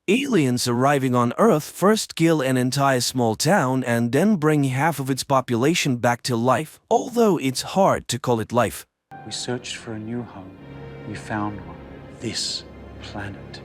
Aliens arriving on Earth first kill an entire small town and then bring half of its population back to life, although it's hard to call it life. We searched for a new home. We found one. This planet.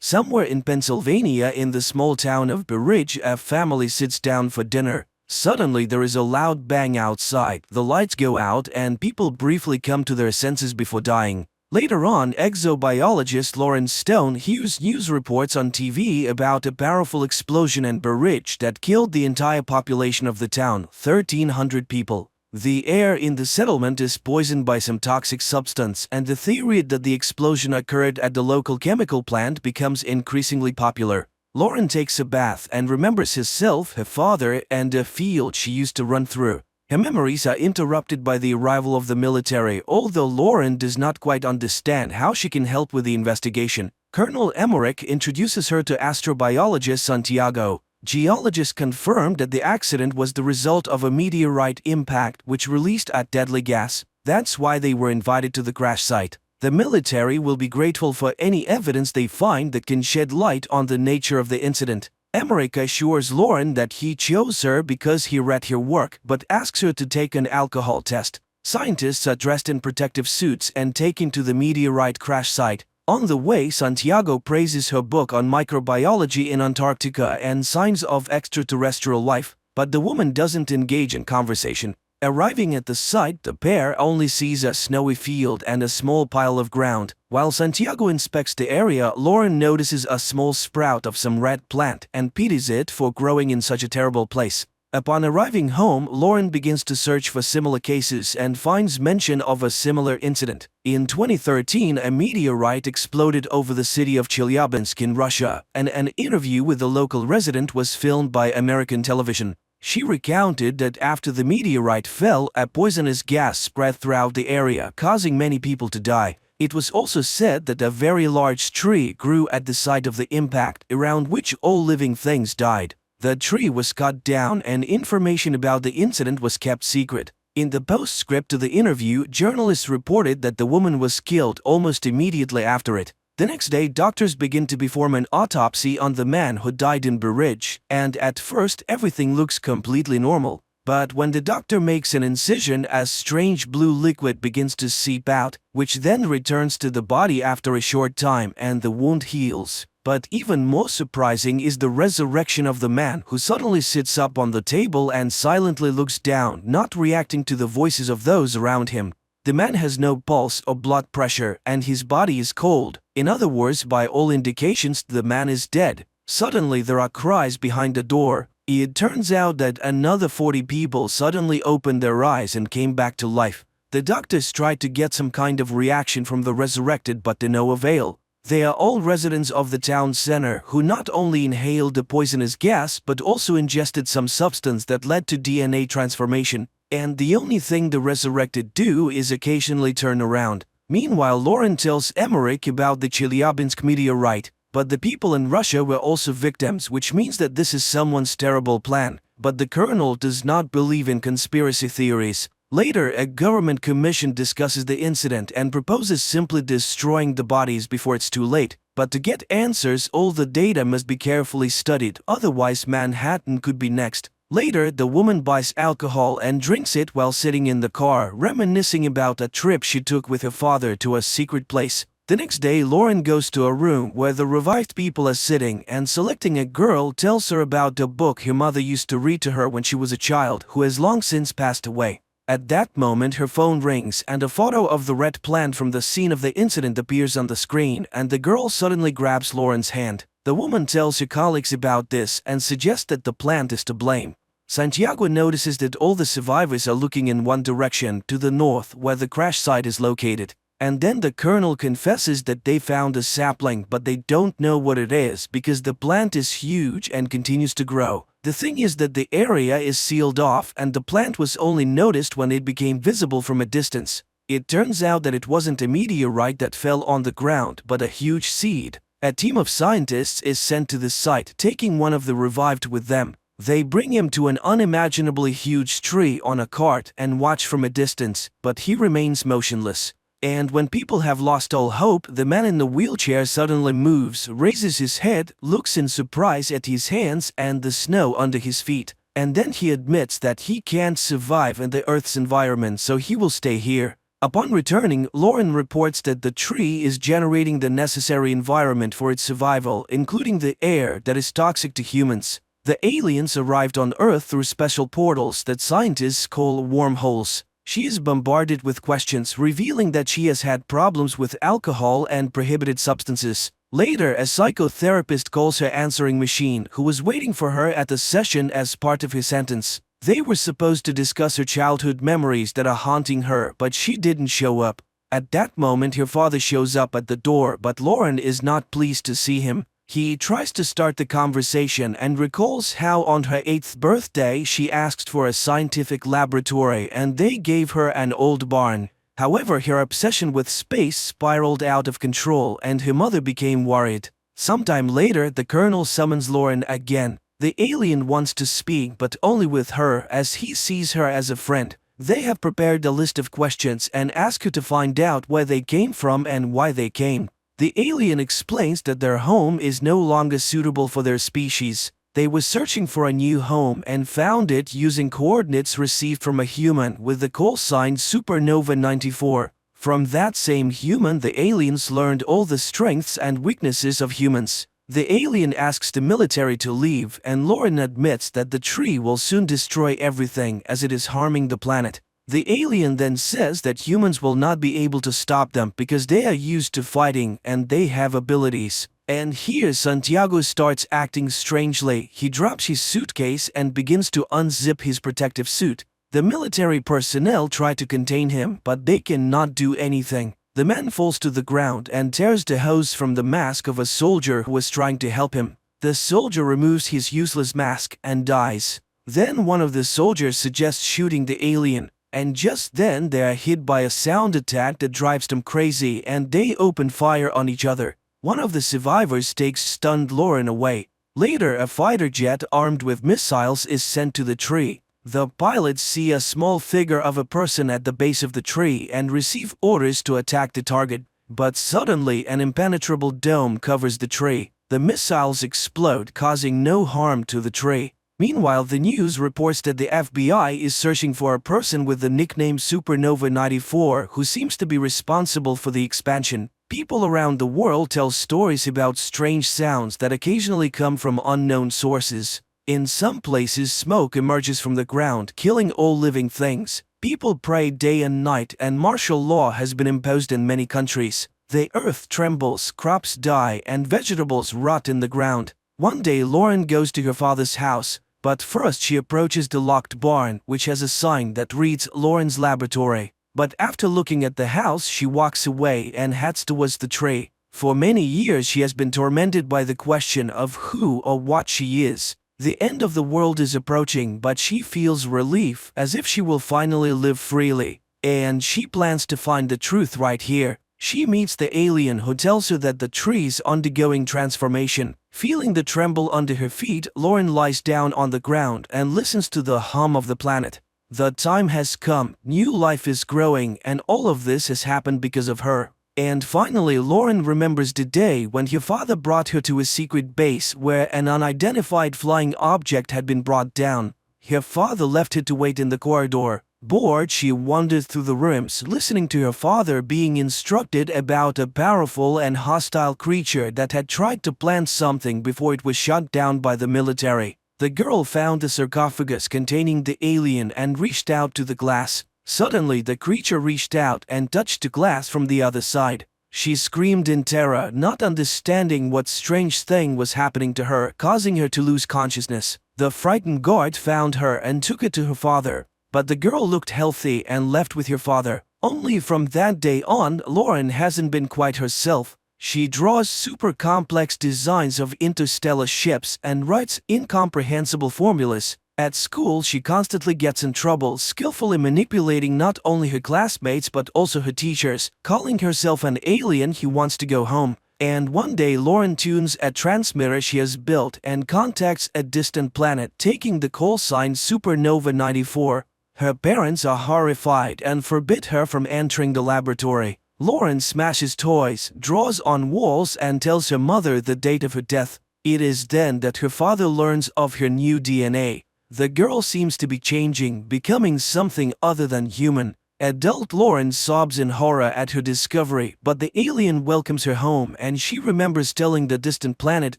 Somewhere in Pennsylvania, in the small town of Berridge, a family sits down for dinner. Suddenly there is a loud bang outside, the lights go out and people briefly come to their senses before dying. Later on, exobiologist Lawrence Stone hears news reports on TV about a powerful explosion in Berridge that killed the entire population of the town, 1,300 people. The air in the settlement is poisoned by some toxic substance, and the theory that the explosion occurred at the local chemical plant becomes increasingly popular. Lauren takes a bath and remembers herself, her father, and a field she used to run through. Her memories are interrupted by the arrival of the military, although Lauren does not quite understand how she can help with the investigation. Colonel Emmerich introduces her to astrobiologist Santiago. Geologists confirmed that the accident was the result of a meteorite impact which released a deadly gas. That's why they were invited to the crash site. The military will be grateful for any evidence they find that can shed light on the nature of the incident. Emmerich assures Lauren that he chose her because he read her work, but asks her to take an alcohol test. Scientists are dressed in protective suits and taken to the meteorite crash site. On the way, Santiago praises her book on microbiology in Antarctica and signs of extraterrestrial life, but the woman doesn't engage in conversation. Arriving at the site, the pair only sees a snowy field and a small pile of ground. While Santiago inspects the area, Lauren notices a small sprout of some red plant and pities it for growing in such a terrible place. Upon arriving home, Lauren begins to search for similar cases and finds mention of a similar incident. In 2013, a meteorite exploded over the city of Chelyabinsk in Russia, and an interview with the local resident was filmed by American television. She recounted that after the meteorite fell, a poisonous gas spread throughout the area, causing many people to die. It was also said that a very large tree grew at the site of the impact, around which all living things died. The tree was cut down and information about the incident was kept secret. In the postscript to the interview, journalists reported that the woman was killed almost immediately after it. The next day, doctors begin to perform an autopsy on the man who died in Berridge, and at first everything looks completely normal. But when the doctor makes an incision, a strange blue liquid begins to seep out, which then returns to the body after a short time and the wound heals. But even more surprising is the resurrection of the man who suddenly sits up on the table and silently looks down, not reacting to the voices of those around him. The man has no pulse or blood pressure and his body is cold. In other words, by all indications, the man is dead. Suddenly there are cries behind the door. It turns out that another 40 people suddenly opened their eyes and came back to life. The doctors tried to get some kind of reaction from the resurrected, but to no avail. They are all residents of the town center who not only inhaled the poisonous gas but also ingested some substance that led to DNA transformation, and the only thing the resurrected do is occasionally turn around. Meanwhile, Lauren tells Emmerich about the Chelyabinsk meteorite, but the people in Russia were also victims, which means that this is someone's terrible plan. But the colonel does not believe in conspiracy theories. Later, a government commission discusses the incident and proposes simply destroying the bodies before it's too late. But to get answers, all the data must be carefully studied, otherwise Manhattan could be next. Later, the woman buys alcohol and drinks it while sitting in the car, reminiscing about a trip she took with her father to a secret place. The next day, Lauren goes to a room where the revived people are sitting and, selecting a girl, tells her about a book her mother used to read to her when she was a child, who has long since passed away. At that moment, her phone rings and a photo of the red plant from the scene of the incident appears on the screen, and the girl suddenly grabs Lauren's hand. The woman tells her colleagues about this and suggests that the plant is to blame. Santiago notices that all the survivors are looking in one direction, to the north, where the crash site is located. And then the colonel confesses that they found a sapling, but they don't know what it is because the plant is huge and continues to grow. The thing is that the area is sealed off and the plant was only noticed when it became visible from a distance. It turns out that it wasn't a meteorite that fell on the ground, but a huge seed. A team of scientists is sent to the site, taking one of the revived with them. They bring him to an unimaginably huge tree on a cart and watch from a distance, but he remains motionless. And when people have lost all hope, the man in the wheelchair suddenly moves, raises his head, looks in surprise at his hands and the snow under his feet. And then he admits that he can't survive in the Earth's environment, so he will stay here. Upon returning, Lauren reports that the tree is generating the necessary environment for its survival, including the air that is toxic to humans. The aliens arrived on Earth through special portals that scientists call wormholes. She is bombarded with questions, revealing that she has had problems with alcohol and prohibited substances. Later, a psychotherapist calls her answering machine, who was waiting for her at the session as part of his sentence. They were supposed to discuss her childhood memories that are haunting her, but she didn't show up. At that moment, her father shows up at the door, but Lauren is not pleased to see him. He tries to start the conversation and recalls how on her 8th birthday she asked for a scientific laboratory and they gave her an old barn. However, her obsession with space spiraled out of control and her mother became worried. Sometime later, the colonel summons Lauren again. The alien wants to speak, but only with her, as he sees her as a friend. They have prepared a list of questions and ask her to find out where they came from and why they came. The alien explains that their home is no longer suitable for their species. They were searching for a new home and found it using coordinates received from a human with the call sign Supernova 94. From that same human, the aliens learned all the strengths and weaknesses of humans. The alien asks the military to leave, and Lauren admits that the tree will soon destroy everything as it is harming the planet. The alien then says that humans will not be able to stop them because they are used to fighting and they have abilities. And here Santiago starts acting strangely. He drops his suitcase and begins to unzip his protective suit. The military personnel try to contain him, but they cannot do anything. The man falls to the ground and tears the hose from the mask of a soldier who was trying to help him. The soldier removes his useless mask and dies. Then one of the soldiers suggests shooting the alien. And just then they are hit by a sound attack that drives them crazy and they open fire on each other. One of the survivors takes stunned Lauren away. Later, a fighter jet armed with missiles is sent to the tree. The pilots see a small figure of a person at the base of the tree and receive orders to attack the target. But suddenly an impenetrable dome covers the tree. The missiles explode, causing no harm to the tree. Meanwhile, the news reports that the FBI is searching for a person with the nickname Supernova 94 who seems to be responsible for the expansion. People around the world tell stories about strange sounds that occasionally come from unknown sources. In some places, smoke emerges from the ground, killing all living things. People pray day and night, and martial law has been imposed in many countries. The earth trembles, crops die, and vegetables rot in the ground. One day, Lauren goes to her father's house. But first she approaches the locked barn, which has a sign that reads Lauren's Laboratory. But after looking at the house, she walks away and heads towards the tree. For many years she has been tormented by the question of who or what she is. The end of the world is approaching, but she feels relief, as if she will finally live freely. And she plans to find the truth right here. She meets the alien who tells her that the tree is undergoing transformation. Feeling the tremble under her feet, Lauren lies down on the ground and listens to the hum of the planet. The time has come, new life is growing, and all of this has happened because of her. And finally, Lauren remembers the day when her father brought her to a secret base where an unidentified flying object had been brought down. Her father left her to wait in the corridor. Bored, she wandered through the rooms, listening to her father being instructed about a powerful and hostile creature that had tried to plant something before it was shot down by the military. The girl found the sarcophagus containing the alien and reached out to the glass. Suddenly, the creature reached out and touched the glass from the other side. She screamed in terror, not understanding what strange thing was happening to her, causing her to lose consciousness. The frightened guard found her and took her to her father. But the girl looked healthy and left with her father. Only from that day on, Lauren hasn't been quite herself. She draws super complex designs of interstellar ships and writes incomprehensible formulas. At school, she constantly gets in trouble, skillfully manipulating not only her classmates but also her teachers, calling herself an alien who wants to go home. And one day, Lauren tunes a transmitter she has built and contacts a distant planet, taking the call sign Supernova 94. Her parents are horrified and forbid her from entering the laboratory. Lauren smashes toys, draws on walls, and tells her mother the date of her death. It is then that her father learns of her new DNA. The girl seems to be changing, becoming something other than human. Adult Lauren sobs in horror at her discovery, but the alien welcomes her home and she remembers telling the distant planet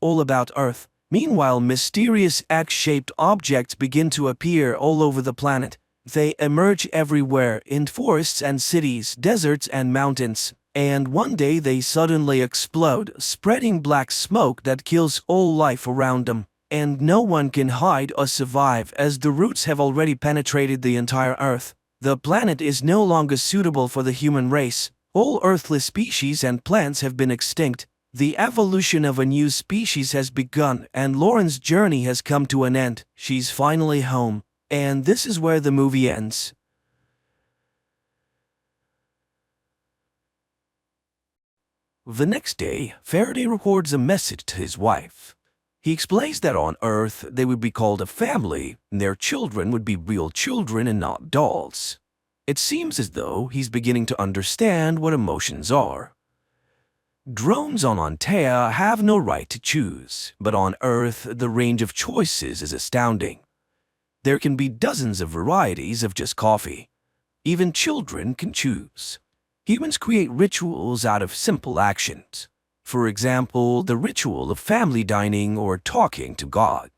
all about Earth. Meanwhile, mysterious X-shaped objects begin to appear all over the planet. They emerge everywhere, in forests and cities, deserts and mountains. And one day they suddenly explode, spreading black smoke that kills all life around them. And no one can hide or survive as the roots have already penetrated the entire Earth. The planet is no longer suitable for the human race. All earthly species and plants have been extinct. The evolution of a new species has begun and Lauren's journey has come to an end. She's finally home. And this is where the movie ends. The next day, Faraday records a message to his wife. He explains that on Earth they would be called a family, and their children would be real children and not dolls. It seems as though he's beginning to understand what emotions are. Drones on Antea have no right to choose, but on Earth the range of choices is astounding. There can be dozens of varieties of just coffee. Even children can choose. Humans create rituals out of simple actions. For example, the ritual of family dining or talking to God.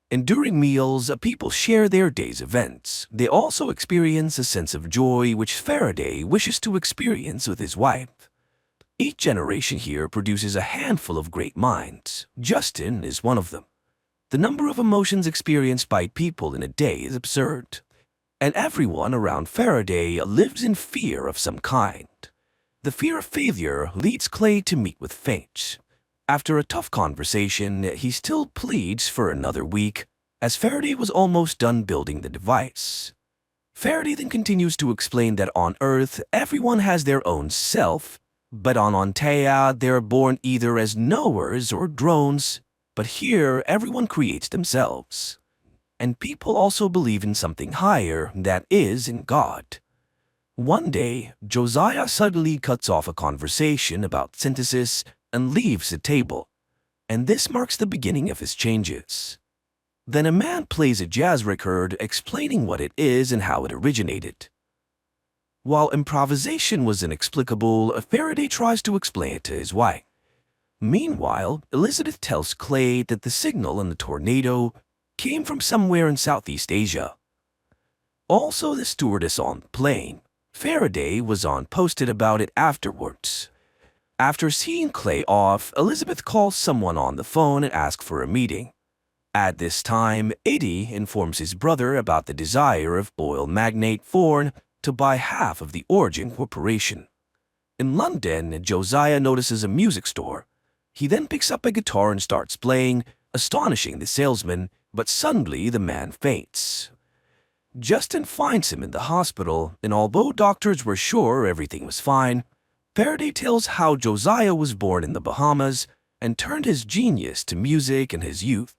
And during meals, people share their day's events. They also experience a sense of joy which Faraday wishes to experience with his wife. Each generation here produces a handful of great minds. Justin is one of them. The number of emotions experienced by people in a day is absurd. And everyone around Faraday lives in fear of some kind. The fear of failure leads Clay to meet with Finch. After a tough conversation, he still pleads for another week, as Faraday was almost done building the device. Faraday then continues to explain that on Earth, everyone has their own self, but on Antea, they're born either as knowers or drones. But here, everyone creates themselves. And people also believe in something higher, that is, in God. One day, Josiah suddenly cuts off a conversation about synthesis and leaves the table. And this marks the beginning of his changes. Then a man plays a jazz record explaining what it is and how it originated. While improvisation was inexplicable, Faraday tries to explain it to his wife. Meanwhile, Elizabeth tells Clay that the signal in the tornado came from somewhere in Southeast Asia. Also, the stewardess on the plane, Faraday, was posted about it afterwards. After seeing Clay off, Elizabeth calls someone on the phone and asks for a meeting. At this time, Eddie informs his brother about the desire of oil magnate Thorne to buy half of the Origin Corporation. In London, Josiah notices a music store. He then picks up a guitar and starts playing, astonishing the salesman, but suddenly the man faints. Justin finds him in the hospital, and although doctors were sure everything was fine, Faraday tells how Josiah was born in the Bahamas and turned his genius to music in his youth.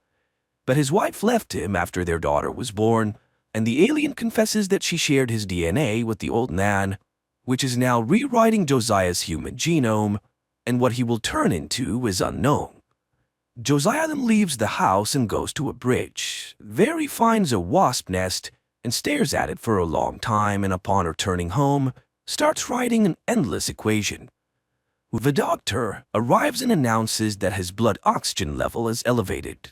But his wife left him after their daughter was born, and the alien confesses that she shared his DNA with the old man, which is now rewriting Josiah's human genome, and what he will turn into is unknown. Josiah then leaves the house and goes to a bridge. There he finds a wasp nest and stares at it for a long time, and upon returning home, starts writing an endless equation. The doctor arrives and announces that his blood oxygen level is elevated.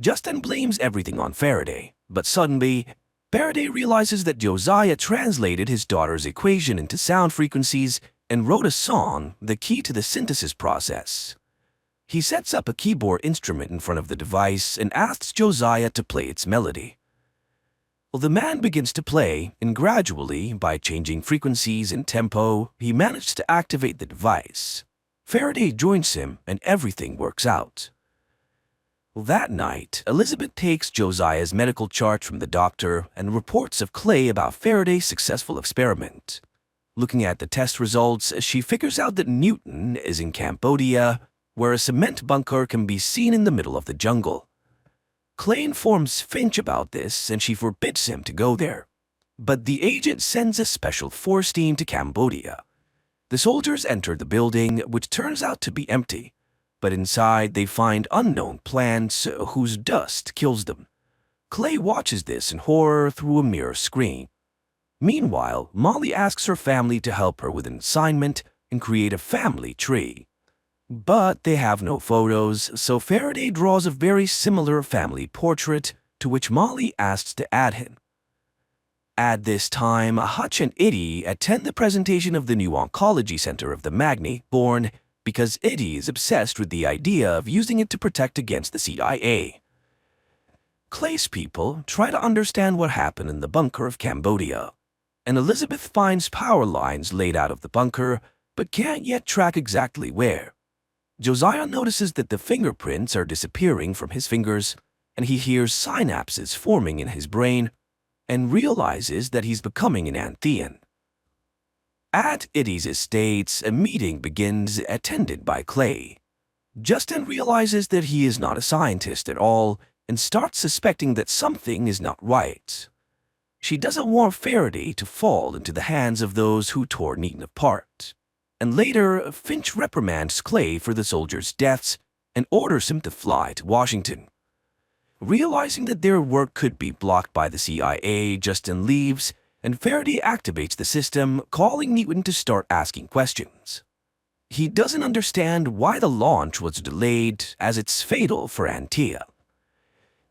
Justin blames everything on Faraday, but suddenly, Faraday realizes that Josiah translated his daughter's equation into sound frequencies and wrote a song, the key to the synthesis process. He sets up a keyboard instrument in front of the device and asks Josiah to play its melody. Well, the man begins to play, and gradually, by changing frequencies and tempo, he manages to activate the device. Faraday joins him, and everything works out. That night, Elizabeth takes Josiah's medical chart from the doctor and reports of Clay about Faraday's successful experiment. Looking at the test results, she figures out that Newton is in Cambodia, where a cement bunker can be seen in the middle of the jungle. Clay informs Finch about this, and she forbids him to go there. But the agent sends a special force team to Cambodia. The soldiers enter the building, which turns out to be empty, but inside they find unknown plants whose dust kills them. Clay watches this in horror through a mirror screen. Meanwhile, Molly asks her family to help her with an assignment and create a family tree. But they have no photos, so Faraday draws a very similar family portrait to which Molly asks to add him. At this time, Hutch and Eddie attend the presentation of the new oncology center of the Magni, born because Eddie is obsessed with the idea of using it to protect against the CIA. Clay's people try to understand what happened in the bunker of Cambodia, and Elizabeth finds power lines laid out of the bunker, but can't yet track exactly where. Josiah notices that the fingerprints are disappearing from his fingers, and he hears synapses forming in his brain, and realizes that he's becoming an Anthean. At Eddie's estates, a meeting begins attended by Clay. Justin realizes that he is not a scientist at all and starts suspecting that something is not right. She doesn't want Faraday to fall into the hands of those who tore Newton apart. And later, Finch reprimands Clay for the soldiers' deaths and orders him to fly to Washington. Realizing that their work could be blocked by the CIA, Justin leaves, and Faraday activates the system, calling Newton to start asking questions. He doesn't understand why the launch was delayed, as it's fatal for Antea.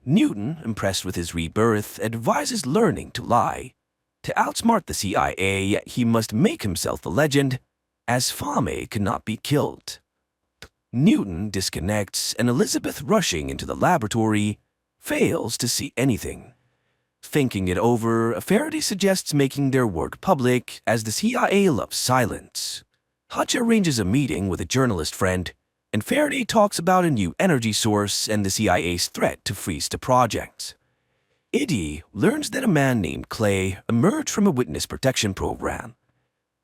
Newton, impressed with his rebirth, advises learning to lie. To outsmart the CIA, he must make himself a legend, as Fame cannot be killed. Newton disconnects, and Elizabeth, rushing into the laboratory, fails to see anything. Thinking it over, Faraday suggests making their work public, as the CIA loves silence. Hutch arranges a meeting with a journalist friend, and Faraday talks about a new energy source and the CIA's threat to freeze the project. Eddie learns that a man named Clay emerged from a witness protection program.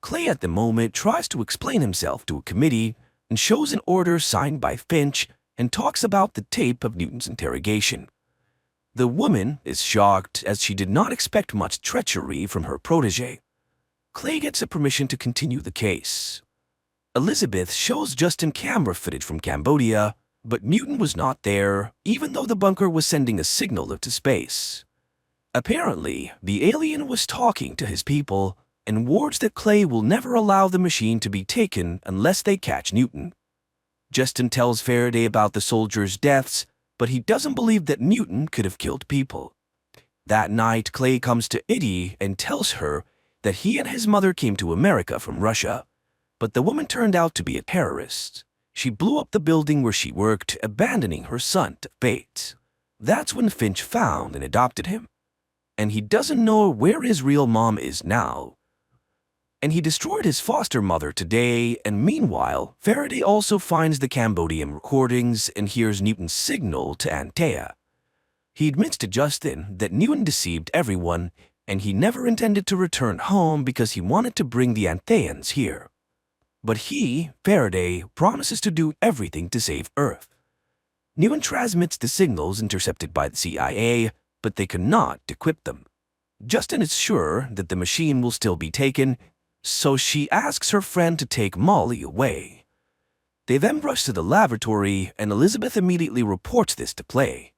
Clay at the moment tries to explain himself to a committee and shows an order signed by Finch and talks about the tape of Newton's interrogation. The woman is shocked as she did not expect much treachery from her protege. Clay gets a permission to continue the case. Elizabeth shows Justin camera footage from Cambodia, but Newton was not there, even though the bunker was sending a signal into space. Apparently, the alien was talking to his people and warns that Clay will never allow the machine to be taken unless they catch Newton. Justin tells Faraday about the soldiers' deaths, but he doesn't believe that Newton could have killed people. That night, Clay comes to Eddie and tells her that he and his mother came to America from Russia, but the woman turned out to be a terrorist. She blew up the building where she worked, abandoning her son to fate. That's when Finch found and adopted him. And he doesn't know where his real mom is now. And he destroyed his foster mother today, and meanwhile, Faraday also finds the Cambodian recordings and hears Newton's signal to Antea. He admits to Justin that Newton deceived everyone, and he never intended to return home because he wanted to bring the Antheans here. But he, Faraday, promises to do everything to save Earth. Newton transmits the signals intercepted by the CIA, but they cannot decrypt them. Justin is sure that the machine will still be taken, so she asks her friend to take Molly away. They then rush to the laboratory, and Elizabeth immediately reports this to Clay.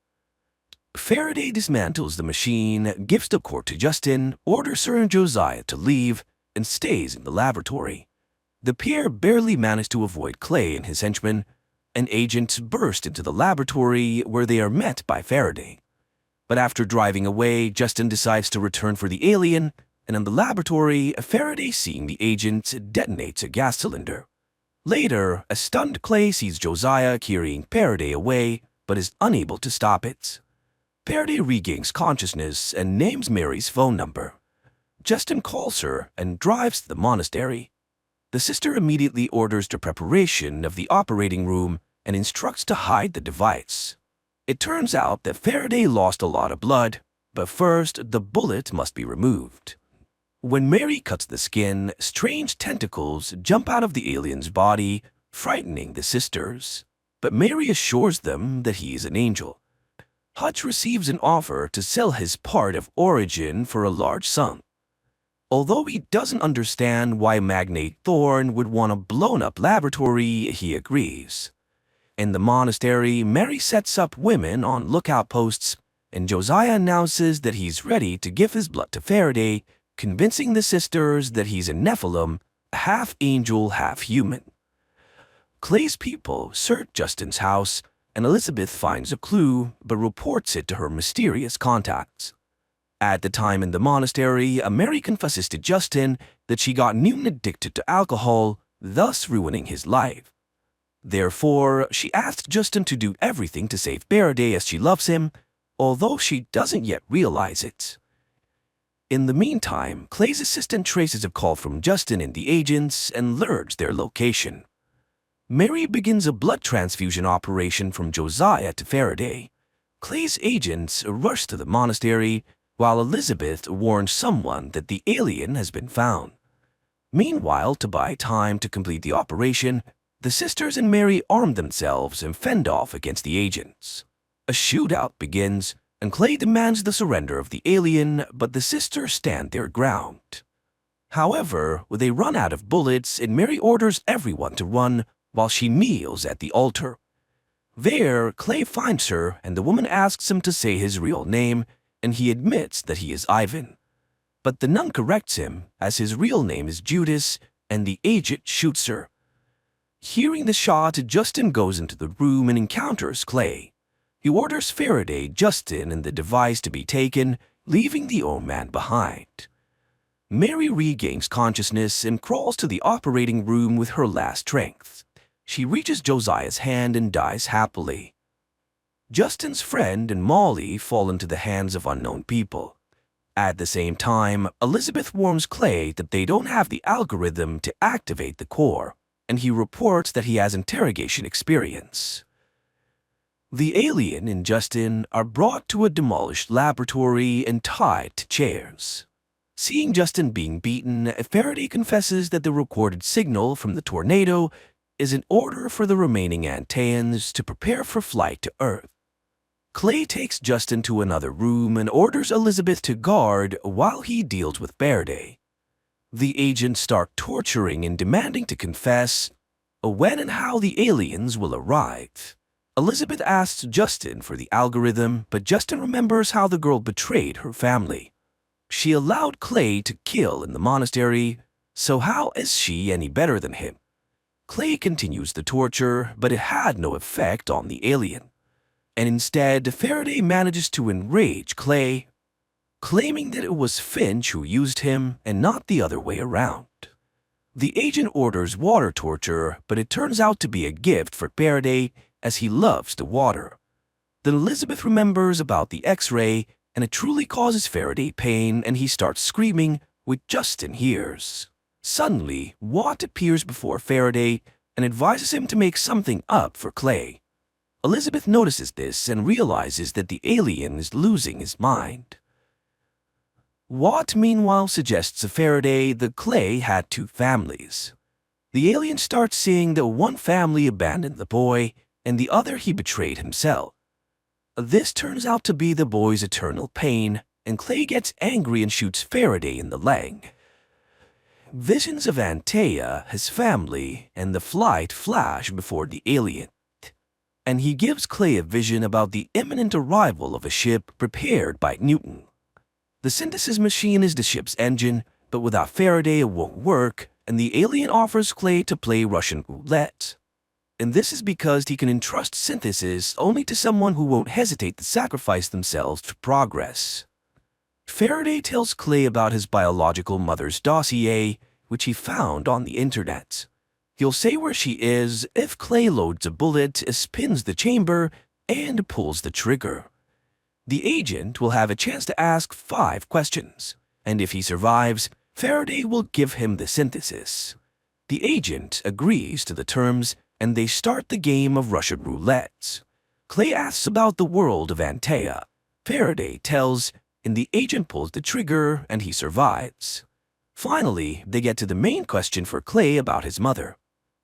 Faraday dismantles the machine, gives the core to Justin, orders her and Josiah to leave, and stays in the laboratory. The pair barely manage to avoid Clay and his henchmen, and agents burst into the laboratory where they are met by Faraday. But after driving away, Justin decides to return for the alien, and in the laboratory, Faraday, seeing the agents, detonates a gas cylinder. Later, a stunned Clay sees Josiah carrying Faraday away, but is unable to stop it. Faraday regains consciousness and names Mary's phone number. Justin calls her and drives to the monastery. The sister immediately orders the preparation of the operating room and instructs to hide the device. It turns out that Faraday lost a lot of blood, but first the bullet must be removed. When Mary cuts the skin, strange tentacles jump out of the alien's body, frightening the sisters. But Mary assures them that he is an angel. Hutch receives an offer to sell his part of Origin for a large sum. Although he doesn't understand why Magnate Thorn would want a blown-up laboratory, he agrees. In the monastery, Mary sets up women on lookout posts, and Josiah announces that he's ready to give his blood to Faraday, convincing the sisters that he's a Nephilim, half angel, half human. Clay's people search Justin's house, and Elizabeth finds a clue but reports it to her mysterious contacts. At the time in the monastery, Mary confesses to Justin that she got Newton addicted to alcohol, thus ruining his life. Therefore, she asks Justin to do everything to save Faraday as she loves him, although she doesn't yet realize it. In the meantime, Clay's assistant traces a call from Justin and the agents and learns their location. Mary begins a blood transfusion operation from Josiah to Faraday. Clay's agents rush to the monastery, while Elizabeth warns someone that the alien has been found. Meanwhile, to buy time to complete the operation, the sisters and Mary arm themselves and fend off against the agents. A shootout begins, and Clay demands the surrender of the alien, but the sisters stand their ground. However, they run out of bullets, and Mary orders everyone to run while she kneels at the altar. There, Clay finds her, and the woman asks him to say his real name, and he admits that he is Ivan. But the nun corrects him, as his real name is Judas, and the agent shoots her. Hearing the shot, Justin goes into the room and encounters Clay. He orders Faraday, Justin, and the device to be taken, leaving the old man behind. Mary regains consciousness and crawls to the operating room with her last strength. She reaches Josiah's hand and dies happily. Justin's friend and Molly fall into the hands of unknown people. At the same time, Elizabeth warns Clay that they don't have the algorithm to activate the core, and he reports that he has interrogation experience. The alien and Justin are brought to a demolished laboratory and tied to chairs. Seeing Justin being beaten, Faraday confesses that the recorded signal from the tornado is an order for the remaining Antaeans to prepare for flight to Earth. Clay takes Justin to another room and orders Elizabeth to guard while he deals with Faraday. The agents start torturing and demanding to confess when and how the aliens will arrive. Elizabeth asks Justin for the algorithm, but Justin remembers how the girl betrayed her family. She allowed Clay to kill in the monastery, so how is she any better than him? Clay continues the torture, but it had no effect on the alien. And instead, Faraday manages to enrage Clay, claiming that it was Finch who used him and not the other way around. The agent orders water torture, but it turns out to be a gift for Faraday as he loves the water. Then Elizabeth remembers about the X-ray, and it truly causes Faraday pain, and he starts screaming, which Justin hears. Suddenly, Watt appears before Faraday and advises him to make something up for Clay. Elizabeth notices this and realizes that the alien is losing his mind. Watt, meanwhile, suggests to Faraday that Clay had two families. The alien starts seeing that one family abandoned the boy and the other he betrayed himself. This turns out to be the boy's eternal pain, and Clay gets angry and shoots Faraday in the leg. Visions of Antea, his family, and the flight flash before the alien, and he gives Clay a vision about the imminent arrival of a ship prepared by Newton. The synthesis machine is the ship's engine, but without Faraday it won't work, and the alien offers Clay to play Russian roulette. And this is because he can entrust synthesis only to someone who won't hesitate to sacrifice themselves for progress. Faraday tells Clay about his biological mother's dossier, which he found on the internet. He'll say where she is if Clay loads a bullet, spins the chamber, and pulls the trigger. The agent will have a chance to ask 5 questions, and if he survives, Faraday will give him the synthesis. The agent agrees to the terms, and they start the game of Russian roulette. Clay asks about the world of Antea. Faraday tells, and the agent pulls the trigger, and he survives. Finally, they get to the main question for Clay about his mother,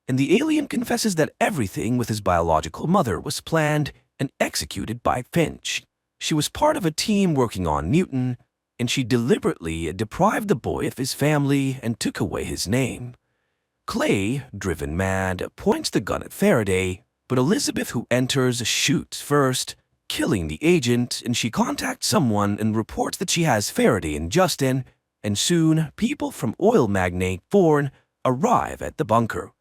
and the alien confesses that everything with his biological mother was planned and executed by Finch. She was part of a team working on Newton, and she deliberately deprived the boy of his family and took away his name. Clay, driven mad, points the gun at Faraday, but Elizabeth, who enters, shoots first, killing the agent, and she contacts someone and reports that she has Faraday and Justin, and soon people from oil magnate Thorne arrive at the bunker.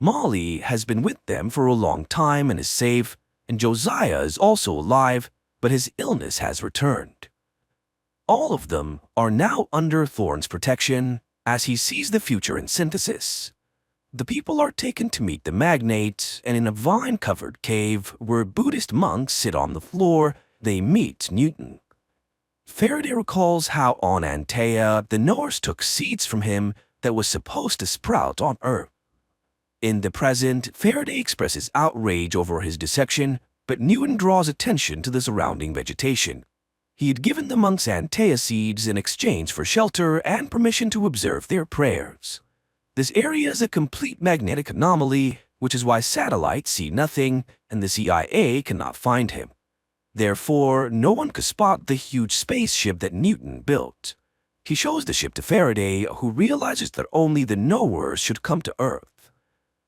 Molly has been with them for a long time and is safe, and Josiah is also alive, but his illness has returned. All of them are now under Thorne's protection as he sees the future in synthesis. The people are taken to meet the magnate, and in a vine-covered cave where Buddhist monks sit on the floor, they meet Newton. Faraday recalls how on Antea the knowers took seeds from him that was supposed to sprout on Earth. In the present, Faraday expresses outrage over his dissection, but Newton draws attention to the surrounding vegetation. He had given the monks Antea seeds in exchange for shelter and permission to observe their prayers. This area is a complete magnetic anomaly, which is why satellites see nothing and the CIA cannot find him. Therefore, no one could spot the huge spaceship that Newton built. He shows the ship to Faraday, who realizes that only the knowers should come to Earth.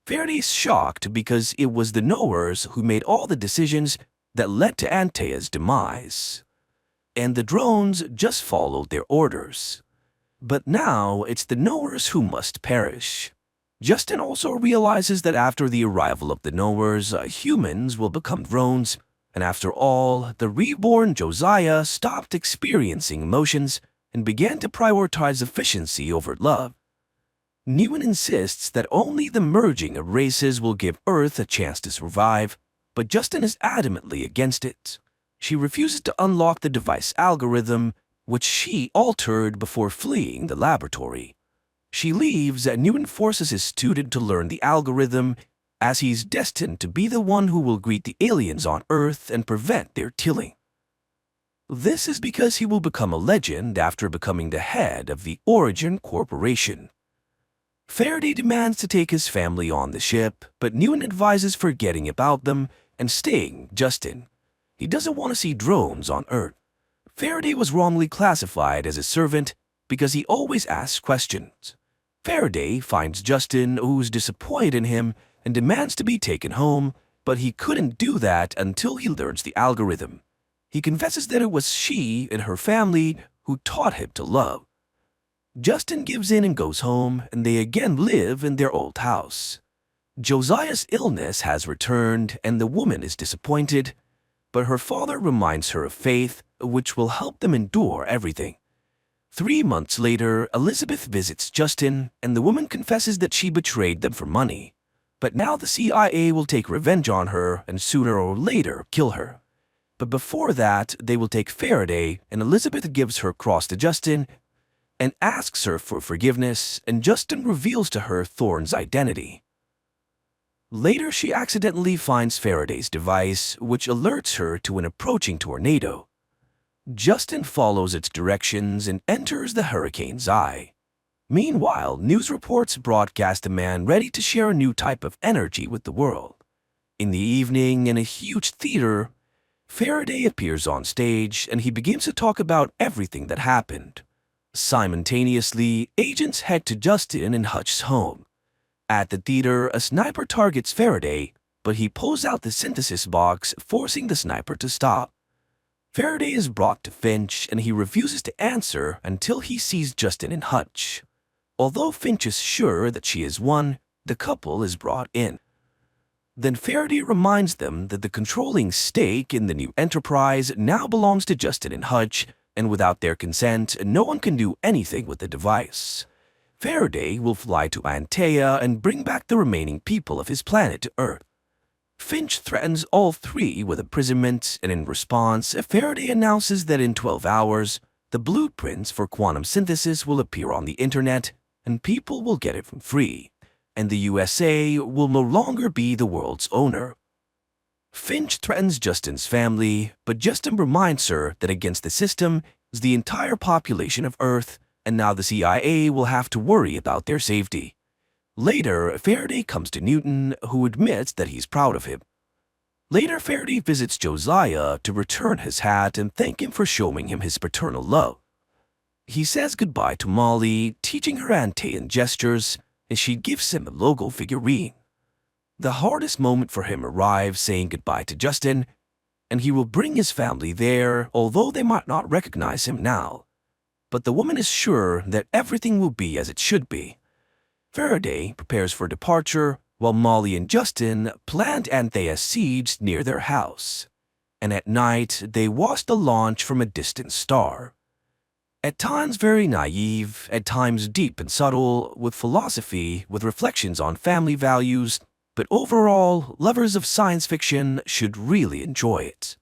Faraday is shocked because it was the knowers who made all the decisions that led to Antea's demise, and the drones just followed their orders. But now it's the knowers who must perish. Justin also realizes that after the arrival of the knowers, humans will become drones, and after all, the reborn Josiah stopped experiencing emotions and began to prioritize efficiency over love. Newton insists that only the merging of races will give Earth a chance to survive, but Justin is adamantly against it. She refuses to unlock the device algorithm, which she altered before fleeing the laboratory. She leaves and Newton forces his student to learn the algorithm, as he's destined to be the one who will greet the aliens on Earth and prevent their killing. This is because he will become a legend after becoming the head of the Origin Corporation. Faraday demands to take his family on the ship, but Newton advises forgetting about them and staying Justin. He doesn't want to see drones on Earth. Faraday was wrongly classified as a servant because he always asks questions. Faraday finds Justin, who's disappointed in him, and demands to be taken home, but he couldn't do that until he learns the algorithm. He confesses that it was she and her family who taught him to love. Justin gives in and goes home, and they again live in their old house. Josiah's illness has returned, and the woman is disappointed, but her father reminds her of faith, which will help them endure everything. 3 months later, Elizabeth visits Justin, and the woman confesses that she betrayed them for money. But now the CIA will take revenge on her and sooner or later kill her. But before that, they will take Faraday, and Elizabeth gives her cross to Justin and asks her for forgiveness, and Justin reveals to her Thorne's identity. Later, she accidentally finds Faraday's device, which alerts her to an approaching tornado. Justin follows its directions and enters the hurricane's eye. Meanwhile, news reports broadcast a man ready to share a new type of energy with the world. In the evening, in a huge theater, Faraday appears on stage and he begins to talk about everything that happened. Simultaneously, agents head to Justin and Hutch's home. At the theater, a sniper targets Faraday, but he pulls out the synthesis box, forcing the sniper to stop. Faraday is brought to Finch, and he refuses to answer until he sees Justin and Hutch. Although Finch is sure that she is one, the couple is brought in. Then Faraday reminds them that the controlling stake in the new enterprise now belongs to Justin and Hutch, and without their consent, no one can do anything with the device. Faraday will fly to Antea and bring back the remaining people of his planet to Earth. Finch threatens all three with imprisonment, and in response, Faraday announces that in 12 hours, the blueprints for quantum synthesis will appear on the internet, and people will get it for free, and the USA will no longer be the world's owner. Finch threatens Justin's family, but Justin reminds her that against the system is the entire population of Earth, and now the CIA will have to worry about their safety. Later, Faraday comes to Newton, who admits that he's proud of him. Later, Faraday visits Josiah to return his hat and thank him for showing him his paternal love. He says goodbye to Molly, teaching her Antean gestures, and she gives him a logo figurine. The hardest moment for him arrives saying goodbye to Justin, and he will bring his family there, although they might not recognize him now. But the woman is sure that everything will be as it should be. Faraday prepares for departure, while Molly and Justin plant Anthea seeds near their house. And at night, they watch the launch from a distant star. At times very naive, at times deep and subtle, with philosophy, with reflections on family values, but overall, lovers of science fiction should really enjoy it.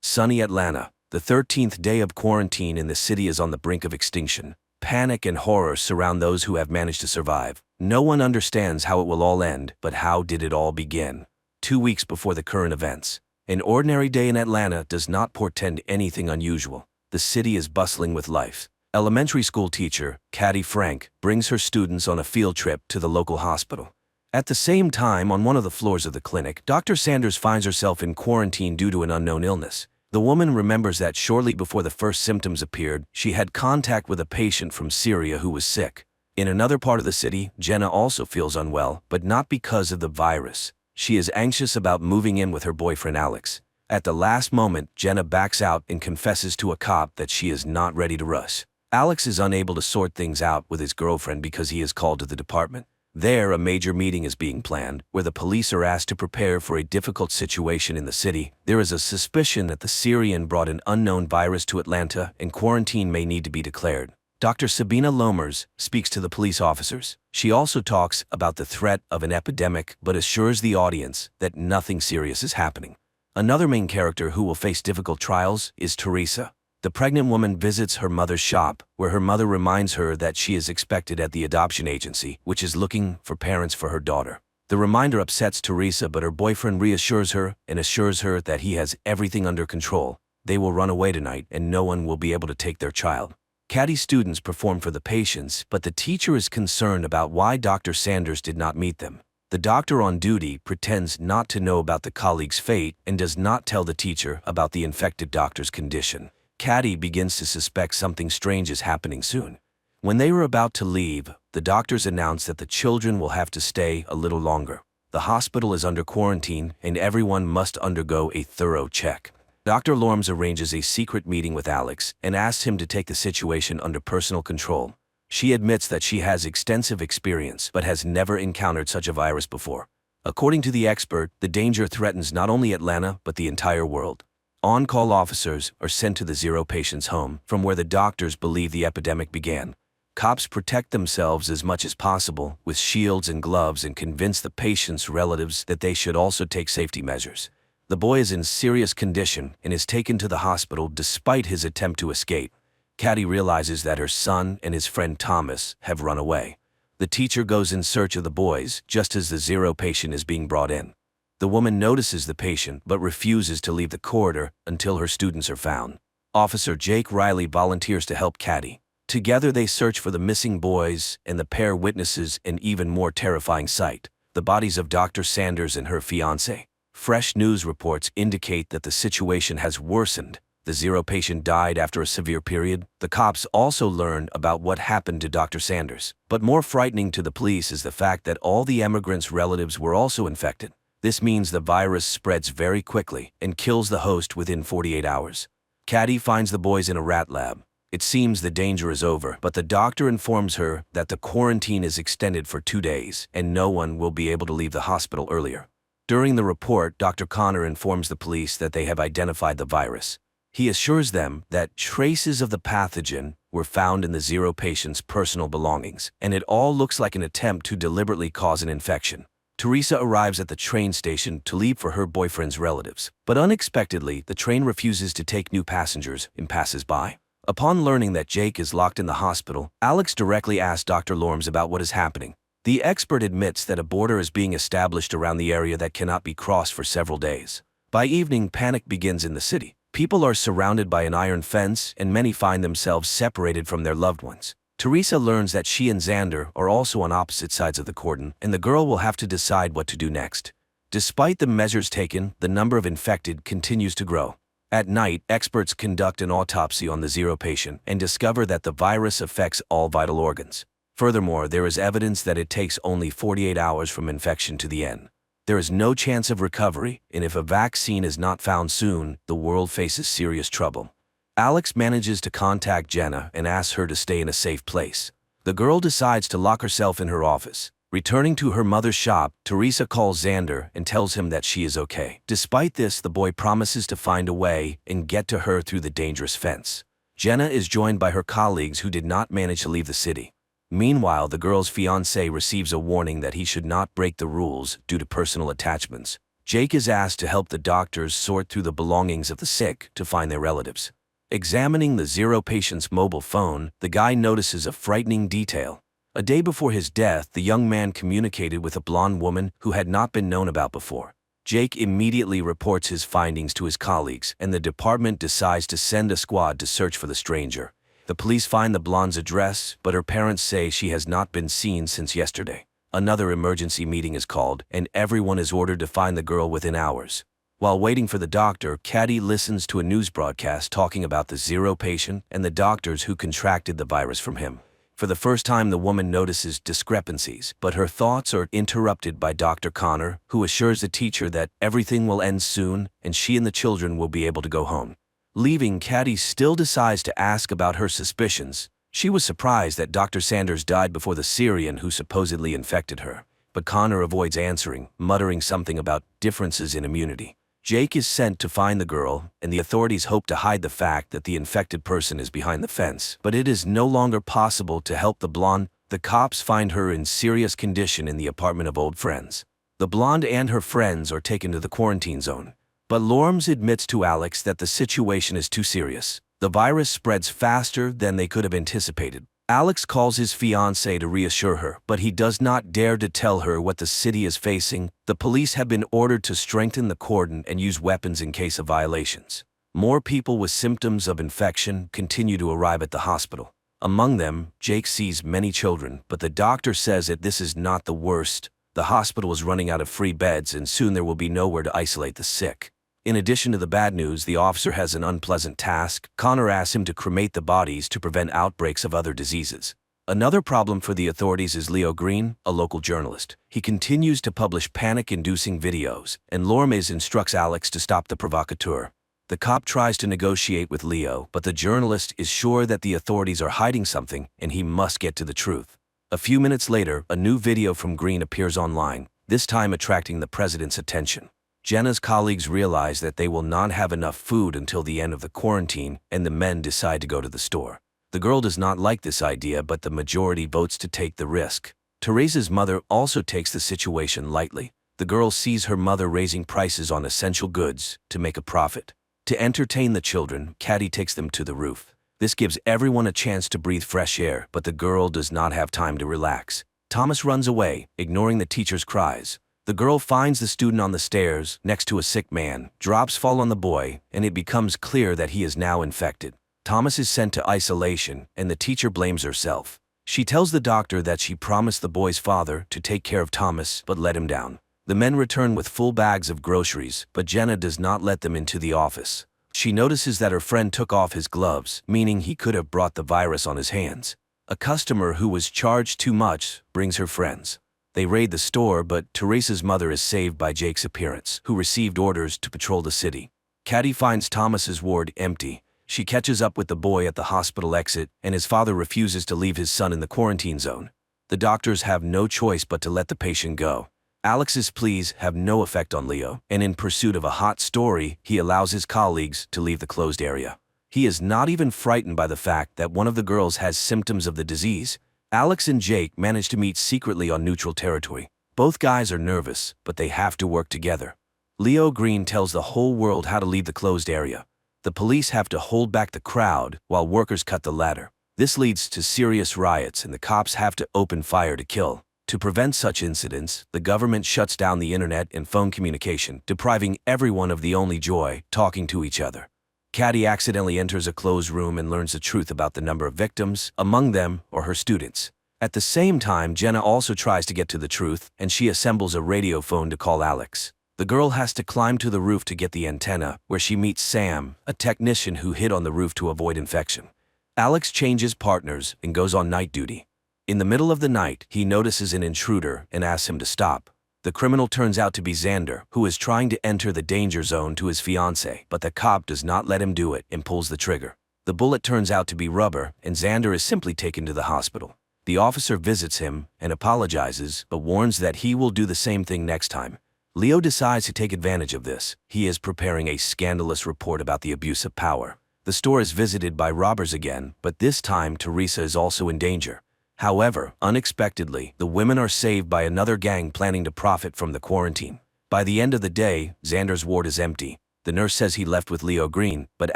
Sunny Atlanta. The 13th day of quarantine in the city is on the brink of extinction. Panic and horror surround those who have managed to survive. No one understands how it will all end, but how did it all begin? 2 weeks before the current events. An ordinary day in Atlanta does not portend anything unusual. The city is bustling with life. Elementary school teacher, Caddy Frank, brings her students on a field trip to the local hospital. At the same time, on one of the floors of the clinic, Dr. Sanders finds herself in quarantine due to an unknown illness. The woman remembers that shortly before the first symptoms appeared, she had contact with a patient from Syria who was sick. In another part of the city, Jenna also feels unwell, but not because of the virus. She is anxious about moving in with her boyfriend Alex. At the last moment, Jenna backs out and confesses to a cop that she is not ready to rush. Alex is unable to sort things out with his girlfriend because he is called to the department. There, a major meeting is being planned, where the police are asked to prepare for a difficult situation in the city. There is a suspicion that the Syrian brought an unknown virus to Atlanta and quarantine may need to be declared. Dr. Sabina Lomers speaks to the police officers. She also talks about the threat of an epidemic but assures the audience that nothing serious is happening. Another main character who will face difficult trials is Teresa. The pregnant woman visits her mother's shop, where her mother reminds her that she is expected at the adoption agency, which is looking for parents for her daughter. The reminder upsets Teresa, but her boyfriend reassures her and assures her that he has everything under control. They will run away tonight and no one will be able to take their child. Caddy's students perform for the patients, but the teacher is concerned about why Dr. Sanders did not meet them. The doctor on duty pretends not to know about the colleague's fate and does not tell the teacher about the infected doctor's condition. Caddy begins to suspect something strange is happening soon. When they were about to leave, the doctors announce that the children will have to stay a little longer. The hospital is under quarantine and everyone must undergo a thorough check. Dr. Lorms arranges a secret meeting with Alex and asks him to take the situation under personal control. She admits that she has extensive experience but has never encountered such a virus before. According to the expert, the danger threatens not only Atlanta but the entire world. On-call officers are sent to the Zero patient's home, from where the doctors believe the epidemic began. Cops protect themselves as much as possible with shields and gloves and convince the patient's relatives that they should also take safety measures. The boy is in serious condition and is taken to the hospital despite his attempt to escape. Caddy realizes that her son and his friend Thomas have run away. The teacher goes in search of the boys just as the Zero patient is being brought in. The woman notices the patient but refuses to leave the corridor until her students are found. Officer Jake Riley volunteers to help Caddy. Together they search for the missing boys, and the pair witnesses an even more terrifying sight: the bodies of Dr. Sanders and her fiancé. Fresh news reports indicate that the situation has worsened. The Zero patient died after a severe period. The cops also learn about what happened to Dr. Sanders. But more frightening to the police is the fact that all the emigrants' relatives were also infected. This means the virus spreads very quickly and kills the host within 48 hours. Caddy finds the boys in a rat lab. It seems the danger is over, but the doctor informs her that the quarantine is extended for 2 days and no one will be able to leave the hospital earlier. During the report, Dr. Connor informs the police that they have identified the virus. He assures them that traces of the pathogen were found in the Zero patient's personal belongings, and it all looks like an attempt to deliberately cause an infection. Teresa arrives at the train station to leave for her boyfriend's relatives, but unexpectedly, the train refuses to take new passengers and passes by. Upon learning that Jake is locked in the hospital, Alex directly asks Dr. Lorms about what is happening. The expert admits that a border is being established around the area that cannot be crossed for several days. By evening, panic begins in the city. People are surrounded by an iron fence, and many find themselves separated from their loved ones. Teresa learns that she and Xander are also on opposite sides of the cordon, and the girl will have to decide what to do next. Despite the measures taken, the number of infected continues to grow. At night, experts conduct an autopsy on the zero patient and discover that the virus affects all vital organs. Furthermore, there is evidence that it takes only 48 hours from infection to the end. There is no chance of recovery, and if a vaccine is not found soon, the world faces serious trouble. Alex manages to contact Jenna and asks her to stay in a safe place. The girl decides to lock herself in her office. Returning to her mother's shop, Teresa calls Xander and tells him that she is okay. Despite this, the boy promises to find a way and get to her through the dangerous fence. Jenna is joined by her colleagues who did not manage to leave the city. Meanwhile, the girl's fiancé receives a warning that he should not break the rules due to personal attachments. Jake is asked to help the doctors sort through the belongings of the sick to find their relatives. Examining the zero patient's mobile phone, the guy notices a frightening detail. A day before his death, the young man communicated with a blonde woman who had not been known about before. Jake immediately reports his findings to his colleagues, and the department decides to send a squad to search for the stranger. The police find the blonde's address, but her parents say she has not been seen since yesterday. Another emergency meeting is called, and everyone is ordered to find the girl within hours. While waiting for the doctor, Caddy listens to a news broadcast talking about the zero patient and the doctors who contracted the virus from him. For the first time, the woman notices discrepancies, but her thoughts are interrupted by Dr. Connor, who assures the teacher that everything will end soon and she and the children will be able to go home. Leaving, Caddy still decides to ask about her suspicions. She was surprised that Dr. Sanders died before the Syrian who supposedly infected her, but Connor avoids answering, muttering something about differences in immunity. Jake is sent to find the girl, and the authorities hope to hide the fact that the infected person is behind the fence. But it is no longer possible to help the blonde. The cops find her in serious condition in the apartment of old friends. The blonde and her friends are taken to the quarantine zone. But Lorms admits to Alex that the situation is too serious. The virus spreads faster than they could have anticipated. Alex calls his fiancée to reassure her, but he does not dare to tell her what the city is facing. The police have been ordered to strengthen the cordon and use weapons in case of violations. More people with symptoms of infection continue to arrive at the hospital. Among them, Jake sees many children, but the doctor says that this is not the worst. The hospital is running out of free beds, and soon there will be nowhere to isolate the sick. In addition to the bad news, the officer has an unpleasant task. Connor asks him to cremate the bodies to prevent outbreaks of other diseases. Another problem for the authorities is Leo Green, a local journalist. He continues to publish panic-inducing videos, and Lormes instructs Alex to stop the provocateur. The cop tries to negotiate with Leo, but the journalist is sure that the authorities are hiding something, and he must get to the truth. A few minutes later, a new video from Green appears online, this time attracting the president's attention. Jenna's colleagues realize that they will not have enough food until the end of the quarantine, and the men decide to go to the store. The girl does not like this idea, but the majority votes to take the risk. Teresa's mother also takes the situation lightly. The girl sees her mother raising prices on essential goods to make a profit. To entertain the children, Caddy takes them to the roof. This gives everyone a chance to breathe fresh air, but the girl does not have time to relax. Thomas runs away, ignoring the teacher's cries. The girl finds the student on the stairs, next to a sick man. Drops fall on the boy, and it becomes clear that he is now infected. Thomas is sent to isolation, and the teacher blames herself. She tells the doctor that she promised the boy's father to take care of Thomas, but let him down. The men return with full bags of groceries, but Jenna does not let them into the office. She notices that her friend took off his gloves, meaning he could have brought the virus on his hands. A customer who was charged too much brings her friends. They raid the store, but Teresa's mother is saved by Jake's appearance, who received orders to patrol the city. Caddy finds Thomas's ward empty. She catches up with the boy at the hospital exit, and his father refuses to leave his son in the quarantine zone. The doctors have no choice but to let the patient go. Alex's pleas have no effect on Leo, and in pursuit of a hot story, he allows his colleagues to leave the closed area. He is not even frightened by the fact that one of the girls has symptoms of the disease. Alex and Jake manage to meet secretly on neutral territory. Both guys are nervous, but they have to work together. Leo Green tells the whole world how to leave the closed area. The police have to hold back the crowd while workers cut the ladder. This leads to serious riots, and the cops have to open fire to kill. To prevent such incidents, the government shuts down the internet and phone communication, depriving everyone of the only joy, talking to each other. Caddy accidentally enters a closed room and learns the truth about the number of victims. Among them are her students. At the same time, Jenna also tries to get to the truth, and she assembles a radio phone to call Alex. The girl has to climb to the roof to get the antenna, where she meets Sam, a technician who hid on the roof to avoid infection. Alex changes partners and goes on night duty. In the middle of the night, he notices an intruder and asks him to stop. The criminal turns out to be Xander, who is trying to enter the danger zone to his fiancée, but the cop does not let him do it and pulls the trigger. The bullet turns out to be rubber, and Xander is simply taken to the hospital. The officer visits him and apologizes, but warns that he will do the same thing next time. Leo decides to take advantage of this. He is preparing a scandalous report about the abuse of power. The store is visited by robbers again, but this time Teresa is also in danger. However, unexpectedly, the women are saved by another gang planning to profit from the quarantine. By the end of the day, Xander's ward is empty. The nurse says he left with Leo Green, but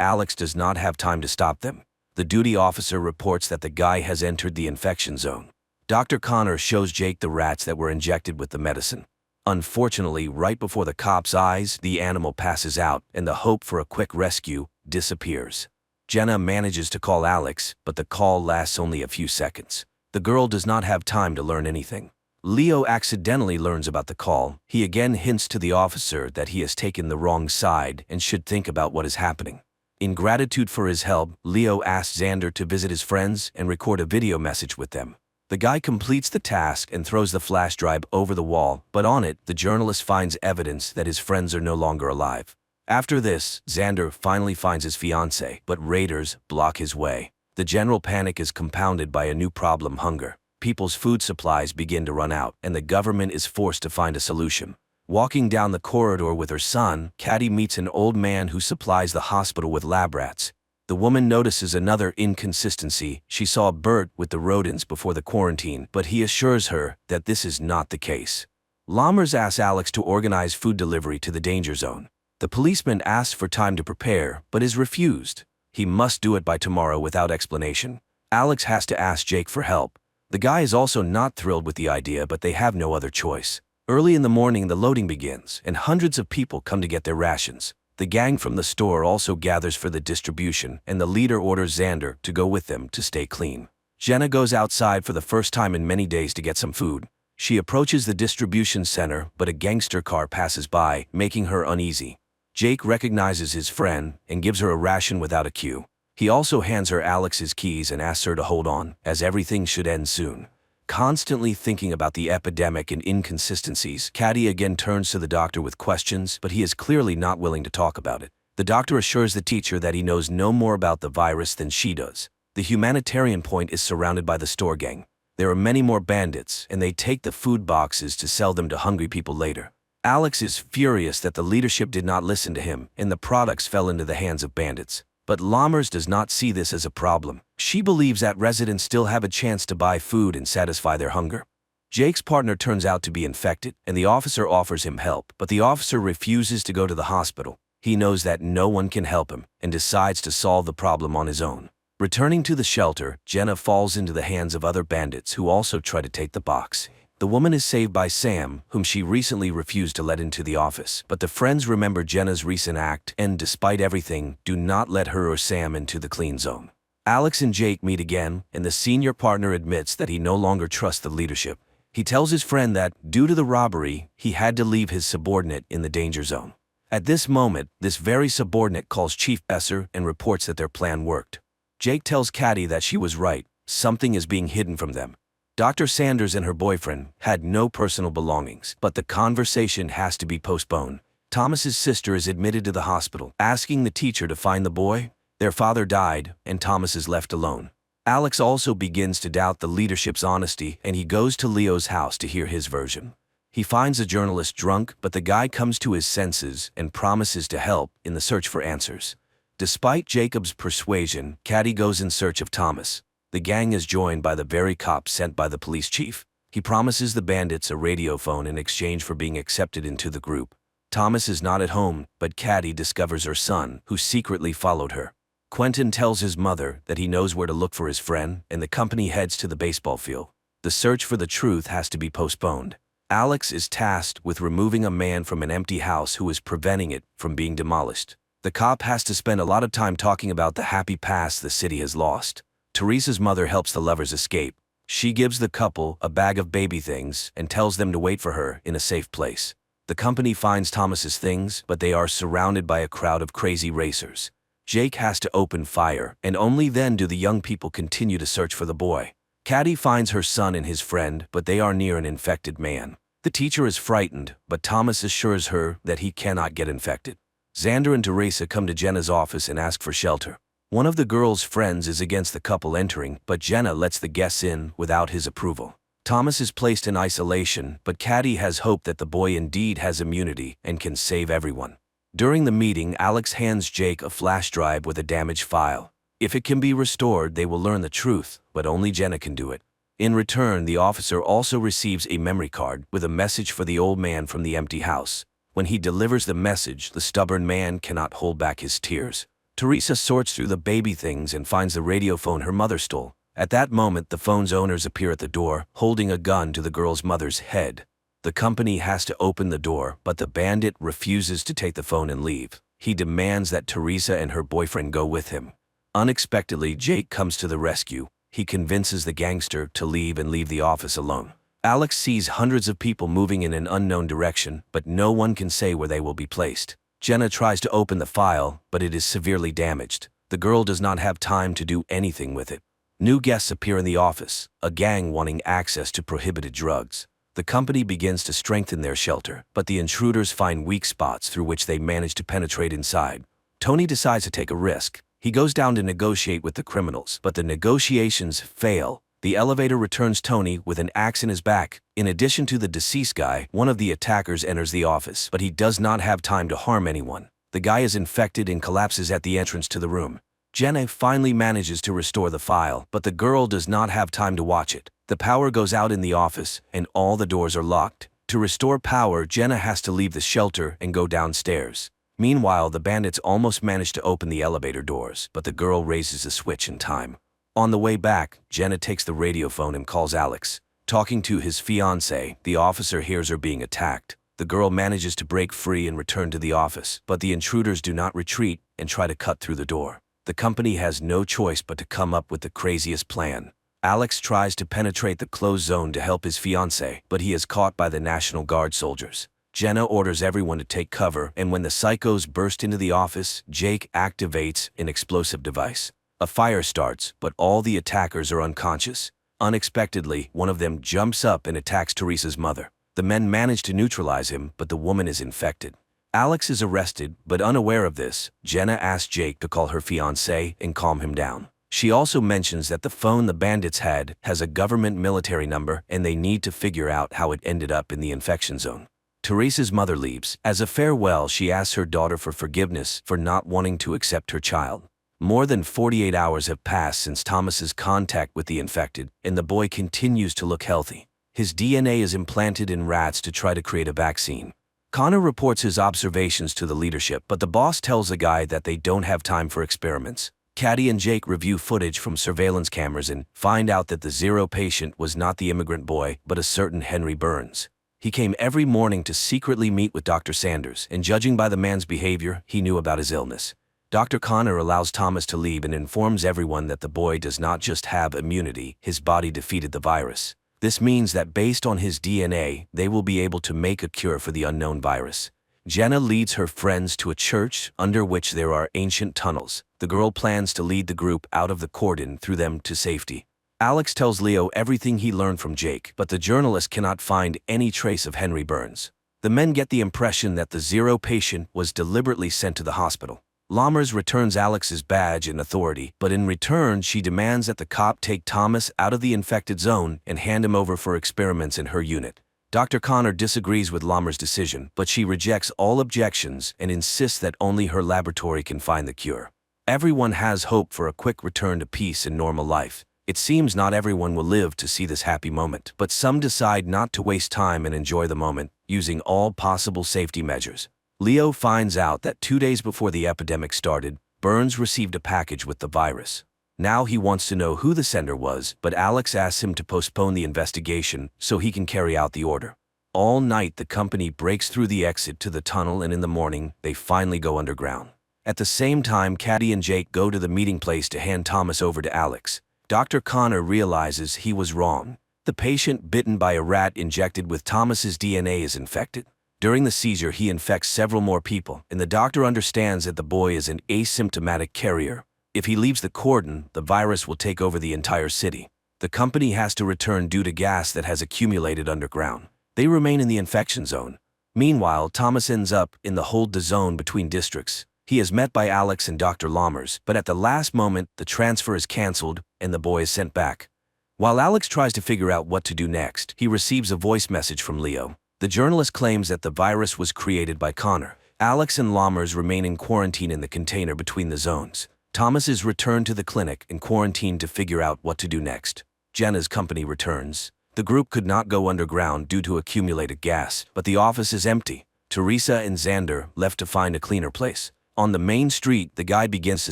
Alex does not have time to stop them. The duty officer reports that the guy has entered the infection zone. Dr. Connor shows Jake the rats that were injected with the medicine. Unfortunately, right before the cop's eyes, the animal passes out, and the hope for a quick rescue disappears. Jenna manages to call Alex, but the call lasts only a few seconds. The girl does not have time to learn anything. Leo accidentally learns about the call. He again hints to the officer that he has taken the wrong side and should think about what is happening. In gratitude for his help, Leo asks Xander to visit his friends and record a video message with them. The guy completes the task and throws the flash drive over the wall, but on it, the journalist finds evidence that his friends are no longer alive. After this, Xander finally finds his fiancée, but raiders block his way. The general panic is compounded by a new problem: hunger. People's food supplies begin to run out, and the government is forced to find a solution. Walking down the corridor with her son, Caddy meets an old man who supplies the hospital with lab rats. The woman notices another inconsistency. She saw Bert with the rodents before the quarantine, but he assures her that this is not the case. Lammers asks Alex to organize food delivery to the danger zone. The policeman asks for time to prepare, but is refused. He must do it by tomorrow without explanation. Alex has to ask Jake for help. The guy is also not thrilled with the idea, but they have no other choice. Early in the morning, the loading begins, and hundreds of people come to get their rations. The gang from the store also gathers for the distribution, and the leader orders Xander to go with them to stay clean. Jenna goes outside for the first time in many days to get some food. She approaches the distribution center, but a gangster car passes by, making her uneasy. Jake recognizes his friend and gives her a ration without a cue. He also hands her Alex's keys and asks her to hold on, as everything should end soon. Constantly thinking about the epidemic and inconsistencies, Caddy again turns to the doctor with questions, but he is clearly not willing to talk about it. The doctor assures the teacher that he knows no more about the virus than she does. The humanitarian point is surrounded by the store gang. There are many more bandits, and they take the food boxes to sell them to hungry people later. Alex is furious that the leadership did not listen to him, and the products fell into the hands of bandits. But Lammers does not see this as a problem. She believes that residents still have a chance to buy food and satisfy their hunger. Jake's partner turns out to be infected, and the officer offers him help, but the officer refuses to go to the hospital. He knows that no one can help him, and decides to solve the problem on his own. Returning to the shelter, Jenna falls into the hands of other bandits who also try to take the box. The woman is saved by Sam, whom she recently refused to let into the office, but the friends remember Jenna's recent act and, despite everything, do not let her or Sam into the clean zone. Alex and Jake meet again, and the senior partner admits that he no longer trusts the leadership. He tells his friend that, due to the robbery, he had to leave his subordinate in the danger zone. At this moment, this very subordinate calls Chief Besser and reports that their plan worked. Jake tells Caddy that she was right. Something is being hidden from them. Dr. Sanders and her boyfriend had no personal belongings, but the conversation has to be postponed. Thomas's sister is admitted to the hospital, asking the teacher to find the boy. Their father died, and Thomas is left alone. Alex also begins to doubt the leadership's honesty, and he goes to Leo's house to hear his version. He finds the journalist drunk, but the guy comes to his senses and promises to help in the search for answers. Despite Jacob's persuasion, Caddy goes in search of Thomas. The gang is joined by the very cop sent by the police chief. He promises the bandits a radio phone in exchange for being accepted into the group. Thomas is not at home, but Caddy discovers her son, who secretly followed her. Quentin tells his mother that he knows where to look for his friend, and the company heads to the baseball field. The search for the truth has to be postponed. Alex is tasked with removing a man from an empty house who is preventing it from being demolished. The cop has to spend a lot of time talking about the happy past the city has lost. Teresa's mother helps the lovers escape. She gives the couple a bag of baby things and tells them to wait for her in a safe place. The company finds Thomas's things, but they are surrounded by a crowd of crazy racers. Jake has to open fire, and only then do the young people continue to search for the boy. Caddy finds her son and his friend, but they are near an infected man. The teacher is frightened, but Thomas assures her that he cannot get infected. Xander and Teresa come to Jenna's office and ask for shelter. One of the girl's friends is against the couple entering, but Jenna lets the guests in without his approval. Thomas is placed in isolation, but Caddy has hope that the boy indeed has immunity and can save everyone. During the meeting, Alex hands Jake a flash drive with a damaged file. If it can be restored, they will learn the truth, but only Jenna can do it. In return, the officer also receives a memory card with a message for the old man from the empty house. When he delivers the message, the stubborn man cannot hold back his tears. Teresa sorts through the baby things and finds the radio phone her mother stole. At that moment, the phone's owners appear at the door, holding a gun to the girl's mother's head. The company has to open the door, but the bandit refuses to take the phone and leave. He demands that Teresa and her boyfriend go with him. Unexpectedly, Jake comes to the rescue. He convinces the gangster to leave and leave the office alone. Alex sees hundreds of people moving in an unknown direction, but no one can say where they will be placed. Jenna tries to open the file, but it is severely damaged. The girl does not have time to do anything with it. New guests appear in the office, a gang wanting access to prohibited drugs. The company begins to strengthen their shelter, but the intruders find weak spots through which they manage to penetrate inside. Tony decides to take a risk. He goes down to negotiate with the criminals, but the negotiations fail. The elevator returns Tony with an axe in his back. In addition to the deceased guy, one of the attackers enters the office, but he does not have time to harm anyone. The guy is infected and collapses at the entrance to the room. Jenna finally manages to restore the file, but the girl does not have time to watch it. The power goes out in the office, and all the doors are locked. To restore power, Jenna has to leave the shelter and go downstairs. Meanwhile, the bandits almost manage to open the elevator doors, but the girl raises the switch in time. On the way back, Jenna takes the radio phone and calls Alex. Talking to his fiancé, the officer hears her being attacked. The girl manages to break free and return to the office, but the intruders do not retreat and try to cut through the door. The company has no choice but to come up with the craziest plan. Alex tries to penetrate the closed zone to help his fiancé, but he is caught by the National Guard soldiers. Jenna orders everyone to take cover, and when the psychos burst into the office, Jake activates an explosive device. A fire starts, but all the attackers are unconscious. Unexpectedly, one of them jumps up and attacks Teresa's mother. The men manage to neutralize him, but the woman is infected. Alex is arrested, but unaware of this, Jenna asks Jake to call her fiancé and calm him down. She also mentions that the phone the bandits had has a government military number and they need to figure out how it ended up in the infection zone. Teresa's mother leaves. As a farewell, she asks her daughter for forgiveness for not wanting to accept her child. More than 48 hours have passed since Thomas's contact with the infected, and the boy continues to look healthy. His DNA is implanted in rats to try to create a vaccine. Connor reports his observations to the leadership, but the boss tells the guy that they don't have time for experiments. Caddy and Jake review footage from surveillance cameras and find out that the zero patient was not the immigrant boy, but a certain Henry Burns. He came every morning to secretly meet with Dr. Sanders, and judging by the man's behavior, he knew about his illness. Dr. Connor allows Thomas to leave and informs everyone that the boy does not just have immunity, his body defeated the virus. This means that based on his DNA, they will be able to make a cure for the unknown virus. Jenna leads her friends to a church under which there are ancient tunnels. The girl plans to lead the group out of the cordon through them to safety. Alex tells Leo everything he learned from Jake, but the journalist cannot find any trace of Henry Burns. The men get the impression that the zero patient was deliberately sent to the hospital. Lammers returns Alex's badge and authority, but in return she demands that the cop take Thomas out of the infected zone and hand him over for experiments in her unit. Dr. Connor disagrees with Lammers' decision, but she rejects all objections and insists that only her laboratory can find the cure. Everyone has hope for a quick return to peace and normal life. It seems not everyone will live to see this happy moment, but some decide not to waste time and enjoy the moment, using all possible safety measures. Leo finds out that 2 days before the epidemic started, Burns received a package with the virus. Now he wants to know who the sender was, but Alex asks him to postpone the investigation so he can carry out the order. All night the company breaks through the exit to the tunnel, and in the morning they finally go underground. At the same time, Caddy and Jake go to the meeting place to hand Thomas over to Alex. Dr. Connor realizes he was wrong. The patient bitten by a rat injected with Thomas's DNA is infected. During the seizure, he infects several more people, and the doctor understands that the boy is an asymptomatic carrier. If he leaves the cordon, the virus will take over the entire city. The company has to return due to gas that has accumulated underground. They remain in the infection zone. Meanwhile, Thomas ends up in the hold the zone between districts. He is met by Alex and Dr. Lammers, but at the last moment, the transfer is cancelled and the boy is sent back. While Alex tries to figure out what to do next, he receives a voice message from Leo. The journalist claims that the virus was created by Connor. Alex and Lammers remain in quarantine in the container between the zones. Thomas is returned to the clinic and quarantined to figure out what to do next. Jenna's company returns. The group could not go underground due to accumulated gas, but the office is empty. Teresa and Xander left to find a cleaner place. On the main street, the guy begins to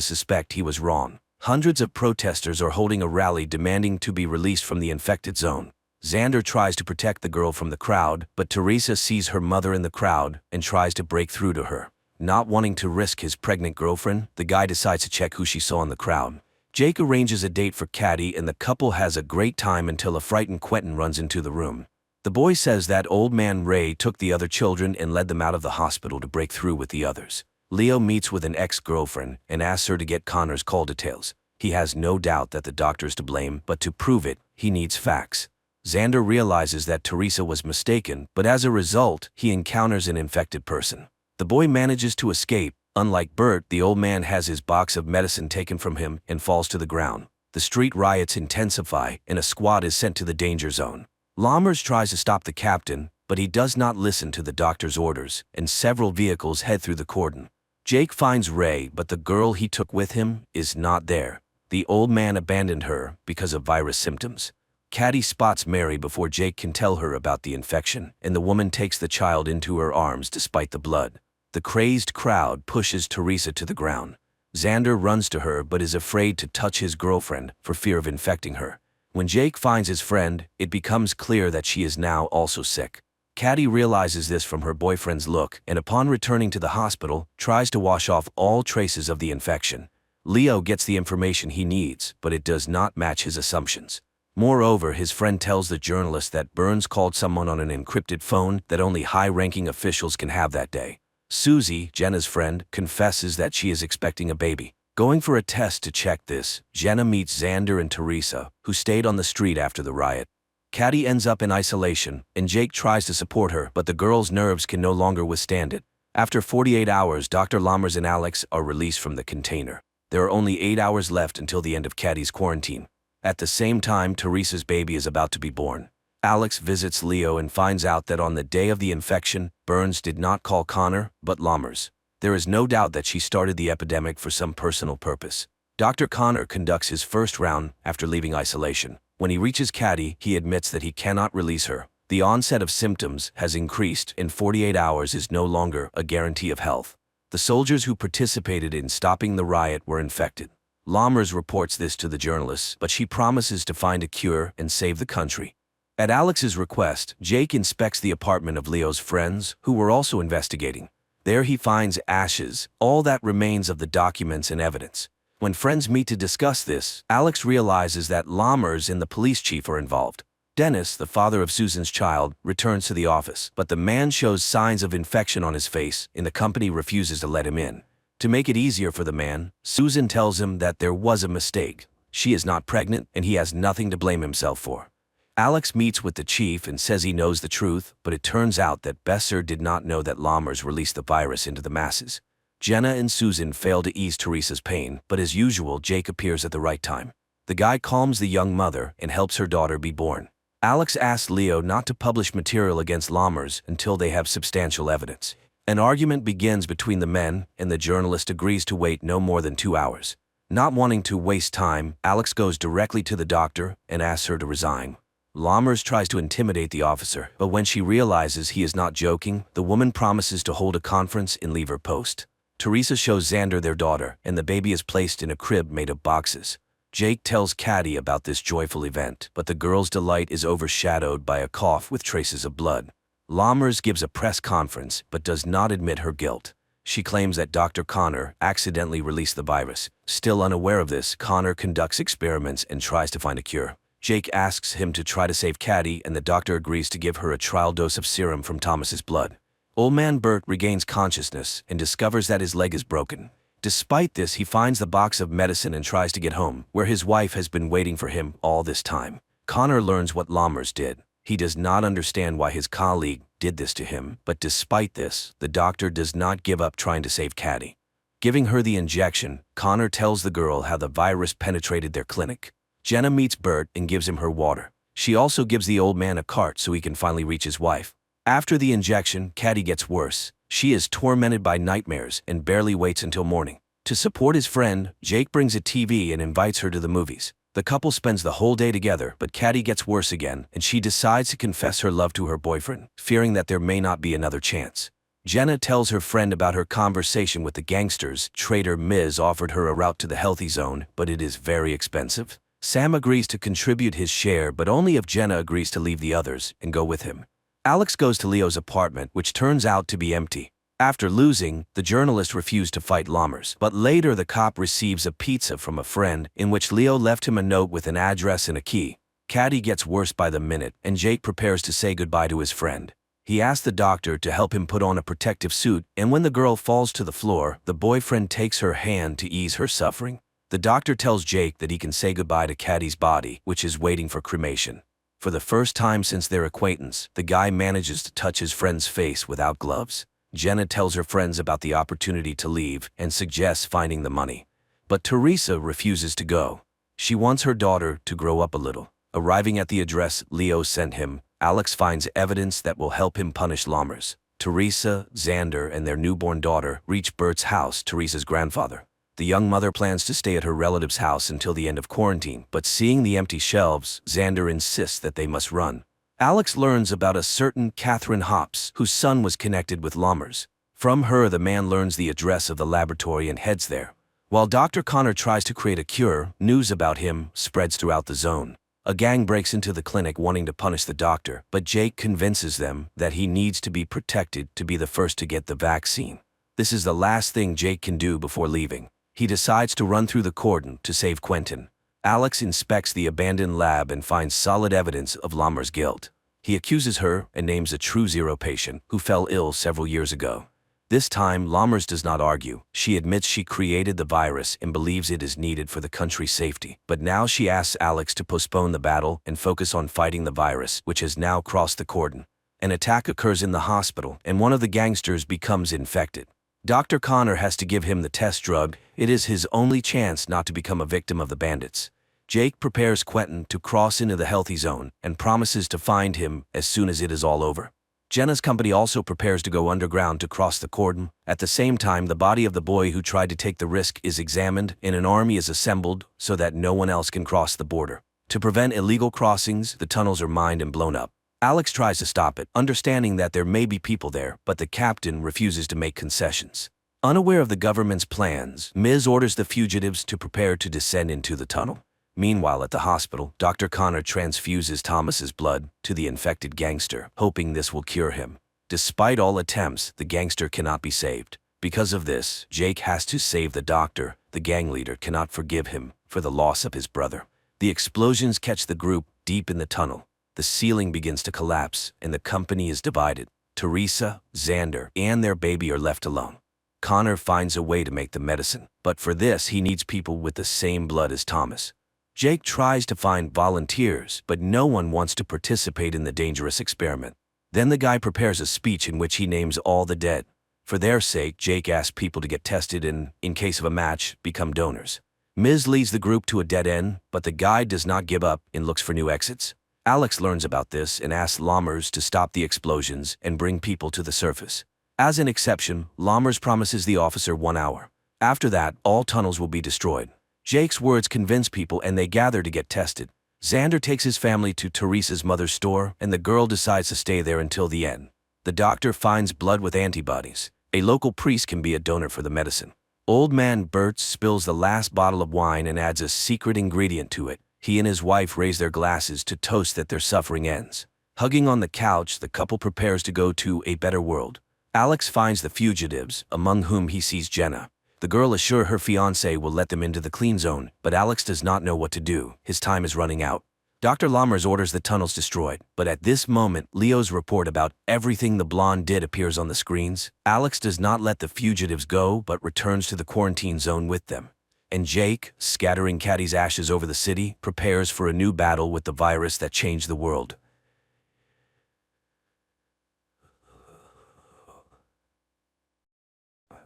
suspect he was wrong. Hundreds of protesters are holding a rally demanding to be released from the infected zone. Xander tries to protect the girl from the crowd, but Teresa sees her mother in the crowd and tries to break through to her. Not wanting to risk his pregnant girlfriend, the guy decides to check who she saw in the crowd. Jake arranges a date for Caddy and the couple has a great time until a frightened Quentin runs into the room. The boy says that old man Ray took the other children and led them out of the hospital to break through with the others. Leo meets with an ex-girlfriend and asks her to get Connor's call details. He has no doubt that the doctor's to blame, but to prove it, he needs facts. Xander realizes that Teresa was mistaken, but as a result, he encounters an infected person. The boy manages to escape. Unlike Bert, the old man has his box of medicine taken from him and falls to the ground. The street riots intensify and a squad is sent to the danger zone. Lammers tries to stop the captain, but he does not listen to the doctor's orders, and several vehicles head through the cordon. Jake finds Ray, but the girl he took with him is not there. The old man abandoned her because of virus symptoms. Caddy spots Mary before Jake can tell her about the infection, and the woman takes the child into her arms despite the blood. The crazed crowd pushes Teresa to the ground. Xander runs to her but is afraid to touch his girlfriend for fear of infecting her. When Jake finds his friend, it becomes clear that she is now also sick. Caddy realizes this from her boyfriend's look and upon returning to the hospital, tries to wash off all traces of the infection. Leo gets the information he needs, but it does not match his assumptions. Moreover, his friend tells the journalist that Burns called someone on an encrypted phone that only high-ranking officials can have that day. Susie, Jenna's friend, confesses that she is expecting a baby. Going for a test to check this, Jenna meets Xander and Teresa, who stayed on the street after the riot. Caddy ends up in isolation, and Jake tries to support her, but the girl's nerves can no longer withstand it. After 48 hours, Dr. Lammers and Alex are released from the container. There are only 8 hours left until the end of Caddy's quarantine. At the same time, Teresa's baby is about to be born. Alex visits Leo and finds out that on the day of the infection, Burns did not call Connor, but Lammers. There is no doubt that she started the epidemic for some personal purpose. Dr. Connor conducts his first round after leaving isolation. When he reaches Caddy, he admits that he cannot release her. The onset of symptoms has increased, and 48 hours is no longer a guarantee of health. The soldiers who participated in stopping the riot were infected. Lammers reports this to the journalists, but she promises to find a cure and save the country. At Alex's request, Jake inspects the apartment of Leo's friends, who were also investigating. There he finds ashes, all that remains of the documents and evidence. When friends meet to discuss this, Alex realizes that Lammers and the police chief are involved. Dennis, the father of Susan's child, returns to the office, but the man shows signs of infection on his face, and the company refuses to let him in. To make it easier for the man, Susan tells him that there was a mistake. She is not pregnant, and he has nothing to blame himself for. Alex meets with the chief and says he knows the truth, but it turns out that Besser did not know that Lammers released the virus into the masses. Jenna and Susan fail to ease Teresa's pain, but as usual, Jake appears at the right time. The guy calms the young mother and helps her daughter be born. Alex asks Leo not to publish material against Lammers until they have substantial evidence. An argument begins between the men, and the journalist agrees to wait no more than 2 hours. Not wanting to waste time, Alex goes directly to the doctor and asks her to resign. Lammers tries to intimidate the officer, but when she realizes he is not joking, the woman promises to hold a conference and leave her post. Teresa shows Xander their daughter, and the baby is placed in a crib made of boxes. Jake tells Caddy about this joyful event, but the girl's delight is overshadowed by a cough with traces of blood. Lammers gives a press conference, but does not admit her guilt. She claims that Dr. Connor accidentally released the virus. Still unaware of this, Connor conducts experiments and tries to find a cure. Jake asks him to try to save Caddy, and the doctor agrees to give her a trial dose of serum from Thomas's blood. Old man Bert regains consciousness and discovers that his leg is broken. Despite this, he finds the box of medicine and tries to get home, where his wife has been waiting for him all this time. Connor learns what Lammers did. He does not understand why his colleague did this to him, but despite this, the doctor does not give up trying to save Caddy. Giving her the injection, Connor tells the girl how the virus penetrated their clinic. Jenna meets Bert and gives him her water. She also gives the old man a cart so he can finally reach his wife. After the injection, Caddy gets worse. She is tormented by nightmares and barely waits until morning. To support his friend, Jake brings a TV and invites her to the movies. The couple spends the whole day together, but Caddy gets worse again, and she decides to confess her love to her boyfriend, fearing that there may not be another chance. Jenna tells her friend about her conversation with the gangsters. Trader Miz offered her a route to the healthy zone, but it is very expensive. Sam agrees to contribute his share, but only if Jenna agrees to leave the others and go with him. Alex goes to Leo's apartment, which turns out to be empty. After losing, the journalist refused to fight Lammers, but later the cop receives a pizza from a friend in which Leo left him a note with an address and a key. Caddy gets worse by the minute, and Jake prepares to say goodbye to his friend. He asks the doctor to help him put on a protective suit, and when the girl falls to the floor, the boyfriend takes her hand to ease her suffering. The doctor tells Jake that he can say goodbye to Caddy's body, which is waiting for cremation. For the first time since their acquaintance, the guy manages to touch his friend's face without gloves. Jenna tells her friends about the opportunity to leave and suggests finding the money. But Teresa refuses to go. She wants her daughter to grow up a little. Arriving at the address Leo sent him, Alex finds evidence that will help him punish Lammers. Teresa, Xander, and their newborn daughter reach Bert's house, Teresa's grandfather. The young mother plans to stay at her relative's house until the end of quarantine, but seeing the empty shelves, Xander insists that they must run. Alex learns about a certain Catherine Hops, whose son was connected with Lammers. From her, the man learns the address of the laboratory and heads there. While Dr. Connor tries to create a cure, news about him spreads throughout the zone. A gang breaks into the clinic wanting to punish the doctor, but Jake convinces them that he needs to be protected to be the first to get the vaccine. This is the last thing Jake can do before leaving. He decides to run through the cordon to save Quentin. Alex inspects the abandoned lab and finds solid evidence of Lammers' guilt. He accuses her and names a true zero patient who fell ill several years ago. This time, Lammers does not argue. She admits she created the virus and believes it is needed for the country's safety. But now she asks Alex to postpone the battle and focus on fighting the virus, which has now crossed the cordon. An attack occurs in the hospital, and one of the gangsters becomes infected. Dr. Connor has to give him the test drug. It is his only chance not to become a victim of the bandits. Jake prepares Quentin to cross into the healthy zone and promises to find him as soon as it is all over. Jenna's company also prepares to go underground to cross the cordon. At the same time, the body of the boy who tried to take the risk is examined and an army is assembled so that no one else can cross the border. To prevent illegal crossings, the tunnels are mined and blown up. Alex tries to stop it, understanding that there may be people there, but the captain refuses to make concessions. Unaware of the government's plans, Miz orders the fugitives to prepare to descend into the tunnel. Meanwhile, at the hospital, Dr. Connor transfuses Thomas's blood to the infected gangster, hoping this will cure him. Despite all attempts, the gangster cannot be saved. Because of this, Jake has to save the doctor. The gang leader cannot forgive him for the loss of his brother. The explosions catch the group deep in the tunnel. The ceiling begins to collapse, and the company is divided. Teresa, Xander, and their baby are left alone. Connor finds a way to make the medicine, but for this he needs people with the same blood as Thomas. Jake tries to find volunteers, but no one wants to participate in the dangerous experiment. Then the guy prepares a speech in which he names all the dead. For their sake, Jake asks people to get tested and, in case of a match, become donors. Miz leads the group to a dead end, but the guide does not give up and looks for new exits. Alex learns about this and asks Lammers to stop the explosions and bring people to the surface. As an exception, Lammers promises the officer 1 hour. After that, all tunnels will be destroyed. Jake's words convince people and they gather to get tested. Xander takes his family to Teresa's mother's store and the girl decides to stay there until the end. The doctor finds blood with antibodies. A local priest can be a donor for the medicine. Old man Bert spills the last bottle of wine and adds a secret ingredient to it. He and his wife raise their glasses to toast that their suffering ends. Hugging on the couch, the couple prepares to go to a better world. Alex finds the fugitives, among whom he sees Jenna. The girl assures her fiancé will let them into the clean zone, but Alex does not know what to do. His time is running out. Dr. Lammers orders the tunnels destroyed, but at this moment, Leo's report about everything the blonde did appears on the screens. Alex does not let the fugitives go, but returns to the quarantine zone with them. And Jake, scattering Caddy's ashes over the city, prepares for a new battle with the virus that changed the world.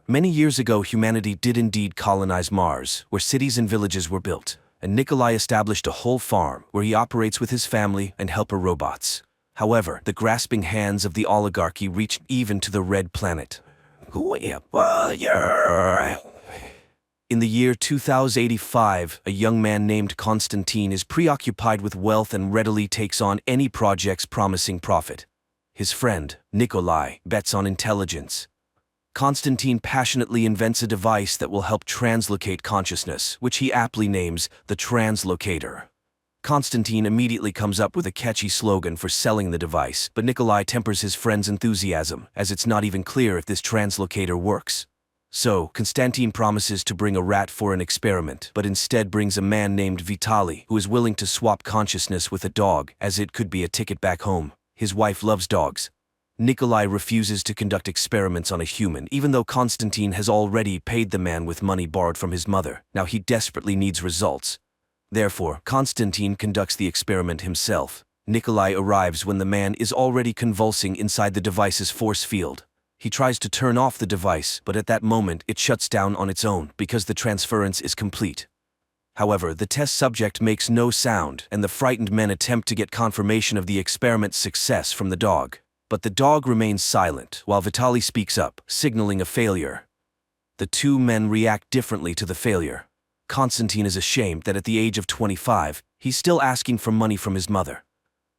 Many years ago, humanity did indeed colonize Mars, where cities and villages were built, and Nikolai established a whole farm where he operates with his family and helper robots. However, the grasping hands of the oligarchy reached even to the Red Planet. In the year 2085, a young man named Konstantin is preoccupied with wealth and readily takes on any projects promising profit. His friend, Nikolai, bets on intelligence. Konstantin passionately invents a device that will help translocate consciousness, which he aptly names the Translocator. Konstantin immediately comes up with a catchy slogan for selling the device, but Nikolai tempers his friend's enthusiasm, as it's not even clear if this translocator works. So, Konstantin promises to bring a rat for an experiment, but instead brings a man named Vitaly, who is willing to swap consciousness with a dog, as it could be a ticket back home. His wife loves dogs. Nikolai refuses to conduct experiments on a human, even though Konstantin has already paid the man with money borrowed from his mother. Now he desperately needs results. Therefore, Konstantin conducts the experiment himself. Nikolai arrives when the man is already convulsing inside the device's force field. He tries to turn off the device, but at that moment it shuts down on its own because the transference is complete. However, the test subject makes no sound, and the frightened men attempt to get confirmation of the experiment's success from the dog. But the dog remains silent, while Vitaly speaks up, signaling a failure. The two men react differently to the failure. Konstantin is ashamed that at the age of 25, he's still asking for money from his mother.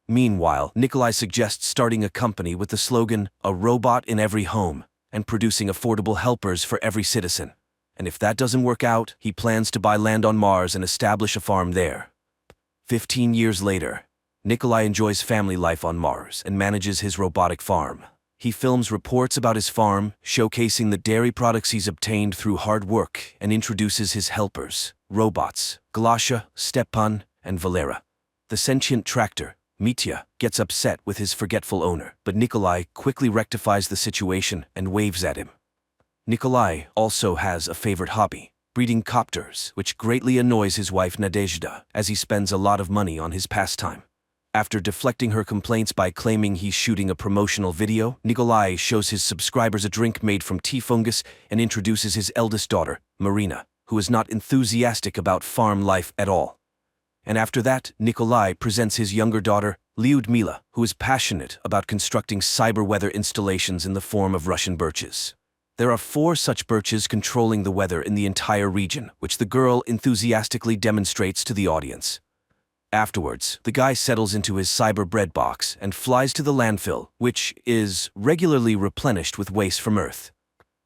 Meanwhile, Nikolai suggests starting a company with the slogan, "A robot in every home," and producing affordable helpers for every citizen. And if that doesn't work out, he plans to buy land on Mars and establish a farm there. 15 years later, Nikolai enjoys family life on Mars and manages his robotic farm. He films reports about his farm, showcasing the dairy products he's obtained through hard work, and introduces his helpers, robots, Glasha, Stepan, and Valera. The sentient tractor, Mitya, gets upset with his forgetful owner, but Nikolai quickly rectifies the situation and waves at him. Nikolai also has a favorite hobby, breeding copters, which greatly annoys his wife Nadezhda, as he spends a lot of money on his pastime. After deflecting her complaints by claiming he's shooting a promotional video, Nikolai shows his subscribers a drink made from tea fungus and introduces his eldest daughter, Marina, who is not enthusiastic about farm life at all. And after that, Nikolai presents his younger daughter, Lyudmila, who is passionate about constructing cyber weather installations in the form of Russian birches. There are 4 such birches controlling the weather in the entire region, which the girl enthusiastically demonstrates to the audience. Afterwards, the guy settles into his cyber bread box and flies to the landfill, which is regularly replenished with waste from Earth.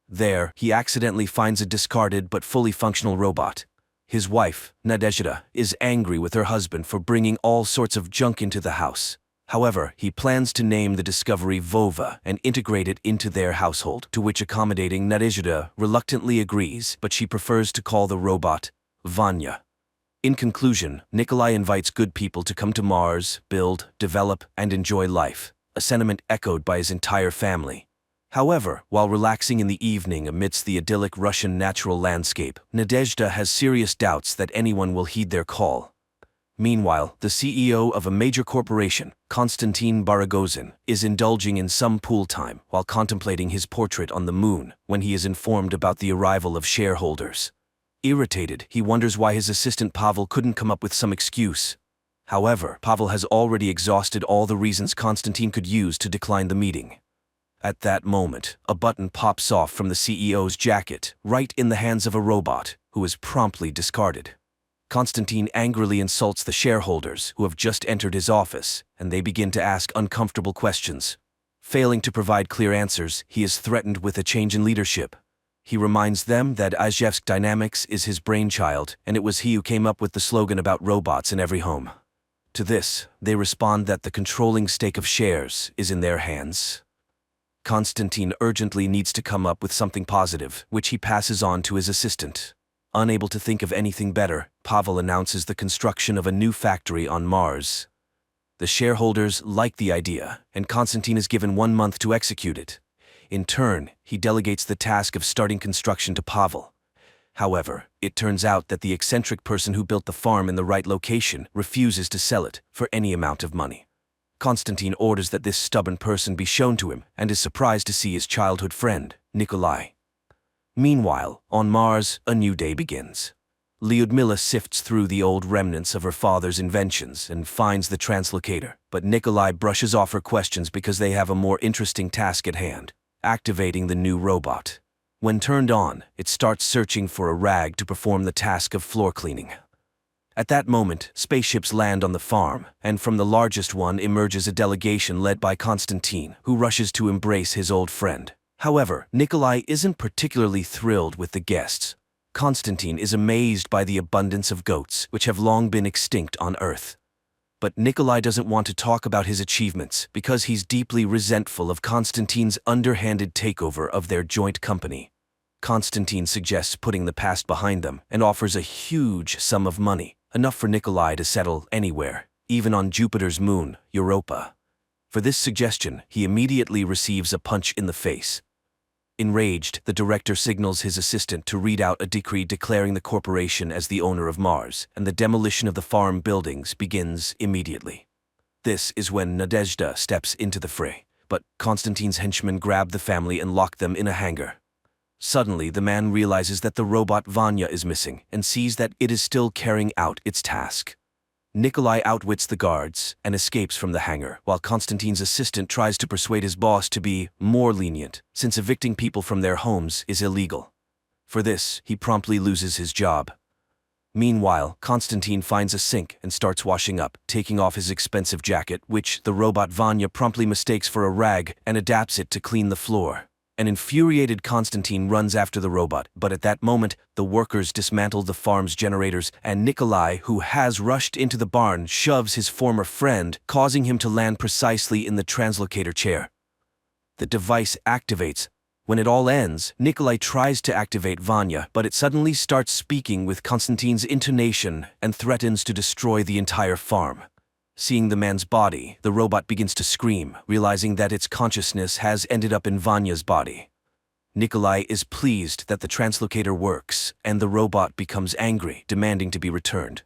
There, he accidentally finds a discarded but fully functional robot. His wife, Nadezhda, is angry with her husband for bringing all sorts of junk into the house. However, he plans to name the discovery Vova and integrate it into their household, to which accommodating Nadezhda reluctantly agrees, but she prefers to call the robot Vanya. In conclusion, Nikolai invites good people to come to Mars, build, develop, and enjoy life, a sentiment echoed by his entire family. However, while relaxing in the evening amidst the idyllic Russian natural landscape, Nadezhda has serious doubts that anyone will heed their call. Meanwhile, the CEO of a major corporation, Konstantin Baragozin, is indulging in some pool time while contemplating his portrait on the moon when he is informed about the arrival of shareholders. Irritated, he wonders why his assistant Pavel couldn't come up with some excuse. However, Pavel has already exhausted all the reasons Konstantin could use to decline the meeting. At that moment, a button pops off from the CEO's jacket, right in the hands of a robot, who is promptly discarded. Konstantin angrily insults the shareholders, who have just entered his office, and they begin to ask uncomfortable questions. Failing to provide clear answers, he is threatened with a change in leadership. He reminds them that Izhevsk Dynamics is his brainchild, and it was he who came up with the slogan about robots in every home. To this, they respond that the controlling stake of shares is in their hands. Konstantin urgently needs to come up with something positive, which he passes on to his assistant. Unable to think of anything better, Pavel announces the construction of a new factory on Mars. The shareholders like the idea, and Konstantin is given 1 month to execute it. In turn, he delegates the task of starting construction to Pavel. However, it turns out that the eccentric person who built the farm in the right location refuses to sell it for any amount of money. Konstantin orders that this stubborn person be shown to him and is surprised to see his childhood friend, Nikolai. Meanwhile, on Mars, a new day begins. Lyudmila sifts through the old remnants of her father's inventions and finds the translocator, but Nikolai brushes off her questions because they have a more interesting task at hand: activating the new robot. When turned on, it starts searching for a rag to perform the task of floor cleaning. At that moment, spaceships land on the farm, and from the largest one emerges a delegation led by Konstantin, who rushes to embrace his old friend. However, Nikolai isn't particularly thrilled with the guests. Konstantin is amazed by the abundance of goats, which have long been extinct on Earth. But Nikolai doesn't want to talk about his achievements because he's deeply resentful of Konstantin's underhanded takeover of their joint company. Konstantin suggests putting the past behind them and offers a huge sum of money, enough for Nikolai to settle anywhere, even on Jupiter's moon, Europa. For this suggestion, he immediately receives a punch in the face. Enraged, the director signals his assistant to read out a decree declaring the corporation as the owner of Mars, and the demolition of the farm buildings begins immediately. This is when Nadezhda steps into the fray, but Konstantin's henchmen grab the family and lock them in a hangar. Suddenly, the man realizes that the robot Vanya is missing and sees that it is still carrying out its task. Nikolai outwits the guards and escapes from the hangar, while Konstantin's assistant tries to persuade his boss to be more lenient, since evicting people from their homes is illegal. For this, he promptly loses his job. Meanwhile, Konstantin finds a sink and starts washing up, taking off his expensive jacket, which the robot Vanya promptly mistakes for a rag and adapts it to clean the floor. An infuriated Konstantin runs after the robot, but at that moment, the workers dismantle the farm's generators, and Nikolai, who has rushed into the barn, shoves his former friend, causing him to land precisely in the translocator chair. The device activates. When it all ends, Nikolai tries to activate Vanya, but it suddenly starts speaking with Konstantin's intonation and threatens to destroy the entire farm. Seeing the man's body, the robot begins to scream, realizing that its consciousness has ended up in Vanya's body. Nikolai is pleased that the translocator works, and the robot becomes angry, demanding to be returned.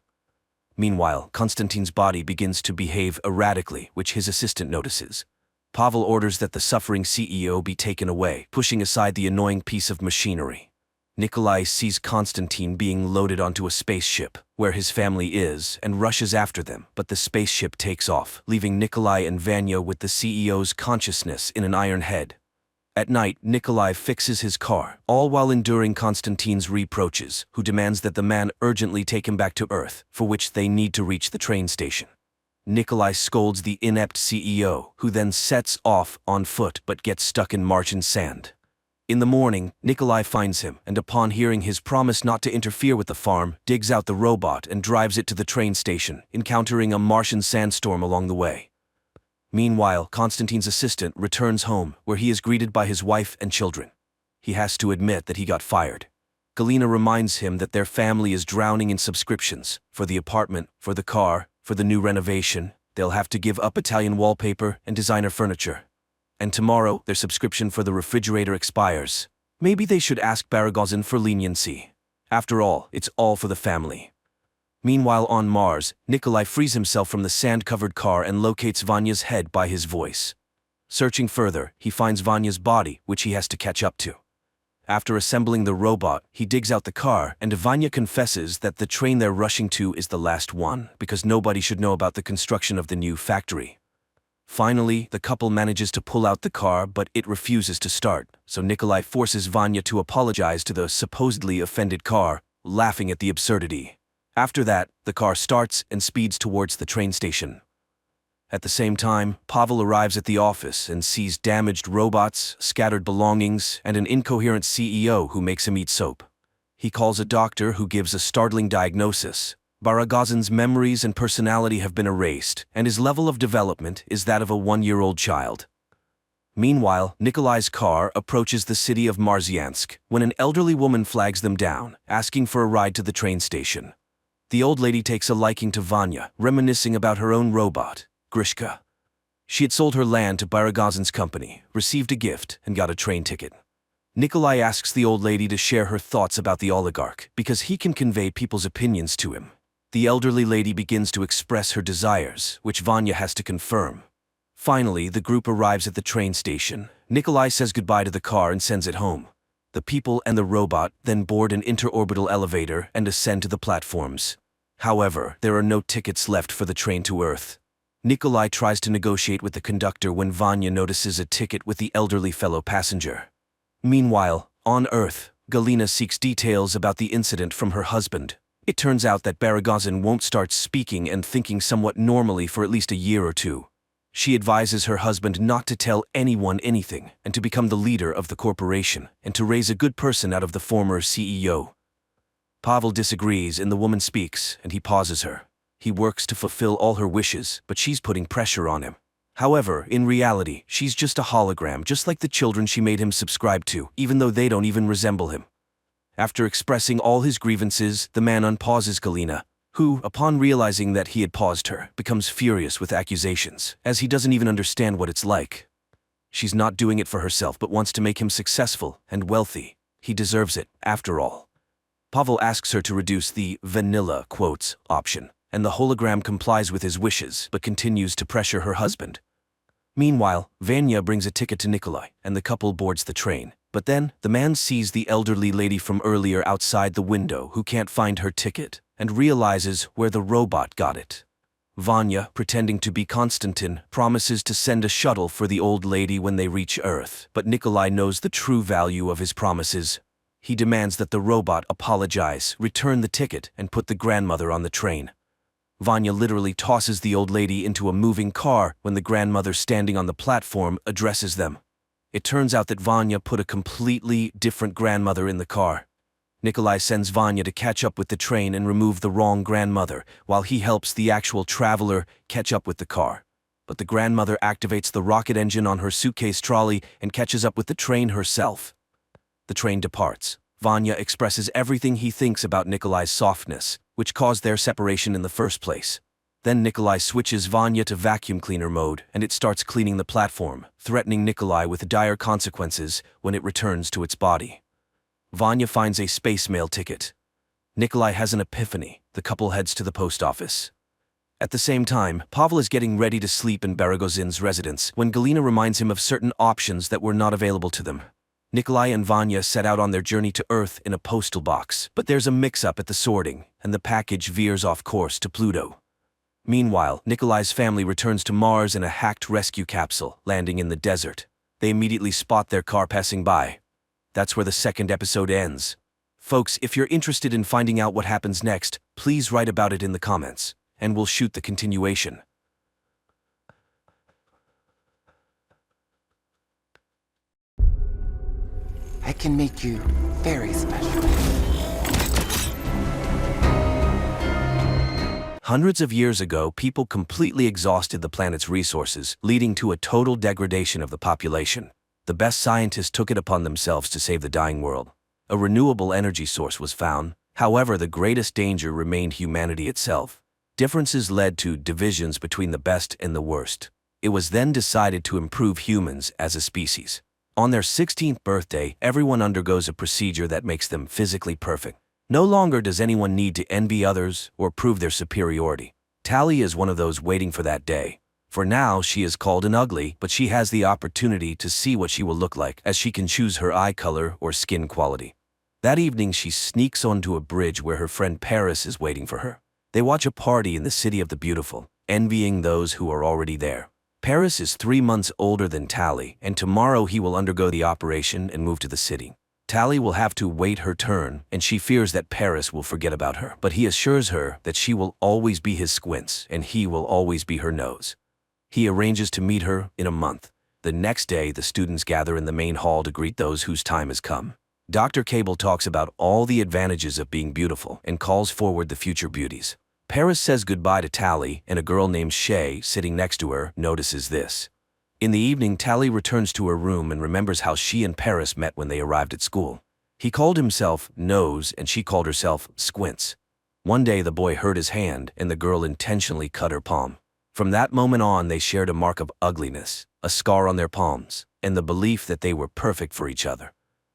Meanwhile, Konstantin's body begins to behave erratically, which his assistant notices. Pavel orders that the suffering CEO be taken away, pushing aside the annoying piece of machinery. Nikolai sees Konstantin being loaded onto a spaceship, where his family is, and rushes after them, but the spaceship takes off, leaving Nikolai and Vanya with the CEO's consciousness in an iron head. At night, Nikolai fixes his car, all while enduring Konstantin's reproaches, who demands that the man urgently take him back to Earth, for which they need to reach the train station. Nikolai scolds the inept CEO, who then sets off on foot but gets stuck in Martian sand. In the morning, Nikolai finds him, and upon hearing his promise not to interfere with the farm, digs out the robot and drives it to the train station, encountering a Martian sandstorm along the way. Meanwhile, Konstantin's assistant returns home, where he is greeted by his wife and children. He has to admit that he got fired. Galina reminds him that their family is drowning in subscriptions for the apartment, for the car, for the new renovation. They'll have to give up Italian wallpaper and designer furniture. And tomorrow, their subscription for the refrigerator expires. Maybe they should ask Baragozin for leniency. After all, it's all for the family. Meanwhile on Mars, Nikolai frees himself from the sand-covered car and locates Vanya's head by his voice. Searching further, he finds Vanya's body, which he has to catch up to. After assembling the robot, he digs out the car, and Vanya confesses that the train they're rushing to is the last one, because nobody should know about the construction of the new factory. Finally, the couple manages to pull out the car, but it refuses to start, so Nikolai forces Vanya to apologize to the supposedly offended car, laughing at the absurdity. After that, the car starts and speeds towards the train station. At the same time, Pavel arrives at the office and sees damaged robots, scattered belongings, and an incoherent CEO who makes him eat soap. He calls a doctor who gives a startling diagnosis. Baragozin's memories and personality have been erased, and his level of development is that of a 1-year-old child. Meanwhile, Nikolai's car approaches the city of Marsyansk when an elderly woman flags them down, asking for a ride to the train station. The old lady takes a liking to Vanya, reminiscing about her own robot, Grishka. She had sold her land to Baragozin's company, received a gift, and got a train ticket. Nikolai asks the old lady to share her thoughts about the oligarch because he can convey people's opinions to him. The elderly lady begins to express her desires, which Vanya has to confirm. Finally, the group arrives at the train station. Nikolai says goodbye to the car and sends it home. The people and the robot then board an interorbital elevator and ascend to the platforms. However, there are no tickets left for the train to Earth. Nikolai tries to negotiate with the conductor when Vanya notices a ticket with the elderly fellow passenger. Meanwhile, on Earth, Galina seeks details about the incident from her husband. It turns out that Baragozin won't start speaking and thinking somewhat normally for at least a year or two. She advises her husband not to tell anyone anything and to become the leader of the corporation and to raise a good person out of the former CEO. Pavel disagrees and the woman speaks and he pauses her. He works to fulfill all her wishes, but she's putting pressure on him. However, in reality, she's just a hologram, just like the children she made him subscribe to, even though they don't even resemble him. After expressing all his grievances, the man unpauses Galina, who, upon realizing that he had paused her, becomes furious with accusations, as he doesn't even understand what it's like. She's not doing it for herself but wants to make him successful and wealthy. He deserves it, after all. Pavel asks her to reduce the vanilla quotes option, and the hologram complies with his wishes but continues to pressure her husband. Meanwhile, Vanya brings a ticket to Nikolai, and the couple boards the train. But then, the man sees the elderly lady from earlier outside the window who can't find her ticket, and realizes where the robot got it. Vanya, pretending to be Konstantin, promises to send a shuttle for the old lady when they reach Earth, but Nikolai knows the true value of his promises. He demands that the robot apologize, return the ticket, and put the grandmother on the train. Vanya literally tosses the old lady into a moving car when the grandmother standing on the platform addresses them. It turns out that Vanya put a completely different grandmother in the car. Nikolai sends Vanya to catch up with the train and remove the wrong grandmother, while he helps the actual traveler catch up with the car. But the grandmother activates the rocket engine on her suitcase trolley and catches up with the train herself. The train departs. Vanya expresses everything he thinks about Nikolai's softness, which caused their separation in the first place. Then Nikolai switches Vanya to vacuum cleaner mode and it starts cleaning the platform, threatening Nikolai with dire consequences when it returns to its body. Vanya finds a space mail ticket. Nikolai has an epiphany. The couple heads to the post office. At the same time, Pavel is getting ready to sleep in Baragozin's residence when Galina reminds him of certain options that were not available to them. Nikolai and Vanya set out on their journey to Earth in a postal box, but there's a mix-up at the sorting, and the package veers off course to Pluto. Meanwhile, Nikolai's family returns to Mars in a hacked rescue capsule, landing in the desert. They immediately spot their car passing by. That's where the second episode ends. Folks, if you're interested in finding out what happens next, please write about it in the comments, and we'll shoot the continuation. I can make you very special. Hundreds of years ago, people completely exhausted the planet's resources, leading to a total degradation of the population. The best scientists took it upon themselves to save the dying world. A renewable energy source was found. However, the greatest danger remained humanity itself. Differences led to divisions between the best and the worst. It was then decided to improve humans as a species. On their 16th birthday, everyone undergoes a procedure that makes them physically perfect. No longer does anyone need to envy others or prove their superiority. Tally is one of those waiting for that day. For now, she is called an ugly, but she has the opportunity to see what she will look like, as she can choose her eye color or skin quality. That evening, she sneaks onto a bridge where her friend Paris is waiting for her. They watch a party in the City of the Beautiful, envying those who are already there. Paris is 3 months older than Tally, and tomorrow he will undergo the operation and move to the city. Tally will have to wait her turn, and she fears that Paris will forget about her, but he assures her that she will always be his squints, and he will always be her nose. He arranges to meet her in a month. The next day, the students gather in the main hall to greet those whose time has come. Dr. Cable talks about all the advantages of being beautiful and calls forward the future beauties. Paris says goodbye to Tally, and a girl named Shay, sitting next to her, notices this. In the evening, Tally returns to her room and remembers how she and Paris met when they arrived at school. He called himself Nose and she called herself Squints. One day the boy hurt his hand and the girl intentionally cut her palm. From that moment on, they shared a mark of ugliness, a scar on their palms, and the belief that they were perfect for each other.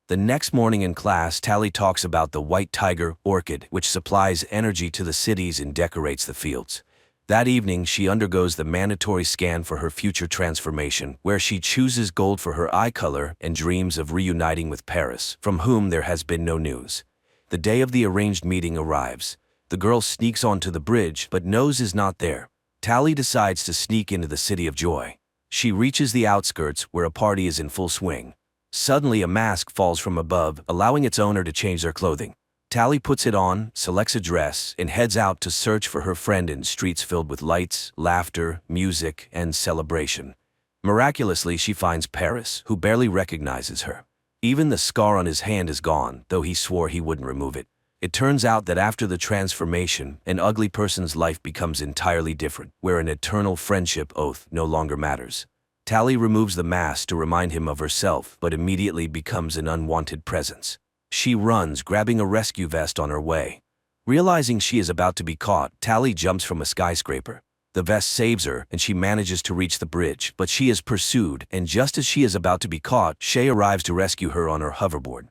The next morning in class, Tally talks about the white tiger orchid, which supplies energy to the cities and decorates the fields. That evening, she undergoes the mandatory scan for her future transformation, where she chooses gold for her eye color and dreams of reuniting with Paris, from whom there has been no news. The day of the arranged meeting arrives. The girl sneaks onto the bridge, but knows is not there. Tally decides to sneak into the City of Joy. She reaches the outskirts, where a party is in full swing. Suddenly, a mask falls from above, allowing its owner to change their clothing. Tally puts it on, selects a dress, and heads out to search for her friend in streets filled with lights, laughter, music, and celebration. Miraculously, she finds Paris, who barely recognizes her. Even the scar on his hand is gone, though he swore he wouldn't remove it. It turns out that after the transformation, an ugly person's life becomes entirely different, where an eternal friendship oath no longer matters. Tally removes the mask to remind him of herself, but immediately becomes an unwanted presence. She runs, grabbing a rescue vest on her way. Realizing she is about to be caught, Tally jumps from a skyscraper. The vest saves her, and she manages to reach the bridge, but she is pursued, and just as she is about to be caught, Shay arrives to rescue her on her hoverboard.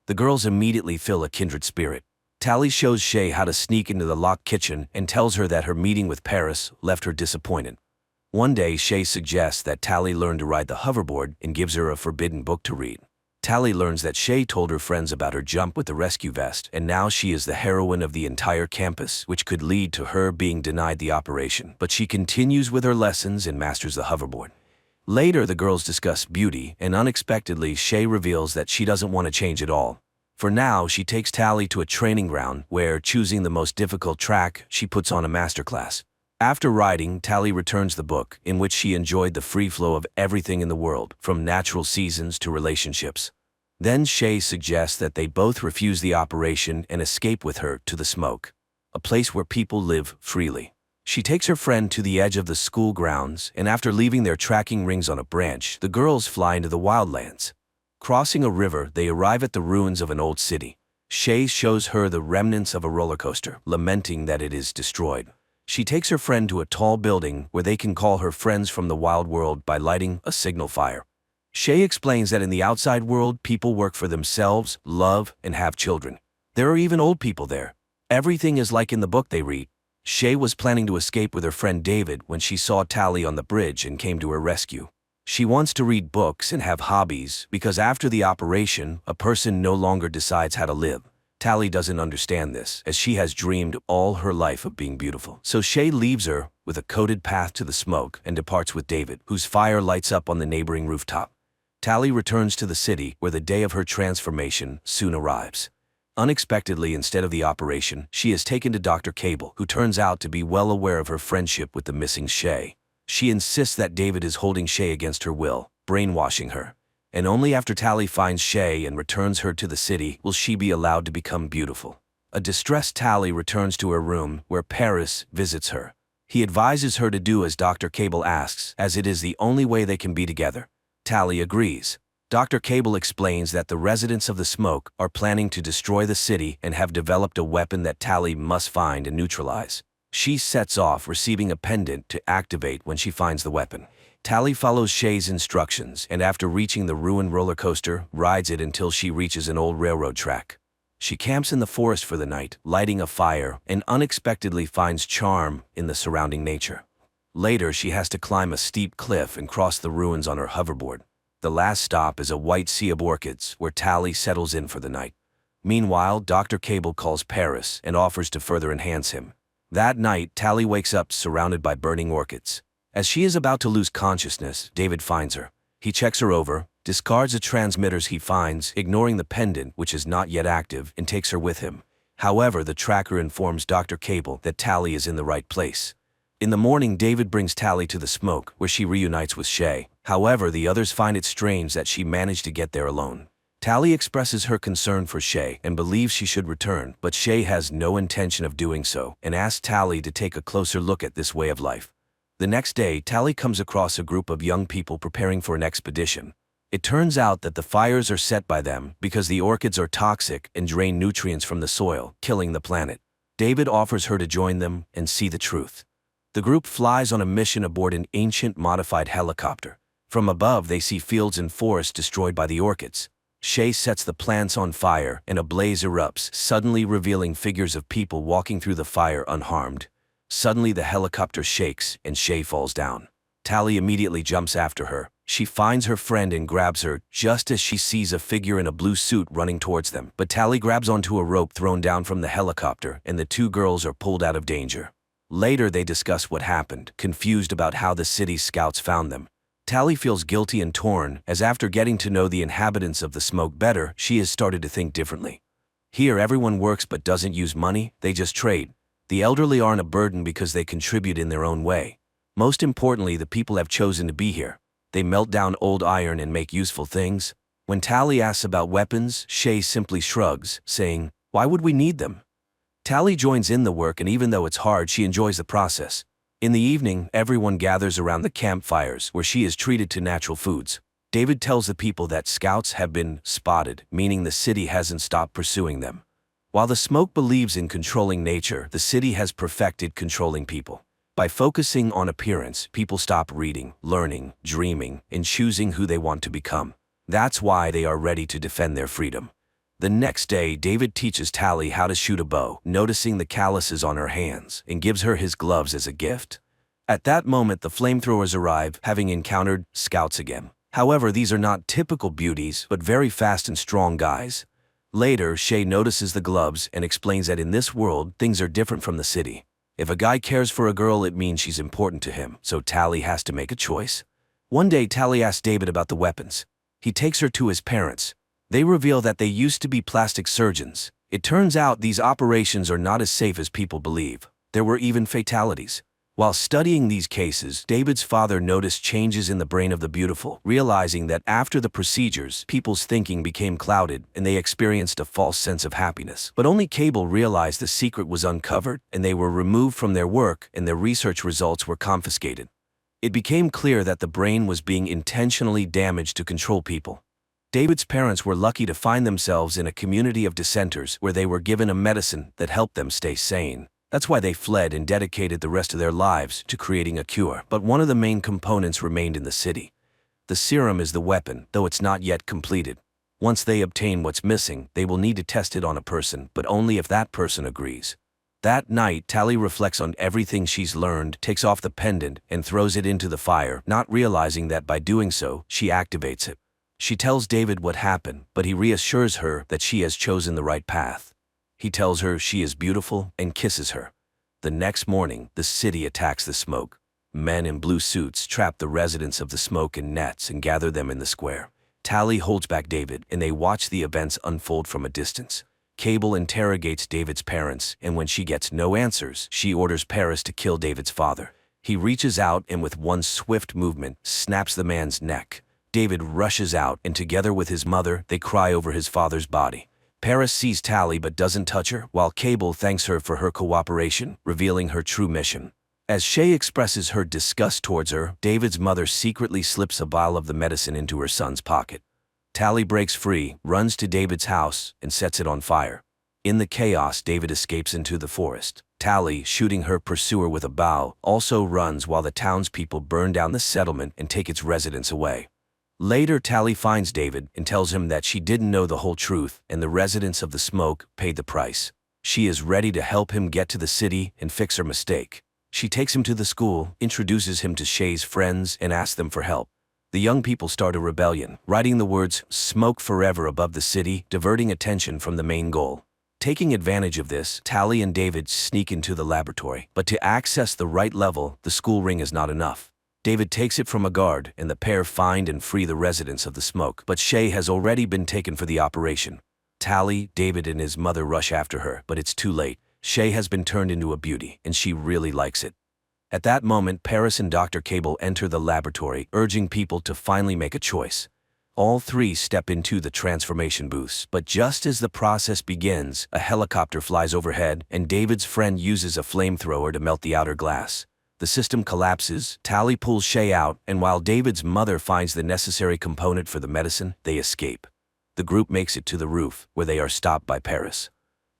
The girls immediately feel a kindred spirit. Tally shows Shay how to sneak into the locked kitchen and tells her that her meeting with Paris left her disappointed. One day, Shay suggests that Tally learn to ride the hoverboard and gives her a forbidden book to read. Tally learns that Shay told her friends about her jump with the rescue vest, and now she is the heroine of the entire campus, which could lead to her being denied the operation. But she continues with her lessons and masters the hoverboard. Later, the girls discuss beauty, and unexpectedly, Shay reveals that she doesn't want to change at all. For now, she takes Tally to a training ground where, choosing the most difficult track, she puts on a masterclass. After riding, Tally returns the book, in which she enjoyed the free flow of everything in the world, from natural seasons to relationships. Then Shay suggests that they both refuse the operation and escape with her to the smoke, a place where people live freely. She takes her friend to the edge of the school grounds, and after leaving their tracking rings on a branch, the girls fly into the wildlands. Crossing a river, they arrive at the ruins of an old city. Shay shows her the remnants of a roller coaster, lamenting that it is destroyed. She takes her friend to a tall building where they can call her friends from the wild world by lighting a signal fire. Shay explains that in the outside world, people work for themselves, love, and have children. There are even old people there. Everything is like in the book they read. Shay was planning to escape with her friend David when she saw Tally on the bridge and came to her rescue. She wants to read books and have hobbies because after the operation, a person no longer decides how to live. Tally doesn't understand this, as she has dreamed all her life of being beautiful. So Shay leaves her with a coated path to the smoke and departs with David, whose fire lights up on the neighboring rooftop. Tally returns to the city, where the day of her transformation soon arrives. Unexpectedly, instead of the operation, she is taken to Dr. Cable, who turns out to be well aware of her friendship with the missing Shay. She insists that David is holding Shay against her will, brainwashing her. And only after Tally finds Shay and returns her to the city will she be allowed to become beautiful. A distressed Tally returns to her room, where Paris visits her. He advises her to do as Dr. Cable asks, as it is the only way they can be together. Tally agrees. Dr. Cable explains that the residents of the smoke are planning to destroy the city and have developed a weapon that Tally must find and neutralize. She sets off, receiving a pendant to activate when she finds the weapon. Tally follows Shay's instructions, and after reaching the ruined roller coaster, rides it until she reaches an old railroad track. She camps in the forest for the night, lighting a fire, and unexpectedly finds charm in the surrounding nature. Later, she has to climb a steep cliff and cross the ruins on her hoverboard. The last stop is a white sea of orchids, where Tally settles in for the night. Meanwhile, Dr. Cable calls Paris and offers to further enhance him. That night, Tally wakes up surrounded by burning orchids. As she is about to lose consciousness, David finds her. He checks her over, discards the transmitters he finds, ignoring the pendant, which is not yet active, and takes her with him. However, the tracker informs Dr. Cable that Tally is in the right place. In the morning, David brings Tally to the smoke, where she reunites with Shay. However, the others find it strange that she managed to get there alone. Tally expresses her concern for Shay and believes she should return, but Shay has no intention of doing so and asks Tally to take a closer look at this way of life. The next day, Tally comes across a group of young people preparing for an expedition. It turns out that the fires are set by them because the orchids are toxic and drain nutrients from the soil, killing the planet. David offers her to join them and see the truth. The group flies on a mission aboard an ancient modified helicopter. From above, they see fields and forests destroyed by the orchids. Shay sets the plants on fire and a blaze erupts, suddenly revealing figures of people walking through the fire unharmed. Suddenly the helicopter shakes and Shay falls down. Tally immediately jumps after her. She finds her friend and grabs her just as she sees a figure in a blue suit running towards them. But Tally grabs onto a rope thrown down from the helicopter and the two girls are pulled out of danger. Later they discuss what happened, confused about how the city's scouts found them. Tally feels guilty and torn, as after getting to know the inhabitants of the smoke better, she has started to think differently. Here everyone works but doesn't use money, they just trade. The elderly aren't a burden because they contribute in their own way. Most importantly, the people have chosen to be here. They melt down old iron and make useful things. When Tally asks about weapons, Shay simply shrugs, saying, "Why would we need them?" Tally joins in the work, and even though it's hard, she enjoys the process. In the evening, everyone gathers around the campfires where she is treated to natural foods. David tells the people that scouts have been spotted, meaning the city hasn't stopped pursuing them. While the smoke believes in controlling nature, the city has perfected controlling people. By focusing on appearance, people stop reading, learning, dreaming, and choosing who they want to become. That's why they are ready to defend their freedom. The next day, David teaches Tally how to shoot a bow, noticing the calluses on her hands, and gives her his gloves as a gift. At that moment, the flamethrowers arrive, having encountered scouts again. However, these are not typical beauties, but very fast and strong guys. Later, Shay notices the gloves and explains that in this world, things are different from the city. If a guy cares for a girl, it means she's important to him, so Tally has to make a choice. One day, Tally asks David about the weapons. He takes her to his parents. They reveal that they used to be plastic surgeons. It turns out these operations are not as safe as people believe. There were even fatalities. While studying these cases, David's father noticed changes in the brain of the beautiful, realizing that after the procedures, people's thinking became clouded and they experienced a false sense of happiness. But only Cable realized the secret was uncovered and they were removed from their work and their research results were confiscated. It became clear that the brain was being intentionally damaged to control people. David's parents were lucky to find themselves in a community of dissenters where they were given a medicine that helped them stay sane. That's why they fled and dedicated the rest of their lives to creating a cure. But one of the main components remained in the city. The serum is the weapon, though it's not yet completed. Once they obtain what's missing, they will need to test it on a person, but only if that person agrees. That night, Tally reflects on everything she's learned, takes off the pendant, and throws it into the fire, not realizing that by doing so, she activates it. She tells David what happened, but he reassures her that she has chosen the right path. He tells her she is beautiful and kisses her. The next morning, the city attacks the smoke. Men in blue suits trap the residents of the smoke in nets and gather them in the square. Tally holds back David, and they watch the events unfold from a distance. Cable interrogates David's parents, and when she gets no answers, she orders Paris to kill David's father. He reaches out and with one swift movement, snaps the man's neck. David rushes out, and together with his mother, they cry over his father's body. Paris sees Tally but doesn't touch her, while Cable thanks her for her cooperation, revealing her true mission. As Shay expresses her disgust towards her, David's mother secretly slips a vial of the medicine into her son's pocket. Tally breaks free, runs to David's house, and sets it on fire. In the chaos, David escapes into the forest. Tally, shooting her pursuer with a bow, also runs while the townspeople burn down the settlement and take its residents away. Later, Tally finds David and tells him that she didn't know the whole truth and the residents of the smoke paid the price. She is ready to help him get to the city and fix her mistake. She takes him to the school, introduces him to Shay's friends, and asks them for help. The young people start a rebellion, writing the words "Smoke Forever" above the city, diverting attention from the main goal. Taking advantage of this, Tally and David sneak into the laboratory. But to access the right level, the school ring is not enough. David takes it from a guard, and the pair find and free the residents of the smoke. But Shay has already been taken for the operation. Tally, David, and his mother rush after her, but it's too late. Shay has been turned into a beauty, and she really likes it. At that moment, Paris and Dr. Cable enter the laboratory, urging people to finally make a choice. All three step into the transformation booths, but just as the process begins, a helicopter flies overhead, and David's friend uses a flamethrower to melt the outer glass. The system collapses, Tally pulls Shay out, and while David's mother finds the necessary component for the medicine, they escape. The group makes it to the roof, where they are stopped by Paris.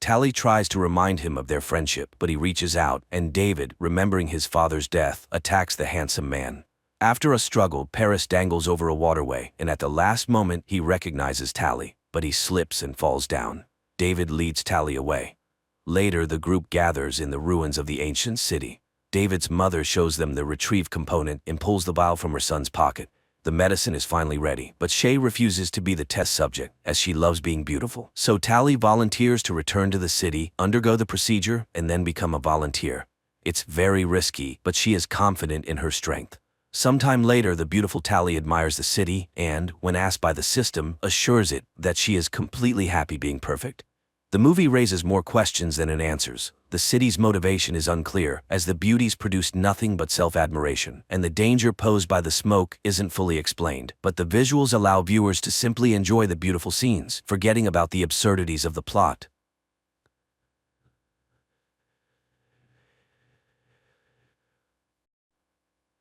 Tally tries to remind him of their friendship, but he reaches out, and David, remembering his father's death, attacks the handsome man. After a struggle, Paris dangles over a waterway, and at the last moment he recognizes Tally, but he slips and falls down. David leads Tally away. Later, the group gathers in the ruins of the ancient city. David's mother shows them the retrieve component and pulls the vial from her son's pocket. The medicine is finally ready, but Shay refuses to be the test subject, as she loves being beautiful. So Tally volunteers to return to the city, undergo the procedure, and then become a volunteer. It's very risky, but she is confident in her strength. Sometime later, the beautiful Tally admires the city and, when asked by the system, assures it that she is completely happy being perfect. The movie raises more questions than it answers. The city's motivation is unclear, as the beauties produce nothing but self-admiration, and the danger posed by the smoke isn't fully explained. But the visuals allow viewers to simply enjoy the beautiful scenes, forgetting about the absurdities of the plot.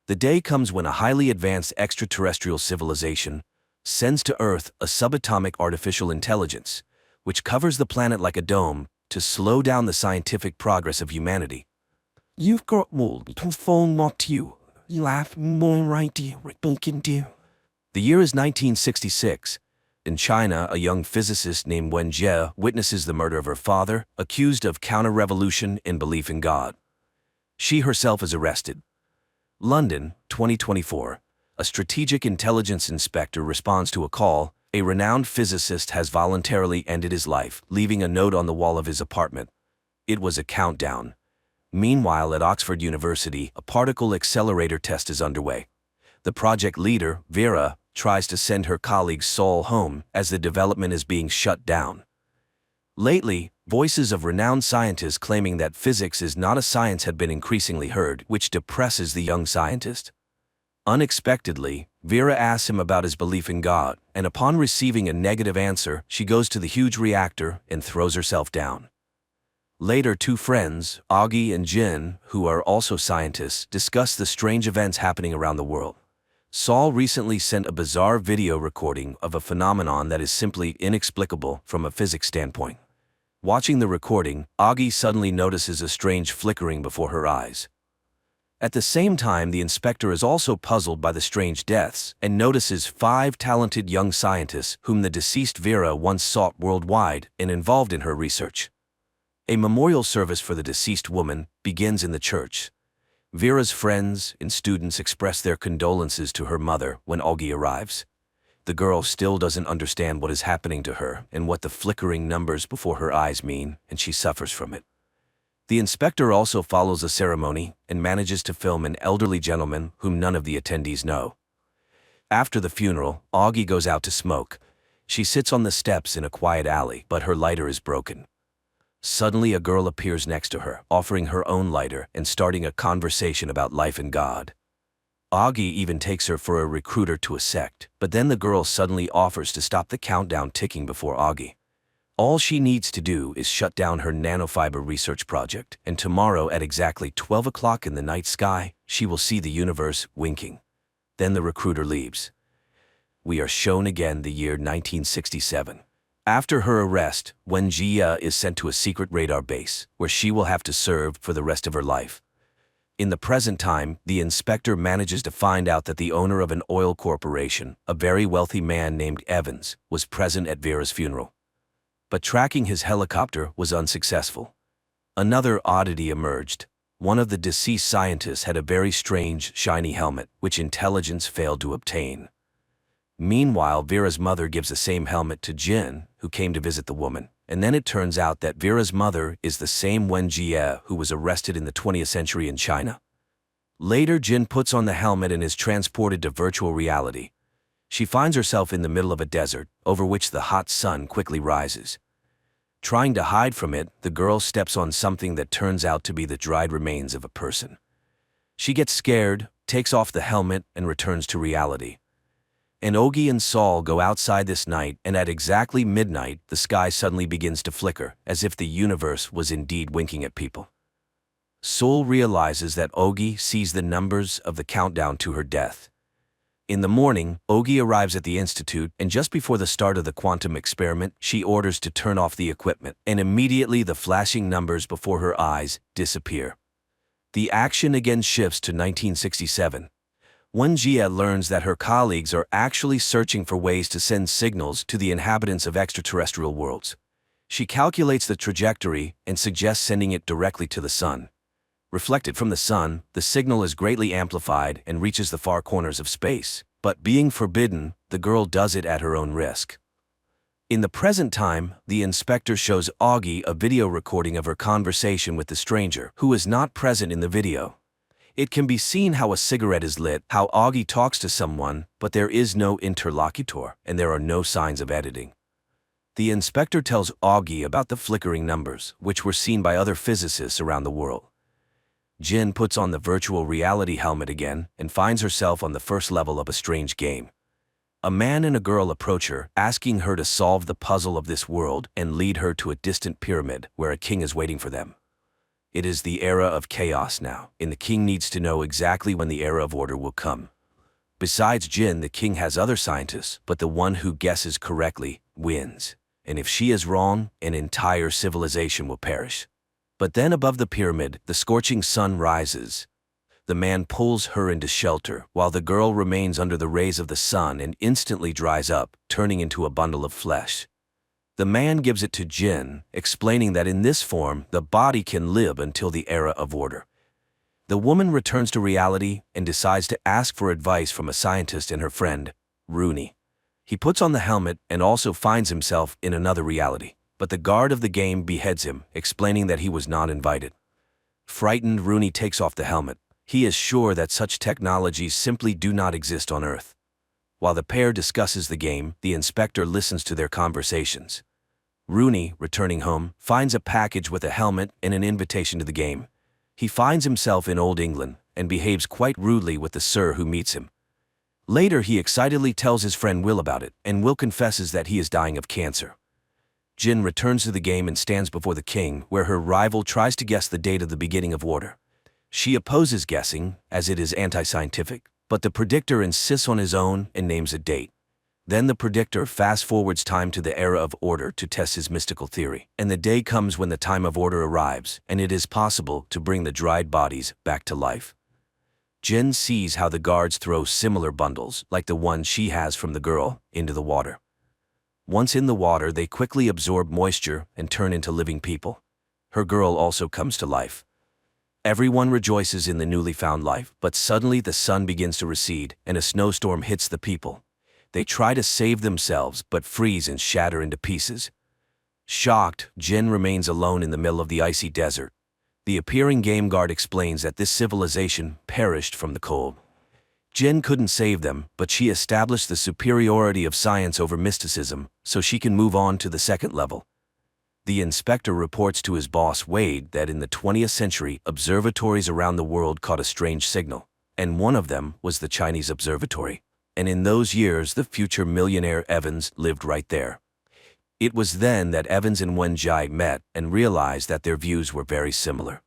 The day comes when a highly advanced extraterrestrial civilization sends to Earth a subatomic artificial intelligence, which covers the planet like a dome to slow down the scientific progress of humanity. You've got more to phone what you laugh more idea we can do. The year is 1966. In China, a young physicist named Wen Jie witnesses the murder of her father, accused of counter-revolution in belief in God. She herself is arrested. London, 2024. A strategic intelligence inspector responds to a call. A renowned physicist has voluntarily ended his life, leaving a note on the wall of his apartment. It was a countdown. Meanwhile, at Oxford University, a particle accelerator test is underway. The project leader, Vera, tries to send her colleague Saul home as the development is being shut down. Lately, voices of renowned scientists claiming that physics is not a science had been increasingly heard, which depresses the young scientist. Unexpectedly, Vera asks him about his belief in God, and upon receiving a negative answer, she goes to the huge reactor and throws herself down. Later, two friends, Augie and Jin, who are also scientists, discuss the strange events happening around the world. Saul recently sent a bizarre video recording of a phenomenon that is simply inexplicable from a physics standpoint. Watching the recording, Augie suddenly notices a strange flickering before her eyes. At the same time, the inspector is also puzzled by the strange deaths and notices 5 talented young scientists whom the deceased Vera once sought worldwide and involved in her research. A memorial service for the deceased woman begins in the church. Vera's friends and students express their condolences to her mother when Augie arrives. The girl still doesn't understand what is happening to her and what the flickering numbers before her eyes mean, and she suffers from it. The inspector also follows a ceremony and manages to film an elderly gentleman whom none of the attendees know. After the funeral, Augie goes out to smoke. She sits on the steps in a quiet alley, but her lighter is broken. Suddenly, a girl appears next to her, offering her own lighter and starting a conversation about life and God. Augie even takes her for a recruiter to a sect, but then the girl suddenly offers to stop the countdown ticking before Augie. All she needs to do is shut down her nanofiber research project, and tomorrow at exactly 12 o'clock in the night sky, she will see the universe winking. Then the recruiter leaves. We are shown again the year 1967. After her arrest, Wen Jie is sent to a secret radar base, where she will have to serve for the rest of her life. In the present time, the inspector manages to find out that the owner of an oil corporation, a very wealthy man named Evans, was present at Vera's funeral. But tracking his helicopter was unsuccessful. Another oddity emerged. One of the deceased scientists had a very strange, shiny helmet, which intelligence failed to obtain. Meanwhile, Vera's mother gives the same helmet to Jin, who came to visit the woman, and then it turns out that Vera's mother is the same Wen Jie who was arrested in the 20th century in China. Later, Jin puts on the helmet and is transported to virtual reality. She finds herself in the middle of a desert, over which the hot sun quickly rises. Trying to hide from it, the girl steps on something that turns out to be the dried remains of a person. She gets scared, takes off the helmet, and returns to reality. And Augie and Saul go outside this night, and at exactly midnight, the sky suddenly begins to flicker, as if the universe was indeed winking at people. Saul realizes that Augie sees the numbers of the countdown to her death. In the morning, Ogi arrives at the institute, and just before the start of the quantum experiment, she orders to turn off the equipment, and immediately the flashing numbers before her eyes disappear. The action again shifts to 1967. Wen Jie learns that her colleagues are actually searching for ways to send signals to the inhabitants of extraterrestrial worlds. She calculates the trajectory and suggests sending it directly to the sun. Reflected from the sun, the signal is greatly amplified and reaches the far corners of space. But being forbidden, the girl does it at her own risk. In the present time, the inspector shows Augie a video recording of her conversation with the stranger, who is not present in the video. It can be seen how a cigarette is lit, how Augie talks to someone, but there is no interlocutor, and there are no signs of editing. The inspector tells Augie about the flickering numbers, which were seen by other physicists around the world. Jin puts on the virtual reality helmet again and finds herself on the first level of a strange game. A man and a girl approach her, asking her to solve the puzzle of this world and lead her to a distant pyramid where a king is waiting for them. It is the era of chaos now, and the king needs to know exactly when the era of order will come. Besides Jin, the king has other scientists, but the one who guesses correctly wins. And if she is wrong, an entire civilization will perish. But then above the pyramid, the scorching sun rises. The man pulls her into shelter, while the girl remains under the rays of the sun and instantly dries up, turning into a bundle of flesh. The man gives it to Jin, explaining that in this form, the body can live until the era of order. The woman returns to reality and decides to ask for advice from a scientist and her friend, Rooney. He puts on the helmet and also finds himself in another reality. But the guard of the game beheads him, explaining that he was not invited. Frightened, Rooney takes off the helmet. He is sure that such technologies simply do not exist on Earth. While the pair discusses the game, the inspector listens to their conversations. Rooney, returning home, finds a package with a helmet and an invitation to the game. He finds himself in Old England and behaves quite rudely with the sir who meets him. Later, he excitedly tells his friend Will about it, and Will confesses that he is dying of cancer. Jin returns to the game and stands before the king, where her rival tries to guess the date of the beginning of order. She opposes guessing, as it is anti-scientific, but the predictor insists on his own and names a date. Then the predictor fast-forwards time to the era of order to test his mystical theory, and the day comes when the time of order arrives, and it is possible to bring the dried bodies back to life. Jin sees how the guards throw similar bundles, like the one she has from the girl, into the water. Once in the water, they quickly absorb moisture and turn into living people. Her girl also comes to life. Everyone rejoices in the newly found life, but suddenly the sun begins to recede and a snowstorm hits the people. They try to save themselves, but freeze and shatter into pieces. Shocked, Jin remains alone in the middle of the icy desert. The appearing game guard explains that this civilization perished from the cold. Jin couldn't save them, but she established the superiority of science over mysticism, so she can move on to the second level. The inspector reports to his boss Wade that in the 20th century, observatories around the world caught a strange signal, and one of them was the Chinese observatory. And in those years, the future millionaire Evans lived right there. It was then that Evans and Wen Jie met and realized that their views were very similar.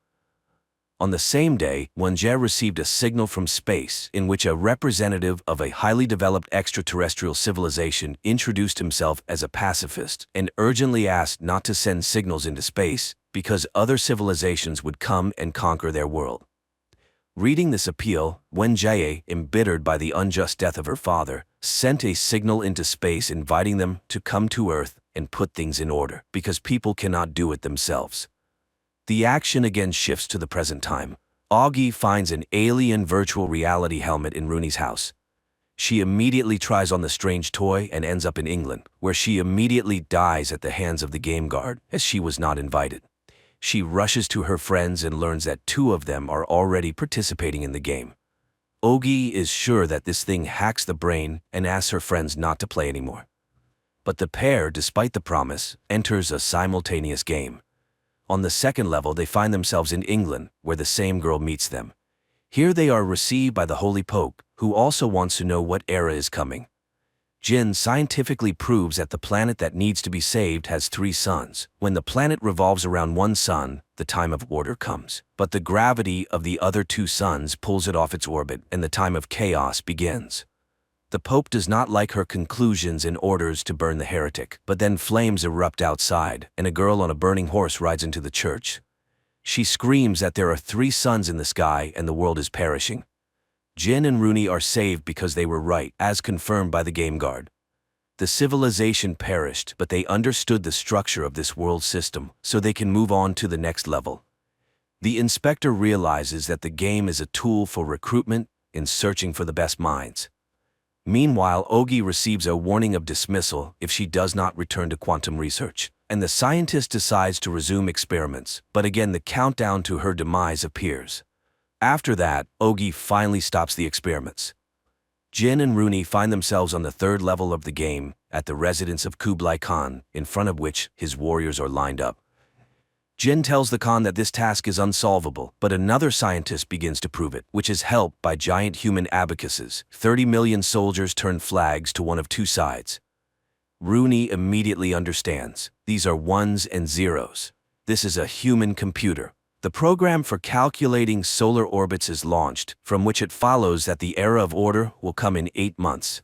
On the same day, Wen Jie received a signal from space in which a representative of a highly developed extraterrestrial civilization introduced himself as a pacifist and urgently asked not to send signals into space because other civilizations would come and conquer their world. Reading this appeal, Wen Jie, embittered by the unjust death of her father, sent a signal into space inviting them to come to Earth and put things in order because people cannot do it themselves. The action again shifts to the present time. Augie finds an alien virtual reality helmet in Rooney's house. She immediately tries on the strange toy and ends up in England, where she immediately dies at the hands of the game guard, as she was not invited. She rushes to her friends and learns that 2 of them are already participating in the game. Augie is sure that this thing hacks the brain and asks her friends not to play anymore. But the pair, despite the promise, enters a simultaneous game. On the second level, they find themselves in England, where the same girl meets them. Here they are received by the Holy Pope, who also wants to know what era is coming. Jin scientifically proves that the planet that needs to be saved has 3 suns. When the planet revolves around one sun, the time of order comes. But the gravity of the other 2 suns pulls it off its orbit, and the time of chaos begins. The Pope does not like her conclusions and orders to burn the heretic, but then flames erupt outside, and a girl on a burning horse rides into the church. She screams that there are 3 suns in the sky and the world is perishing. Jin and Rooney are saved because they were right, as confirmed by the game guard. The civilization perished, but they understood the structure of this world system, so they can move on to the next level. The inspector realizes that the game is a tool for recruitment in searching for the best minds. Meanwhile, Ogi receives a warning of dismissal if she does not return to quantum research, and the scientist decides to resume experiments, but again the countdown to her demise appears. After that, Ogi finally stops the experiments. Jin and Rooney find themselves on the 3rd level of the game, at the residence of Kublai Khan, in front of which his warriors are lined up. Jin tells the Khan that this task is unsolvable, but another scientist begins to prove it, which is helped by giant human abacuses. 30 million soldiers turn flags to one of 2 sides. Rooney immediately understands. These are 1s and 0s. This is a human computer. The program for calculating solar orbits is launched, from which it follows that the era of order will come in 8 months.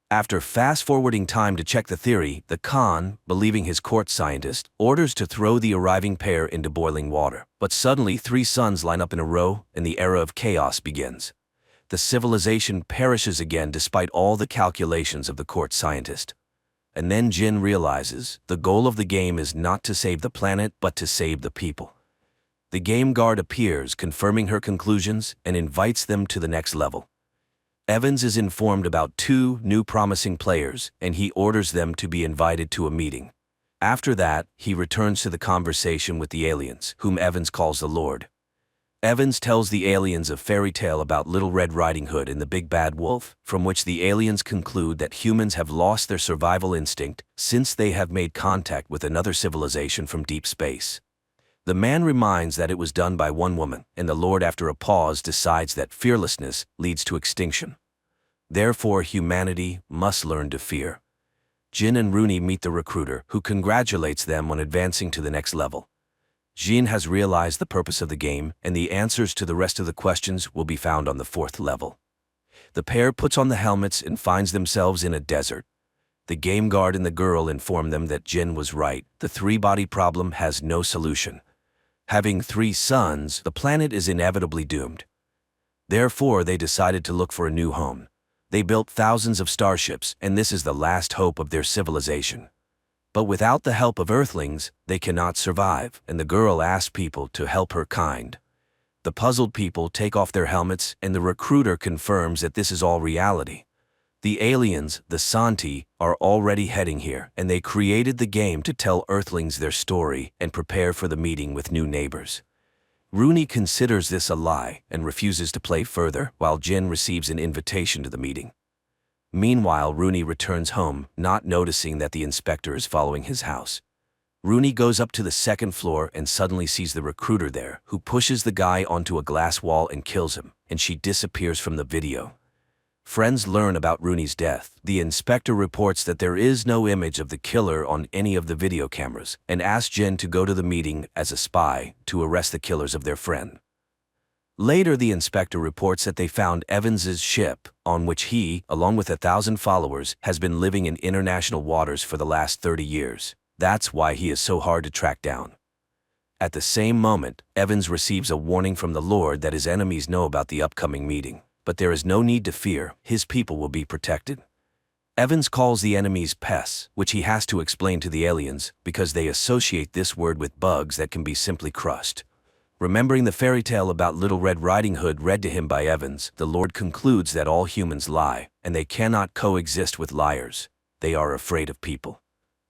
After fast-forwarding time to check the theory, the Khan, believing his court scientist, orders to throw the arriving pair into boiling water. But suddenly 3 suns line up in a row, and the era of chaos begins. The civilization perishes again despite all the calculations of the court scientist. And then Jin realizes the goal of the game is not to save the planet, but to save the people. The game guard appears, confirming her conclusions, and invites them to the next level. Evans is informed about 2 new promising players, and he orders them to be invited to a meeting. After that, he returns to the conversation with the aliens, whom Evans calls the Lord. Evans tells the aliens a fairy tale about Little Red Riding Hood and the Big Bad Wolf, from which the aliens conclude that humans have lost their survival instinct since they have made contact with another civilization from deep space. The man reminds that it was done by one woman, and the Lord, after a pause, decides that fearlessness leads to extinction. Therefore, humanity must learn to fear. Jin and Rooney meet the recruiter, who congratulates them on advancing to the next level. Jin has realized the purpose of the game, and the answers to the rest of the questions will be found on the 4th level. The pair puts on the helmets and finds themselves in a desert. The game guard and the girl inform them that Jin was right. The 3-body problem has no solution. Having 3 suns, the planet is inevitably doomed. Therefore, they decided to look for a new home. They built thousands of starships, and this is the last hope of their civilization. But without the help of Earthlings, they cannot survive, and the girl asks people to help her kind. The puzzled people take off their helmets, and the recruiter confirms that this is all reality. The aliens, the Santi, are already heading here, and they created the game to tell Earthlings their story and prepare for the meeting with new neighbors. Rooney considers this a lie and refuses to play further, while Jin receives an invitation to the meeting. Meanwhile, Rooney returns home, not noticing that the inspector is following his house. Rooney goes up to the 2nd floor and suddenly sees the recruiter there, who pushes the guy onto a glass wall and kills him, and she disappears from the video. Friends learn about Rooney's death. The inspector reports that there is no image of the killer on any of the video cameras, and asks Jin to go to the meeting as a spy to arrest the killers of their friend. Later, the inspector reports that they found Evans's ship, on which he, along with 1,000 followers, has been living in international waters for the last 30 years. That's why he is so hard to track down. At the same moment, Evans receives a warning from the Lord that his enemies know about the upcoming meeting. But there is no need to fear, his people will be protected. Evans calls the enemies pests, which he has to explain to the aliens, because they associate this word with bugs that can be simply crushed. Remembering the fairy tale about Little Red Riding Hood read to him by Evans, the Lord concludes that all humans lie, and they cannot coexist with liars. They are afraid of people.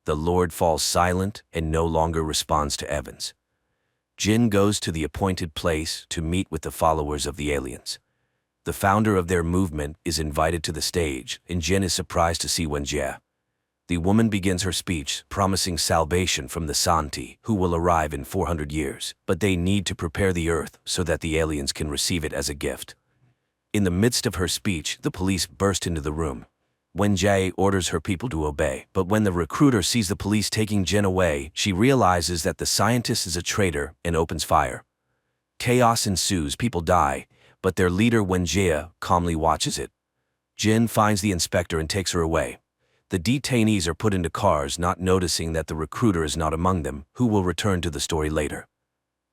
The Lord falls silent and no longer responds to Evans. Jin goes to the appointed place to meet with the followers of the aliens. The founder of their movement is invited to the stage, and Jin is surprised to see Wenjie. The woman begins her speech, promising salvation from the Santi, who will arrive in 400 years, but they need to prepare the Earth so that the aliens can receive it as a gift. In the midst of her speech, the police burst into the room. Wenjie orders her people to obey, but when the recruiter sees the police taking Jin away, she realizes that the scientist is a traitor and opens fire. Chaos ensues, people die, but their leader Wenjie calmly watches it. Jin finds the inspector and takes her away. The detainees are put into cars, not noticing that the recruiter is not among them, who will return to the story later.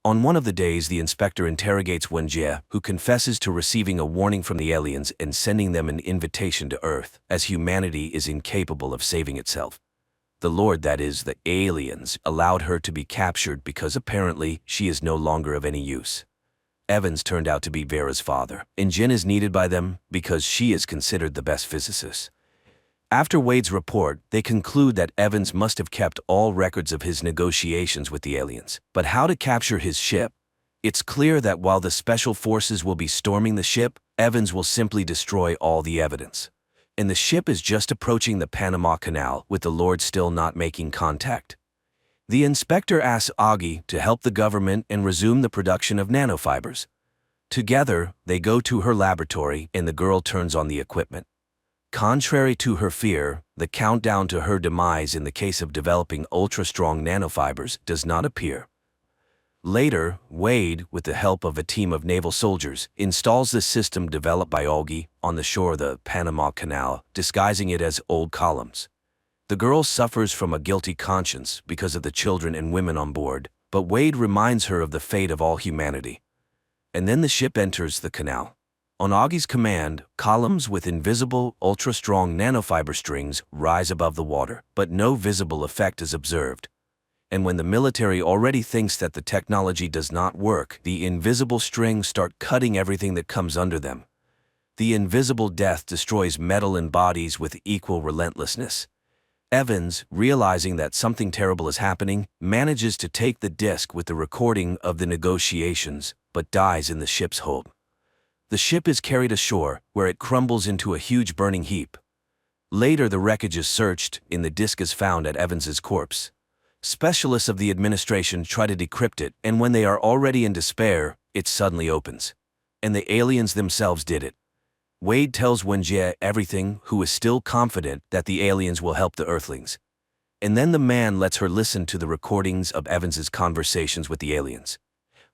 On one of the days, the inspector interrogates Wenjie, who confesses to receiving a warning from the aliens and sending them an invitation to Earth, as humanity is incapable of saving itself. The Lord, that is, the aliens, allowed her to be captured because apparently she is no longer of any use. Evans turned out to be Vera's father, and Jin is needed by them because she is considered the best physicist. After Wade's report, they conclude that Evans must have kept all records of his negotiations with the aliens. But how to capture his ship? It's clear that while the special forces will be storming the ship, Evans will simply destroy all the evidence. And the ship is just approaching the Panama Canal, with the Lord still not making contact. The inspector asks Augie to help the government and resume the production of nanofibers. Together, they go to her laboratory and the girl turns on the equipment. Contrary to her fear, the countdown to her demise in the case of developing ultra-strong nanofibers does not appear. Later, Wade, with the help of a team of naval soldiers, installs the system developed by Augie on the shore of the Panama Canal, disguising it as old columns. The girl suffers from a guilty conscience because of the children and women on board, but Wade reminds her of the fate of all humanity. And then the ship enters the canal. On Augie's command, columns with invisible, ultra-strong nanofiber strings rise above the water, but no visible effect is observed. And when the military already thinks that the technology does not work, the invisible strings start cutting everything that comes under them. The invisible death destroys metal and bodies with equal relentlessness. Evans, realizing that something terrible is happening, manages to take the disc with the recording of the negotiations, but dies in the ship's hold. The ship is carried ashore, where it crumbles into a huge burning heap. Later, the wreckage is searched, and the disc is found at Evans's corpse. Specialists of the administration try to decrypt it, and when they are already in despair, it suddenly opens. And the aliens themselves did it. Wade tells Wenjie everything, who is still confident that the aliens will help the Earthlings. And then the man lets her listen to the recordings of Evans's conversations with the aliens.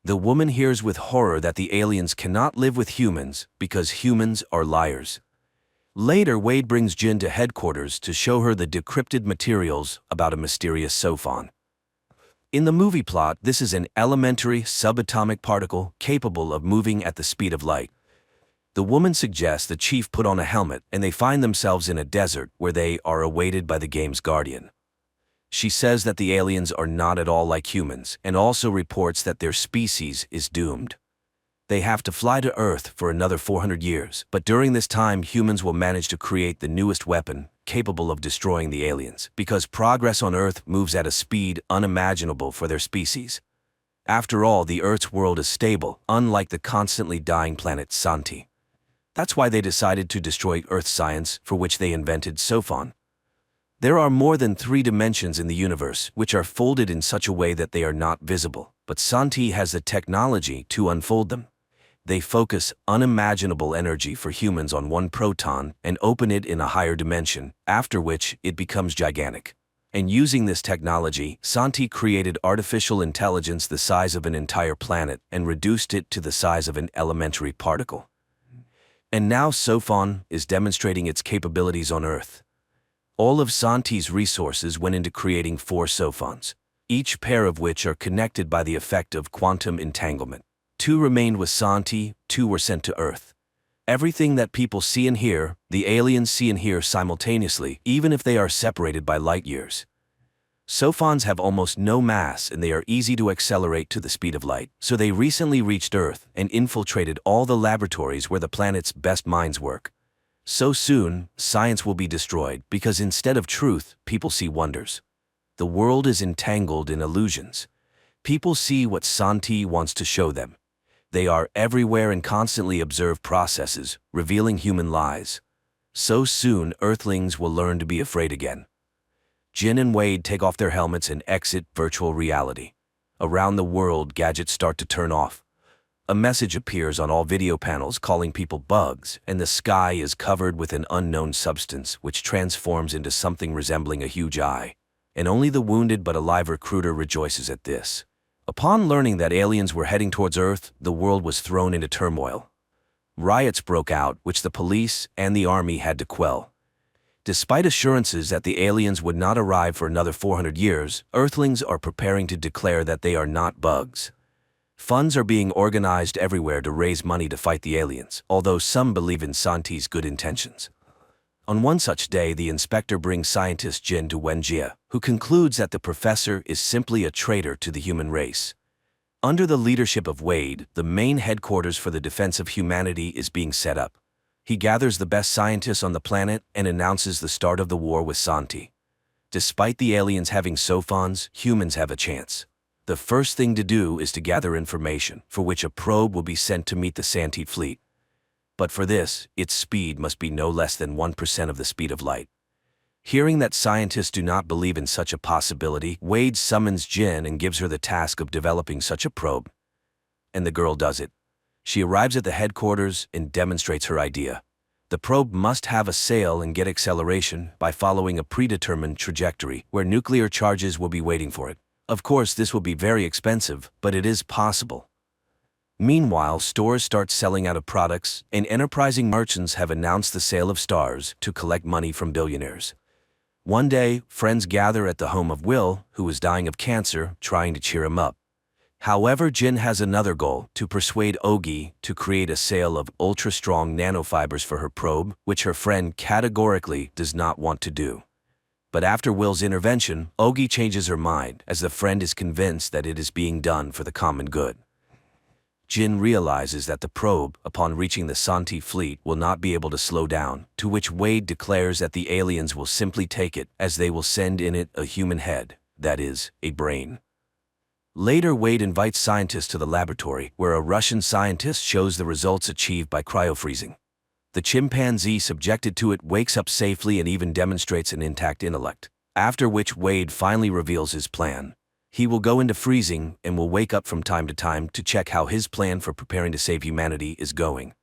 The woman hears with horror that the aliens cannot live with humans because humans are liars. Later, Wade brings Jin to headquarters to show her the decrypted materials about a mysterious sophon. In the movie plot, this is an elementary subatomic particle capable of moving at the speed of light. The woman suggests the chief put on a helmet, and they find themselves in a desert where they are awaited by the game's guardian. She says that the aliens are not at all like humans, and also reports that their species is doomed. They have to fly to Earth for another 400 years, but during this time humans will manage to create the newest weapon, capable of destroying the aliens, because progress on Earth moves at a speed unimaginable for their species. After all, the Earth's world is stable, unlike the constantly dying planet Santi. That's why they decided to destroy Earth science, for which they invented sophon. There are more than 3 dimensions in the universe, which are folded in such a way that they are not visible, but Santi has the technology to unfold them. They focus unimaginable energy for humans on one proton and open it in a higher dimension, after which it becomes gigantic. And using this technology, Santi created artificial intelligence the size of an entire planet and reduced it to the size of an elementary particle. And now sophon is demonstrating its capabilities on Earth. All of Santi's resources went into creating 4 sophons, each pair of which are connected by the effect of quantum entanglement. 2 remained with Santi, 2 were sent to Earth. Everything that people see and hear, the aliens see and hear simultaneously, even if they are separated by light years. Sophons have almost no mass and they are easy to accelerate to the speed of light, so they recently reached Earth and infiltrated all the laboratories where the planet's best minds work. So soon, science will be destroyed because instead of truth, people see wonders. The world is entangled in illusions. People see what Santi wants to show them. They are everywhere and constantly observe processes, revealing human lies. So soon, Earthlings will learn to be afraid again. Jin and Wade take off their helmets and exit virtual reality. Around the world, gadgets start to turn off. A message appears on all video panels calling people bugs, and the sky is covered with an unknown substance which transforms into something resembling a huge eye. And only the wounded but alive recruiter rejoices at this. Upon learning that aliens were heading towards Earth, the world was thrown into turmoil. Riots broke out, which the police and the army had to quell. Despite assurances that the aliens would not arrive for another 400 years, Earthlings are preparing to declare that they are not bugs. Funds are being organized everywhere to raise money to fight the aliens, although some believe in Santi's good intentions. On one such day, the inspector brings scientist Jin to Wenjie, who concludes that the professor is simply a traitor to the human race. Under the leadership of Wade, the main headquarters for the defense of humanity is being set up. He gathers the best scientists on the planet and announces the start of the war with Santi. Despite the aliens having SOFONs, humans have a chance. The first thing to do is to gather information, for which a probe will be sent to meet the Santi fleet. But for this, its speed must be no less than 1% of the speed of light. Hearing that scientists do not believe in such a possibility, Wade summons Jin and gives her the task of developing such a probe. And the girl does it. She arrives at the headquarters and demonstrates her idea. The probe must have a sail and get acceleration by following a predetermined trajectory where nuclear charges will be waiting for it. Of course, this will be very expensive, but it is possible. Meanwhile, stores start selling out of products, and enterprising merchants have announced the sale of stars to collect money from billionaires. One day, friends gather at the home of Will, who is dying of cancer, trying to cheer him up. However, Jin has another goal, to persuade Ogi to create a sale of ultra-strong nanofibers for her probe, which her friend categorically does not want to do. But after Will's intervention, Ogi changes her mind, as the friend is convinced that it is being done for the common good. Jin realizes that the probe, upon reaching the Santi fleet, will not be able to slow down, to which Wade declares that the aliens will simply take it, as they will send in it a human head, that is, a brain. Later, Wade invites scientists to the laboratory, where a Russian scientist shows the results achieved by cryofreezing. The chimpanzee subjected to it wakes up safely and even demonstrates an intact intellect, after which Wade finally reveals his plan. He will go into freezing and will wake up from time to time to check how his plan for preparing to save humanity is going.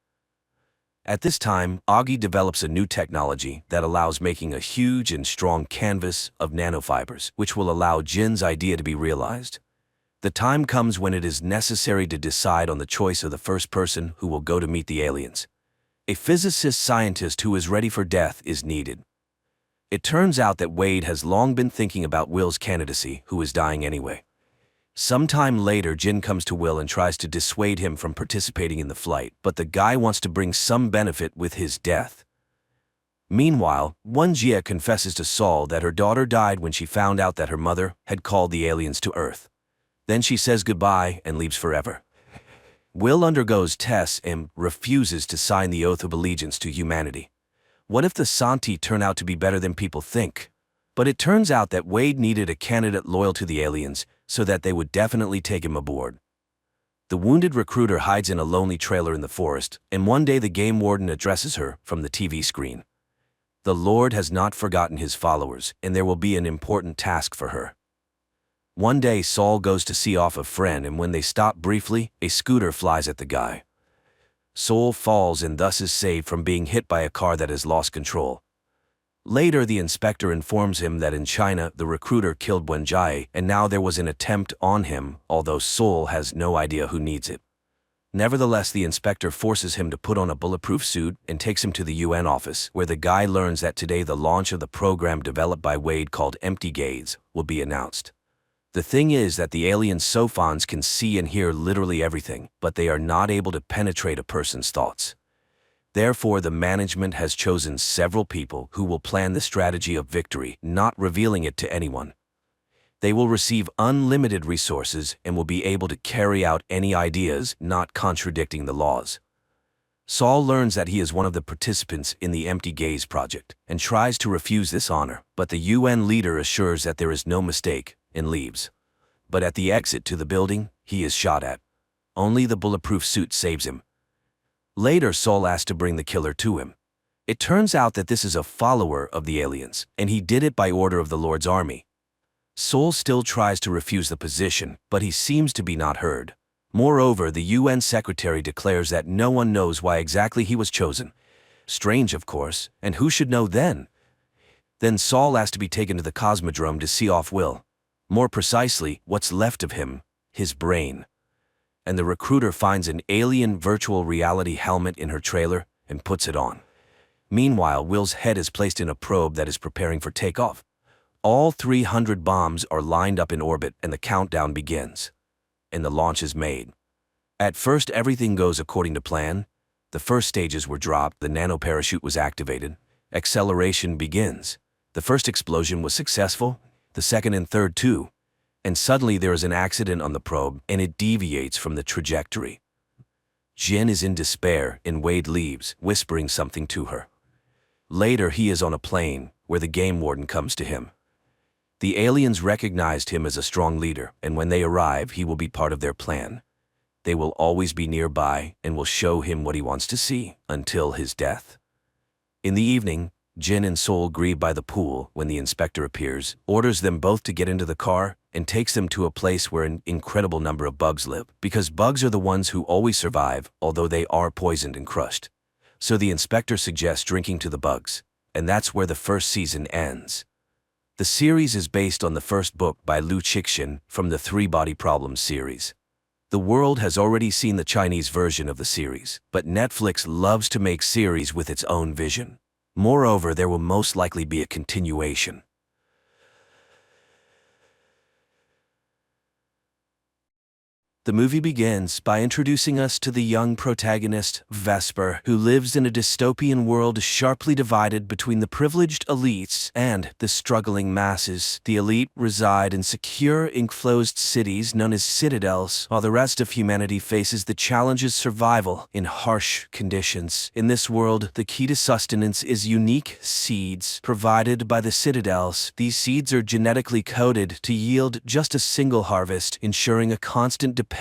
At this time, Augie develops a new technology that allows making a huge and strong canvas of nanofibers, which will allow Jin's idea to be realized. The time comes when it is necessary to decide on the choice of the first person who will go to meet the aliens. A physicist-scientist who is ready for death is needed. It turns out that Wade has long been thinking about Will's candidacy, who is dying anyway. Sometime later, Jin comes to Will and tries to dissuade him from participating in the flight, but the guy wants to bring some benefit with his death. Meanwhile, Wenjie confesses to Saul that her daughter died when she found out that her mother had called the aliens to Earth. Then she says goodbye and leaves forever. Will undergoes tests and refuses to sign the oath of allegiance to humanity. What if the Santi turn out to be better than people think? But it turns out that Wade needed a candidate loyal to the aliens so that they would definitely take him aboard. The wounded recruiter hides in a lonely trailer in the forest, and one day the game warden addresses her from the TV screen. The Lord has not forgotten his followers, and there will be an important task for her. One day, Saul goes to see off a friend, and when they stop briefly, a scooter flies at the guy. Saul falls and thus is saved from being hit by a car that has lost control. Later, the inspector informs him that in China, the recruiter killed Wenjie, and now there was an attempt on him, although Saul has no idea who needs it. Nevertheless, the inspector forces him to put on a bulletproof suit and takes him to the UN office, where the guy learns that today the launch of the program developed by Wade called Empty Gaze will be announced. The thing is that the alien SOFONs can see and hear literally everything, but they are not able to penetrate a person's thoughts. Therefore, the management has chosen several people who will plan the strategy of victory, not revealing it to anyone. They will receive unlimited resources and will be able to carry out any ideas, not contradicting the laws. Saul learns that he is one of the participants in the Empty Gaze project and tries to refuse this honor, but the UN leader assures that there is no mistake and leaves. But at the exit to the building, he is shot at. Only the bulletproof suit saves him. Later, Saul asks to bring the killer to him. It turns out that this is a follower of the aliens, and he did it by order of the Lord's army. Saul still tries to refuse the position, but he seems to be not heard. Moreover, the UN secretary declares that no one knows why exactly he was chosen. Strange, of course, and who should know then? Then Saul asks to be taken to the Cosmodrome to see off Will. More precisely, what's left of him, his brain. and the recruiter finds an alien virtual reality helmet in her trailer and puts it on. Meanwhile, Will's head is placed in a probe that is preparing for takeoff. All 300 bombs are lined up in orbit and the countdown begins. And the launch is made. At first, everything goes according to plan. The first stages were dropped, the nanoparachute was activated. Acceleration begins. The first explosion was successful, the second and third too. And suddenly there is an accident on the probe and it deviates from the trajectory. Jin is in despair and Wade leaves, whispering something to her. Later, he is on a plane where the game warden comes to him. The aliens recognized him as a strong leader, and when they arrive, he will be part of their plan. They will always be nearby and will show him what he wants to see until his death. In the evening, Jin and Sol grieve by the pool when the inspector appears, orders them both to get into the car, and takes them to a place where an incredible number of bugs live, because bugs are the ones who always survive, although they are poisoned and crushed. So the inspector suggests drinking to the bugs, and that's where the first season ends. The series is based on the first book by Liu Cixin from the Three Body Problems series. The world has already seen the Chinese version of the series, but Netflix loves to make series with its own vision. Moreover, there will most likely be a continuation. The movie begins by introducing us to the young protagonist, Vesper, who lives in a dystopian world sharply divided between the privileged elites and the struggling masses. The elite reside in secure, enclosed cities known as citadels, while the rest of humanity faces the challenges of survival in harsh conditions. In this world, the key to sustenance is unique seeds provided by the citadels. These seeds are genetically coded to yield just a single harvest, ensuring a constant dependency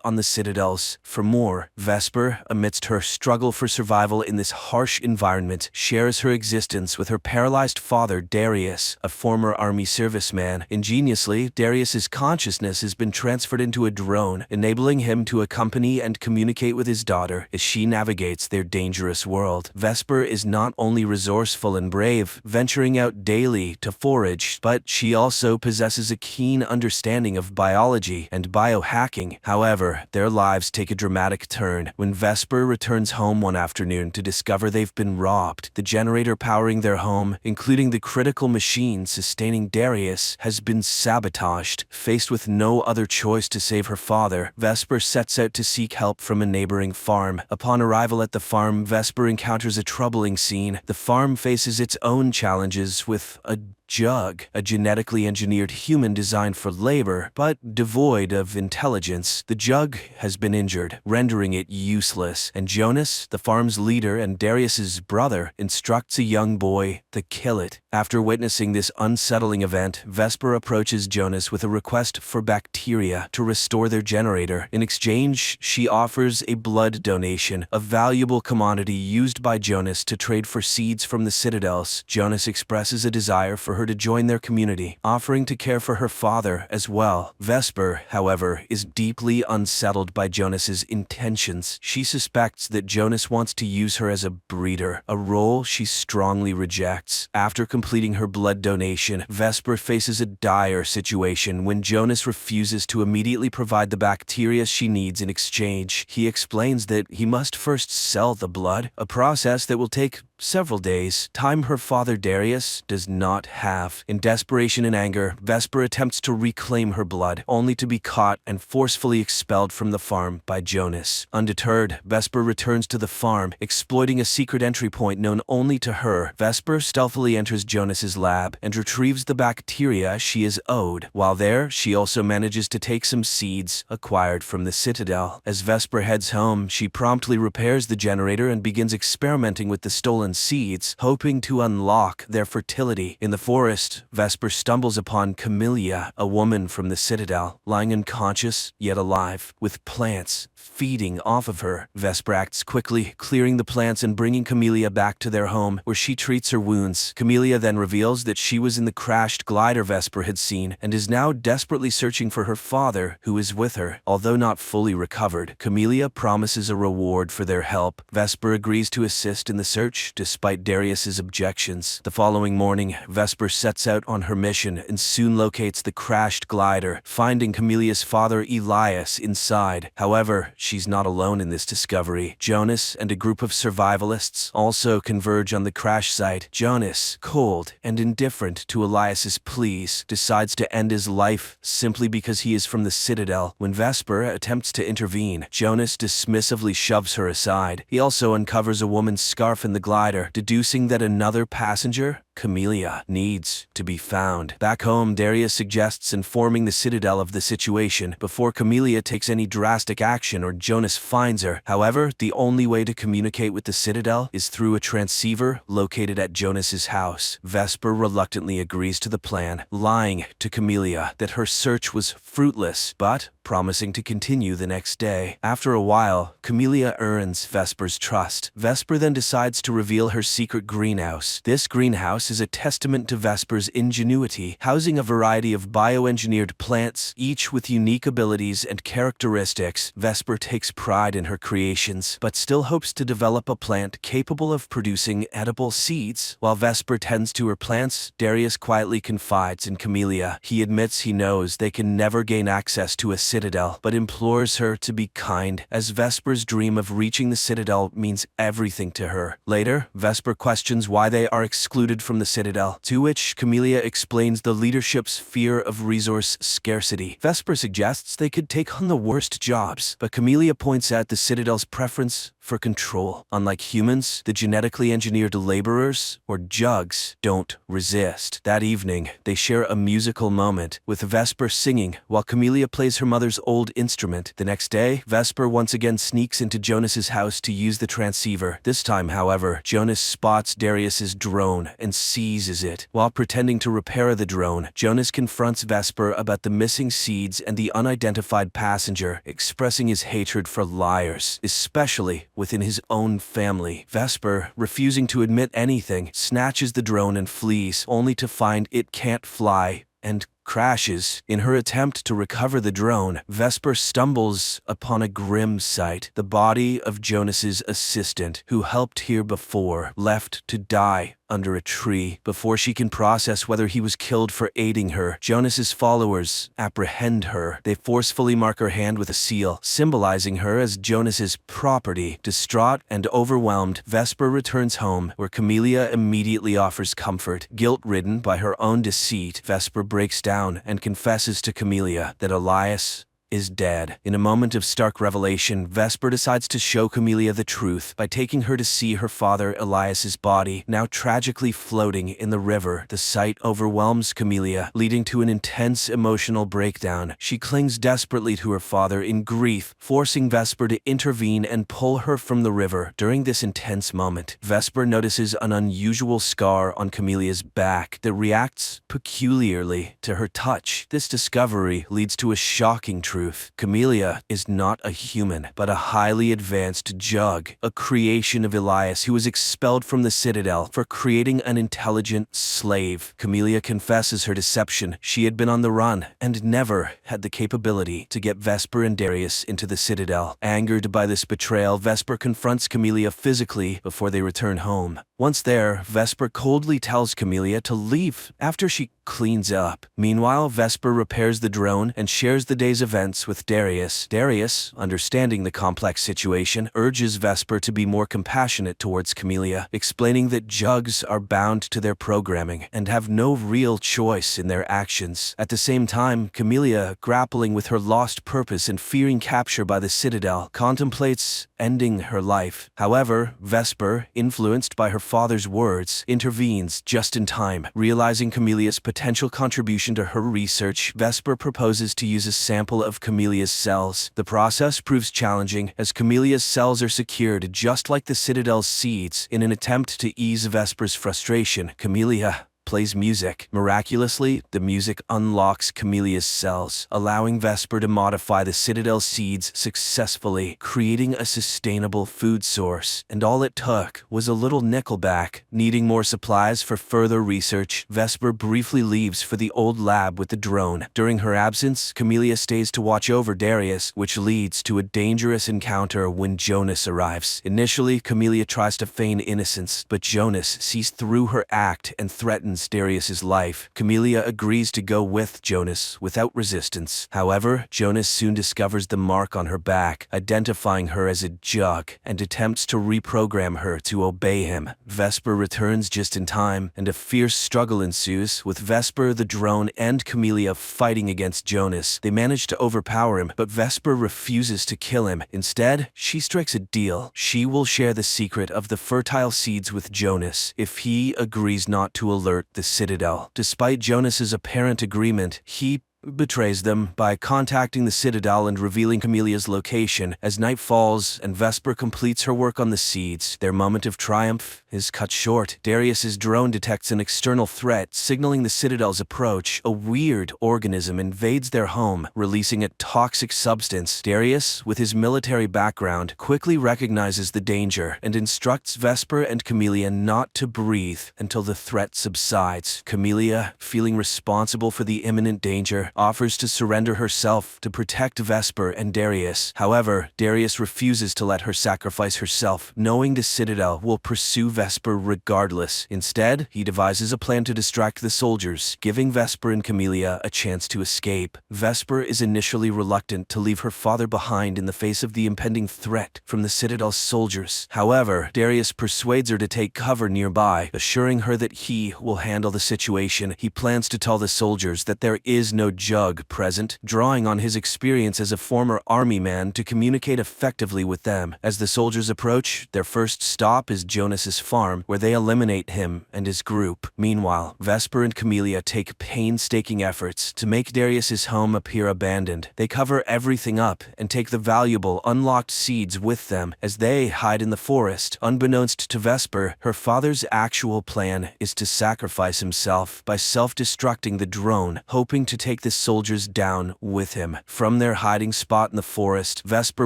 on the citadels for more. Vesper, amidst her struggle for survival in this harsh environment, shares her existence with her paralyzed father, Darius, a former army serviceman. Ingeniously, Darius's consciousness has been transferred into a drone, enabling him to accompany and communicate with his daughter as she navigates their dangerous world. Vesper is not only resourceful and brave, venturing out daily to forage, but she also possesses a keen understanding of biology and biohacking. However, their lives take a dramatic turn when Vesper returns home one afternoon to discover they've been robbed. The generator powering their home, including the critical machine sustaining Darius, has been sabotaged. Faced with no other choice to save her father, Vesper sets out to seek help from a neighboring farm. Upon arrival at the farm, Vesper encounters a troubling scene. The farm faces its own challenges with a jug, a genetically engineered human designed for labor, but devoid of intelligence. The jug has been injured, rendering it useless, and Jonas, the farm's leader and Darius's brother, instructs a young boy to kill it. After witnessing this unsettling event, Vesper approaches Jonas with a request for bacteria to restore their generator. In exchange, she offers a blood donation, a valuable commodity used by Jonas to trade for seeds from the citadels. Jonas expresses a desire for her to join their community, offering to care for her father as well. Vesper, however, is deeply unsettled by Jonas's intentions. She suspects that Jonas wants to use her as a breeder, a role she strongly rejects. After completing her blood donation, Vesper faces a dire situation when Jonas refuses to immediately provide the bacteria she needs in exchange. He explains that he must first sell the blood, a process that will take several days, time her father Darius does not have. In desperation and anger, Vesper attempts to reclaim her blood, only to be caught and forcefully expelled from the farm by Jonas. Undeterred, Vesper returns to the farm, exploiting a secret entry point known only to her. Vesper stealthily enters Jonas's lab and retrieves the bacteria she is owed. While there, she also manages to take some seeds acquired from the citadel. As Vesper heads home, she promptly repairs the generator and begins experimenting with the stolen seeds, hoping to unlock their fertility. In the forest, Vesper stumbles upon Camellia, a woman from the citadel, lying unconscious yet alive, with plants feeding off of her. Vesper acts quickly, clearing the plants and bringing Camellia back to their home, where she treats her wounds. Camellia then reveals that she was in the crashed glider Vesper had seen and is now desperately searching for her father, who is with her. Although not fully recovered, Camellia promises a reward for their help. Vesper agrees to assist in the search, despite Darius's objections. The following morning, Vesper sets out on her mission and soon locates the crashed glider, finding Camelia's father Elias inside. However, she's not alone in this discovery. Jonas and a group of survivalists also converge on the crash site. Jonas, cold and indifferent to Elias's pleas, decides to end his life simply because he is from the Citadel. When Vesper attempts to intervene, Jonas dismissively shoves her aside. He also uncovers a woman's scarf in the glider, deducing that another passenger, Camelia, needs to be found. Back home, Darius suggests informing the Citadel of the situation before Camelia takes any drastic action or Jonas finds her. However, the only way to communicate with the Citadel is through a transceiver located at Jonas's house. Vesper reluctantly agrees to the plan, lying to Camelia that her search was fruitless, but promising to continue the next day. After a while, Camelia earns Vesper's trust. Vesper then decides to reveal her secret greenhouse. This greenhouse is a testament to Vesper's ingenuity, housing a variety of bioengineered plants, each with unique abilities and characteristics. Vesper takes pride in her creations, but still hopes to develop a plant capable of producing edible seeds. While Vesper tends to her plants, Darius quietly confides in Camelia. He admits he knows they can never gain access to a Citadel, but implores her to be kind, as Vesper's dream of reaching the Citadel means everything to her. Later, Vesper questions why they are excluded from the Citadel, to which Camelia explains the leadership's fear of resource scarcity. Vesper suggests they could take on the worst jobs, but Camelia points out the Citadel's preference for control. Unlike humans, the genetically engineered laborers, or jugs, don't resist. That evening, they share a musical moment, with Vesper singing while Camelia plays her mother's old instrument. The next day, Vesper once again sneaks into Jonas's house to use the transceiver. This time, however, Jonas spots Darius's drone and seizes it. While pretending to repair the drone, Jonas confronts Vesper about the missing seeds and the unidentified passenger, expressing his hatred for liars, especially within his own family. Vesper, refusing to admit anything, snatches the drone and flees, only to find it can't fly and crashes. In her attempt to recover the drone, Vesper stumbles upon a grim sight: the body of Jonas's assistant, who helped here before, left to die under a tree. Before she can process whether he was killed for aiding her, Jonas's followers apprehend her. They forcefully mark her hand with a seal, symbolizing her as Jonas's property. Distraught and overwhelmed, Vesper returns home, where Camelia immediately offers comfort. Guilt-ridden by her own deceit, Vesper breaks down and confesses to Camelia that Elias is dead. In a moment of stark revelation, Vesper decides to show Camelia the truth by taking her to see her father Elias's body, now tragically floating in the river. The sight overwhelms Camelia, leading to an intense emotional breakdown. She clings desperately to her father in grief, forcing Vesper to intervene and pull her from the river. During this intense moment, Vesper notices an unusual scar on Camelia's back that reacts peculiarly to her touch. This discovery leads to a shocking truth. Camelia is not a human, but a highly advanced jug, a creation of Elias who was expelled from the Citadel for creating an intelligent slave. Camelia confesses her deception. She had been on the run and never had the capability to get Vesper and Darius into the Citadel. Angered by this betrayal, Vesper confronts Camelia physically before they return home. Once there, Vesper coldly tells Camelia to leave after she cleans up. Meanwhile, Vesper repairs the drone and shares the day's events with Darius. Darius, understanding the complex situation, urges Vesper to be more compassionate towards Camelia, explaining that jugs are bound to their programming and have no real choice in their actions. At the same time, Camelia, grappling with her lost purpose and fearing capture by the Citadel, contemplates ending her life. However, Vesper, influenced by her father's words, intervenes just in time. Realizing Camelia's potential contribution to her research, Vesper proposes to use a sample of Camelia's cells. The process proves challenging, as Camelia's cells are secured just like the Citadel's seeds. In an attempt to ease Vesper's frustration, Camelia plays music. Miraculously, the music unlocks Camelia's cells, allowing Vesper to modify the Citadel seeds successfully, creating a sustainable food source. And all it took was a little nickelback. Needing more supplies for further research, Vesper briefly leaves for the old lab with the drone. During her absence, Camelia stays to watch over Darius, which leads to a dangerous encounter when Jonas arrives. Initially, Camelia tries to feign innocence, but Jonas sees through her act and threatens Darius's life. Camelia agrees to go with Jonas without resistance. However, Jonas soon discovers the mark on her back, identifying her as a jug, and attempts to reprogram her to obey him. Vesper returns just in time, and a fierce struggle ensues, with Vesper, the drone, and Camelia fighting against Jonas. They manage to overpower him, but Vesper refuses to kill him. Instead, she strikes a deal. She will share the secret of the fertile seeds with Jonas if he agrees not to alert the Citadel. Despite Jonas's apparent agreement, he betrays them by contacting the Citadel and revealing Camelia's location. As night falls and Vesper completes her work on the seeds, their moment of triumph is cut short. Darius's drone detects an external threat, signaling the Citadel's approach. A weird organism invades their home, releasing a toxic substance. Darius, with his military background, quickly recognizes the danger and instructs Vesper and Camelia not to breathe until the threat subsides. Camelia, feeling responsible for the imminent danger, offers to surrender herself to protect Vesper and Darius. However, Darius refuses to let her sacrifice herself, knowing the Citadel will pursue Vesper regardless. Instead, he devises a plan to distract the soldiers, giving Vesper and Camelia a chance to escape. Vesper is initially reluctant to leave her father behind in the face of the impending threat from the Citadel's soldiers. However, Darius persuades her to take cover nearby, assuring her that he will handle the situation. He plans to tell the soldiers that there is no jug present, drawing on his experience as a former army man to communicate effectively with them. As the soldiers approach, their first stop is Jonas's farm, where they eliminate him and his group. Meanwhile, Vesper and Camelia take painstaking efforts to make Darius's home appear abandoned. They cover everything up and take the valuable, unlocked seeds with them as they hide in the forest. Unbeknownst to Vesper, her father's actual plan is to sacrifice himself by self-destructing the drone, hoping to take the soldiers down with him. From their hiding spot in the forest, Vesper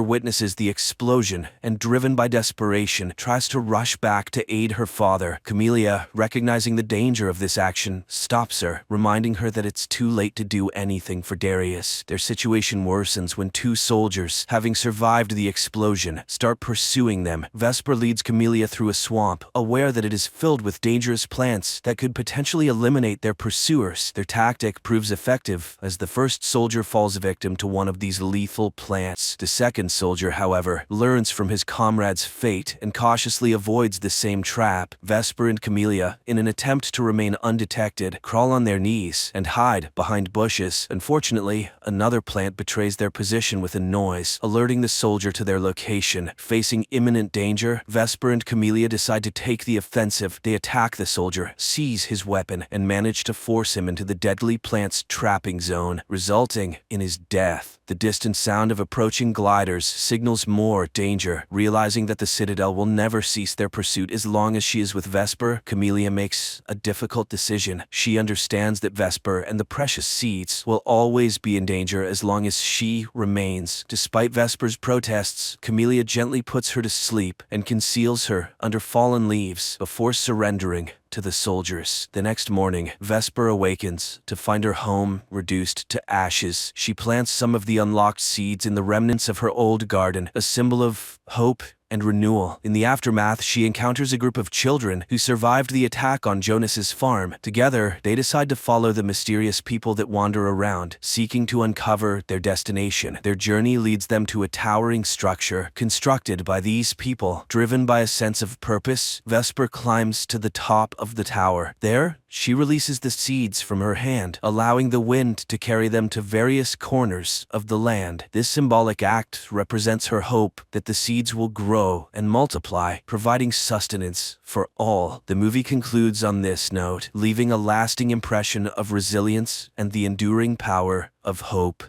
witnesses the explosion and, driven by desperation, tries to rush back to aid her father. Camelia, recognizing the danger of this action, stops her, reminding her that it's too late to do anything for Darius. Their situation worsens when two soldiers, having survived the explosion, start pursuing them. Vesper leads Camelia through a swamp, aware that it is filled with dangerous plants that could potentially eliminate their pursuers. Their tactic proves effective, as the first soldier falls victim to one of these lethal plants. The second soldier, however, learns from his comrade's fate and cautiously avoids the same trap. Vesper and Camelia, in an attempt to remain undetected, crawl on their knees and hide behind bushes. Unfortunately, another plant betrays their position with a noise, alerting the soldier to their location. Facing imminent danger, Vesper and Camelia decide to take the offensive. They attack the soldier, seize his weapon, and manage to force him into the deadly plant's trapping zone, resulting in his death. The distant sound of approaching gliders signals more danger. Realizing that the Citadel will never cease their pursuit as long as she is with Vesper, Camelia makes a difficult decision. She understands that Vesper and the precious seeds will always be in danger as long as she remains. Despite Vesper's protests, Camelia gently puts her to sleep and conceals her under fallen leaves before surrendering to the soldiers. The next morning, Vesper awakens to find her home reduced to ashes. She plants some of the unlocked seeds in the remnants of her old garden, a symbol of hope and renewal. In the aftermath, she encounters a group of children who survived the attack on Jonas's farm. Together, they decide to follow the mysterious people that wander around, seeking to uncover their destination. Their journey leads them to a towering structure constructed by these people. Driven by a sense of purpose, Vesper climbs to the top of the tower. There, she releases the seeds from her hand, allowing the wind to carry them to various corners of the land. This symbolic act represents her hope that the seeds will grow and multiply, providing sustenance for all. The movie concludes on this note, leaving a lasting impression of resilience and the enduring power of hope.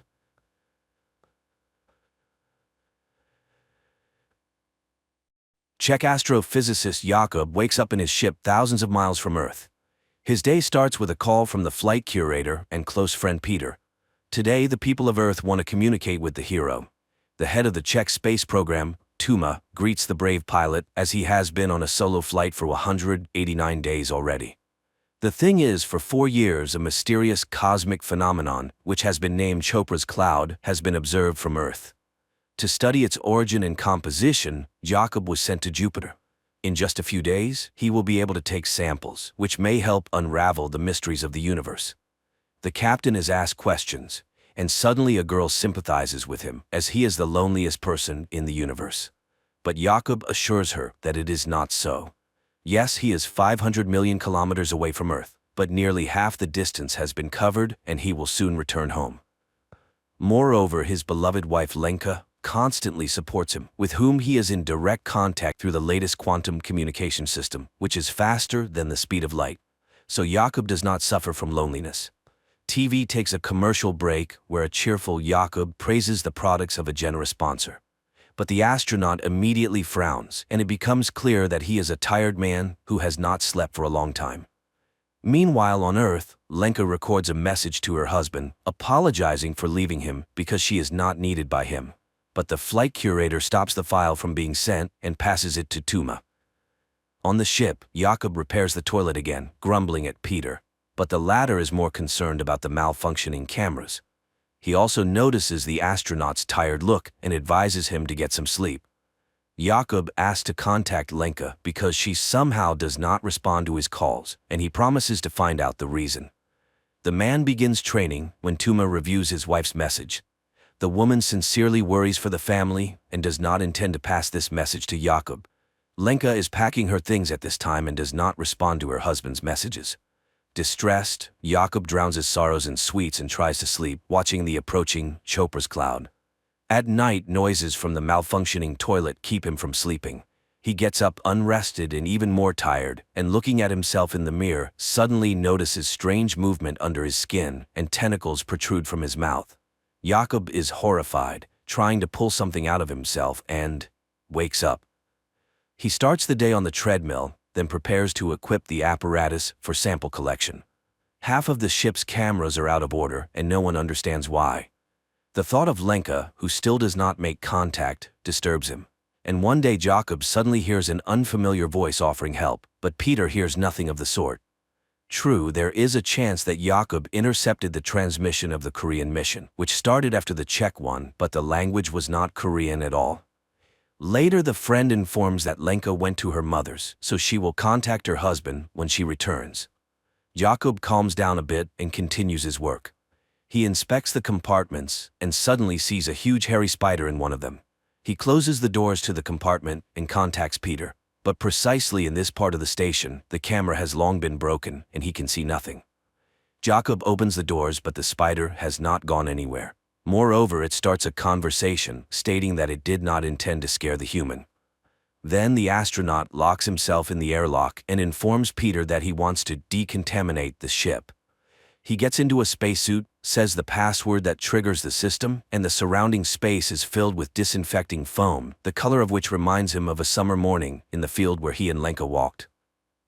Czech astrophysicist Jakob wakes up in his ship thousands of miles from Earth. His day starts with a call from the flight curator and close friend Peter. Today, the people of Earth want to communicate with the hero. The head of the Czech space program, Tuma, greets the brave pilot as he has been on a solo flight for 189 days already. The thing is, for 4 years, a mysterious cosmic phenomenon, which has been named Chopra's cloud, has been observed from Earth. To study its origin and composition, Jakob was sent to Jupiter. In just a few days, he will be able to take samples, which may help unravel the mysteries of the universe. The captain is asked questions, and suddenly a girl sympathizes with him, as he is the loneliest person in the universe. But Jakob assures her that it is not so. Yes, he is 500 million kilometers away from Earth, but nearly half the distance has been covered, and he will soon return home. Moreover, his beloved wife Lenka constantly supports him, with whom he is in direct contact through the latest quantum communication system, which is faster than the speed of light. So Jakob does not suffer from loneliness. TV takes a commercial break where a cheerful Jakob praises the products of a generous sponsor. But the astronaut immediately frowns, and it becomes clear that he is a tired man who has not slept for a long time. Meanwhile, on Earth, Lenka records a message to her husband, apologizing for leaving him because she is not needed by him. But the flight curator stops the file from being sent and passes it to Tuma. On the ship, Jakob repairs the toilet again, grumbling at Peter, but the latter is more concerned about the malfunctioning cameras. He also notices the astronaut's tired look and advises him to get some sleep. Jakob asks to contact Lenka because she somehow does not respond to his calls, and he promises to find out the reason. The man begins training when Tuma reviews his wife's message. The woman sincerely worries for the family and does not intend to pass this message to Jakob. Lenka is packing her things at this time and does not respond to her husband's messages. Distressed, Jakob drowns his sorrows in sweets and tries to sleep, watching the approaching Chopra's cloud. At night, noises from the malfunctioning toilet keep him from sleeping. He gets up unrested and even more tired, and looking at himself in the mirror, suddenly notices strange movement under his skin and tentacles protrude from his mouth. Jakob is horrified, trying to pull something out of himself, and wakes up. He starts the day on the treadmill, then prepares to equip the apparatus for sample collection. Half of the ship's cameras are out of order, and no one understands why. The thought of Lenka, who still does not make contact, disturbs him. And one day Jakob suddenly hears an unfamiliar voice offering help, but Peter hears nothing of the sort. True, there is a chance that Jakob intercepted the transmission of the Korean mission, which started after the Czech one, but the language was not Korean at all. Later, the friend informs that Lenka went to her mother's, so she will contact her husband when she returns. Jakob calms down a bit and continues his work. He inspects the compartments and suddenly sees a huge hairy spider in one of them. He closes the doors to the compartment and contacts Peter. But precisely in this part of the station, the camera has long been broken and he can see nothing. Jakob opens the doors, but the spider has not gone anywhere. Moreover, it starts a conversation, stating that it did not intend to scare the human. Then the astronaut locks himself in the airlock and informs Peter that he wants to decontaminate the ship. He gets into a spacesuit, says the password that triggers the system, and the surrounding space is filled with disinfecting foam, the color of which reminds him of a summer morning in the field where he and Lenka walked.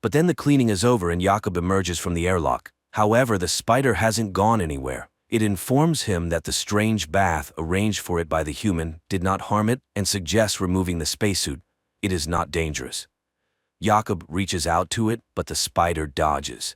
But then the cleaning is over and Jakob emerges from the airlock. However, the spider hasn't gone anywhere. It informs him that the strange bath arranged for it by the human did not harm it and suggests removing the spacesuit. It is not dangerous. Jakob reaches out to it, but the spider dodges.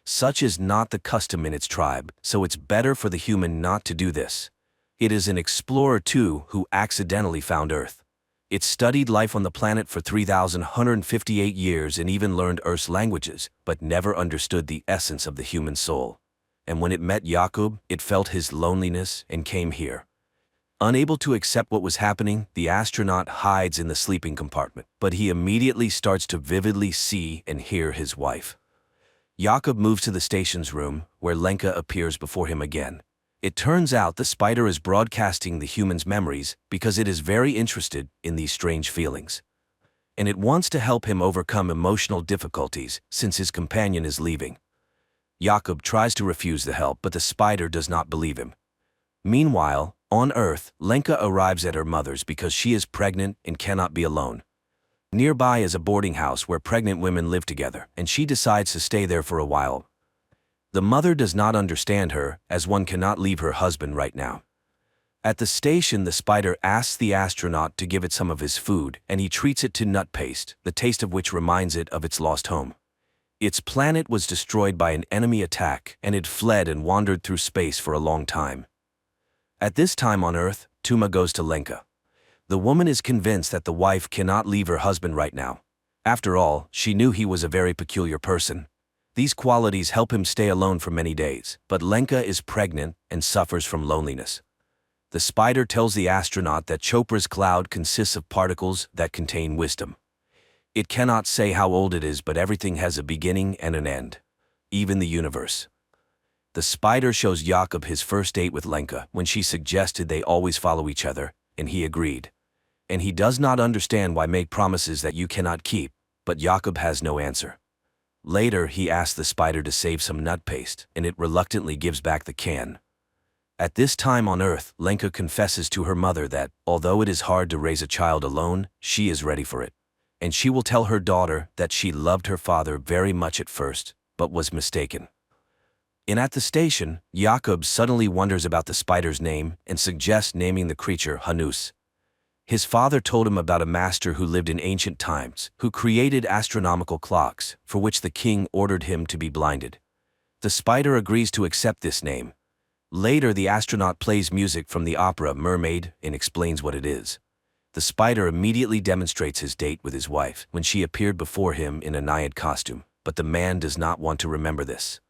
Such is not the custom in its tribe, so it's better for the human not to do this. It is an explorer too who accidentally found Earth. It studied life on the planet for 3,158 years and even learned Earth's languages, but never understood the essence of the human soul. And when it met Jakob, it felt his loneliness and came here. Unable to accept what was happening, the astronaut hides in the sleeping compartment, but he immediately starts to vividly see and hear his wife. Jakob moves to the station's room, where Lenka appears before him again. It turns out the spider is broadcasting the human's memories because it is very interested in these strange feelings. And it wants to help him overcome emotional difficulties since his companion is leaving. Jakob tries to refuse the help, but the spider does not believe him. Meanwhile, on Earth, Lenka arrives at her mother's because she is pregnant and cannot be alone. Nearby is a boarding house where pregnant women live together, and she decides to stay there for a while. The mother does not understand her, as one cannot leave her husband right now. At the station, the spider asks the astronaut to give it some of his food, and he treats it to nut paste, the taste of which reminds it of its lost home. Its planet was destroyed by an enemy attack, and it fled and wandered through space for a long time. At this time on Earth, Tuma goes to Lenka. The woman is convinced that the wife cannot leave her husband right now. After all, she knew he was a very peculiar person. These qualities help him stay alone for many days, but Lenka is pregnant and suffers from loneliness. The spider tells the astronaut that Chopra's cloud consists of particles that contain wisdom. It cannot say how old it is, but everything has a beginning and an end, even the universe. The spider shows Jakob his first date with Lenka when she suggested they always follow each other, and he agreed. And he does not understand why make promises that you cannot keep, but Jakob has no answer. Later, he asks the spider to save some nut paste, and it reluctantly gives back the can. At this time on Earth, Lenka confesses to her mother that, although it is hard to raise a child alone, she is ready for it. And she will tell her daughter that she loved her father very much at first, but was mistaken. And at the station, Jakob suddenly wonders about the spider's name and suggests naming the creature Hanus. His father told him about a master who lived in ancient times, who created astronomical clocks, for which the king ordered him to be blinded. The spider agrees to accept this name. Later, the astronaut plays music from the opera Mermaid and explains what it is. The spider immediately demonstrates his date with his wife when she appeared before him in a Naiad costume, but the man does not want to remember this.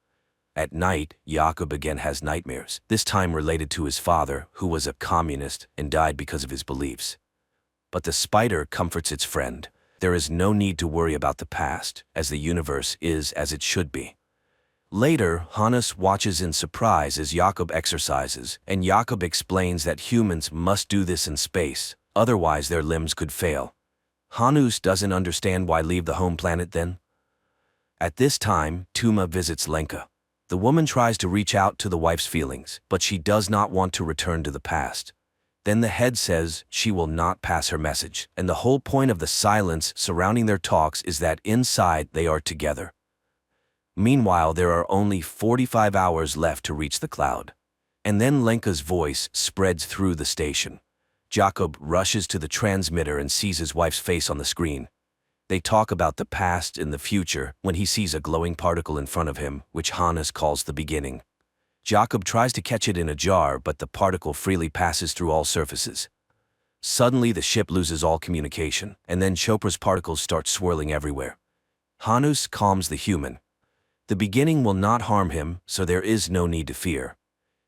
At night, Jakob again has nightmares, this time related to his father, who was a communist and died because of his beliefs. But the spider comforts its friend. There is no need to worry about the past, as the universe is as it should be. Later, Hannes watches in surprise as Jakob exercises, and Jakob explains that humans must do this in space, otherwise their limbs could fail. Hanus doesn't understand why leave the home planet then. At this time, Tuma visits Lenka. The woman tries to reach out to the wife's feelings, but she does not want to return to the past. Then the head says she will not pass her message, and the whole point of the silence surrounding their talks is that inside they are together. Meanwhile, there are only 45 hours left to reach the cloud. And then Lenka's voice spreads through the station. Jakob rushes to the transmitter and sees his wife's face on the screen. They talk about the past and the future when he sees a glowing particle in front of him, which Hannes calls the beginning. Jakob tries to catch it in a jar, but the particle freely passes through all surfaces. Suddenly, the ship loses all communication, and then Chopra's particles start swirling everywhere. Hannes calms the human. The beginning will not harm him, so there is no need to fear.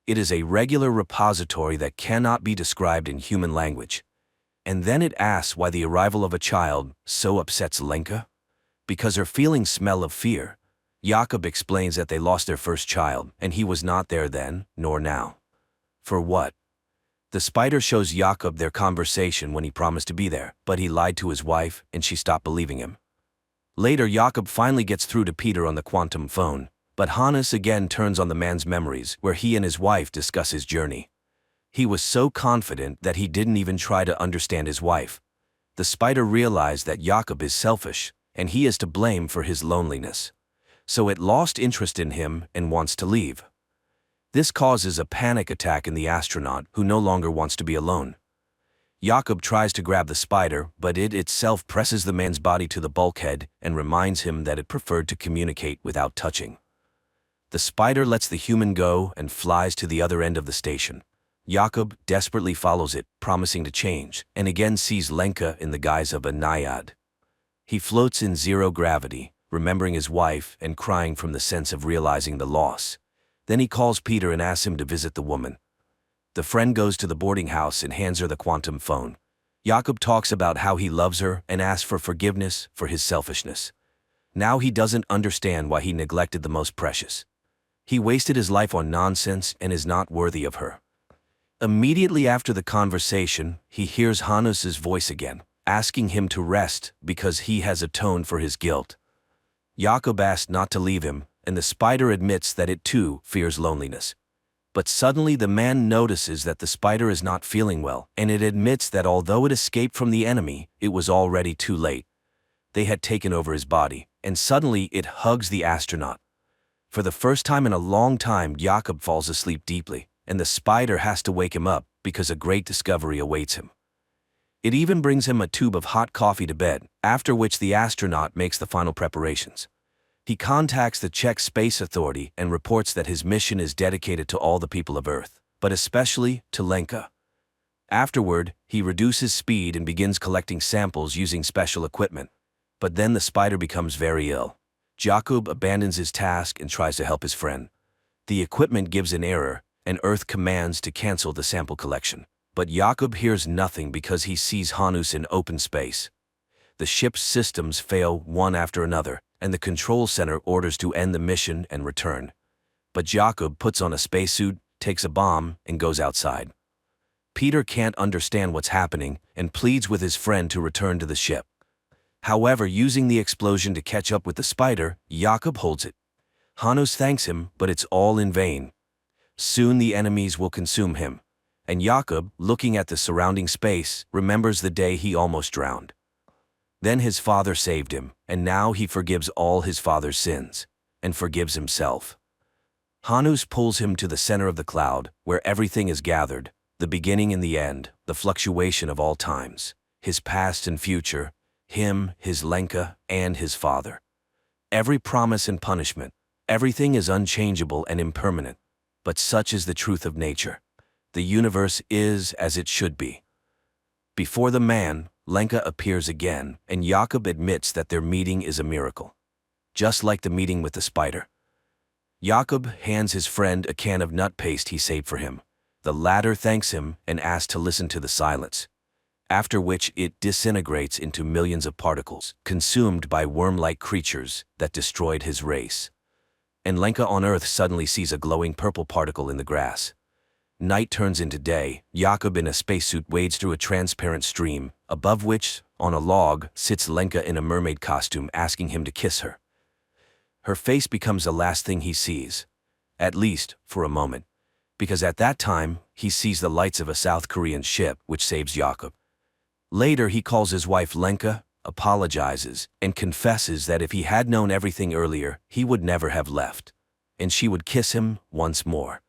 It is a regular repository that cannot be described in human language. And then it asks why the arrival of a child so upsets Lenka. Because her feelings smell of fear. Jakob explains that they lost their first child, and he was not there then, nor now. For what? The spider shows Jakob their conversation when he promised to be there, but he lied to his wife, and she stopped believing him. Later, Jakob finally gets through to Peter on the quantum phone, but Hannes again turns on the man's memories, where he and his wife discuss his journey. He was so confident that he didn't even try to understand his wife. The spider realized that Jakob is selfish, and he is to blame for his loneliness. So it lost interest in him and wants to leave. This causes a panic attack in the astronaut, who no longer wants to be alone. Jakob tries to grab the spider, but it itself presses the man's body to the bulkhead and reminds him that it preferred to communicate without touching. The spider lets the human go and flies to the other end of the station. Jakob desperately follows it, promising to change, and again sees Lenka in the guise of a naiad. He floats in zero gravity, remembering his wife and crying from the sense of realizing the loss. Then he calls Peter and asks him to visit the woman. The friend goes to the boarding house and hands her the quantum phone. Jakob talks about how he loves her and asks for forgiveness for his selfishness. Now he doesn't understand why he neglected the most precious. He wasted his life on nonsense and is not worthy of her. Immediately after the conversation, he hears Hannes's voice again, asking him to rest because he has atoned for his guilt. Jakob asks not to leave him, and the spider admits that it too fears loneliness. But suddenly the man notices that the spider is not feeling well, and it admits that although it escaped from the enemy, it was already too late. They had taken over his body, and suddenly it hugs the astronaut. For the first time in a long time, Jakob falls asleep deeply, and the spider has to wake him up because a great discovery awaits him. It even brings him a tube of hot coffee to bed, after which the astronaut makes the final preparations. He contacts the Czech Space Authority and reports that his mission is dedicated to all the people of Earth, but especially to Lenka. Afterward, he reduces speed and begins collecting samples using special equipment. But then the spider becomes very ill. Jakob abandons his task and tries to help his friend. The equipment gives an error, and Earth commands to cancel the sample collection. But Jakob hears nothing because he sees Hanus in open space. The ship's systems fail one after another, and the control center orders to end the mission and return. But Jakob puts on a spacesuit, takes a bomb, and goes outside. Peter can't understand what's happening and pleads with his friend to return to the ship. However, using the explosion to catch up with the spider, Jakob holds it. Hanus thanks him, but it's all in vain. Soon the enemies will consume him, and Jakob, looking at the surrounding space, remembers the day he almost drowned. Then his father saved him, and now he forgives all his father's sins, and forgives himself. Hanus pulls him to the center of the cloud, where everything is gathered, the beginning and the end, the fluctuation of all times, his past and future, him, his Lenka, and his father. Every promise and punishment, everything is unchangeable and impermanent, but such is the truth of nature. The universe is as it should be. Before the man, Lenka appears again, and Jakob admits that their meeting is a miracle. Just like the meeting with the spider. Jakob hands his friend a can of nut paste he saved for him. The latter thanks him and asks to listen to the silence, after which it disintegrates into millions of particles, consumed by worm-like creatures that destroyed his race. And Lenka on Earth suddenly sees a glowing purple particle in the grass. Night turns into day. Jakob in a spacesuit wades through a transparent stream, above which, on a log, sits Lenka in a mermaid costume asking him to kiss her. Her face becomes the last thing he sees, at least for a moment, because at that time, he sees the lights of a South Korean ship which saves Jakob. Later, he calls his wife Lenka, apologizes, and confesses that if he had known everything earlier, he would never have left, and she would kiss him once more.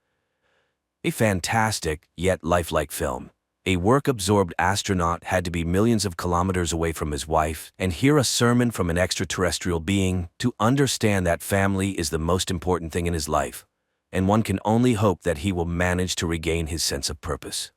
A fantastic, yet lifelike film. A work-absorbed astronaut had to be millions of kilometers away from his wife and hear a sermon from an extraterrestrial being to understand that family is the most important thing in his life, and one can only hope that he will manage to regain his sense of purpose.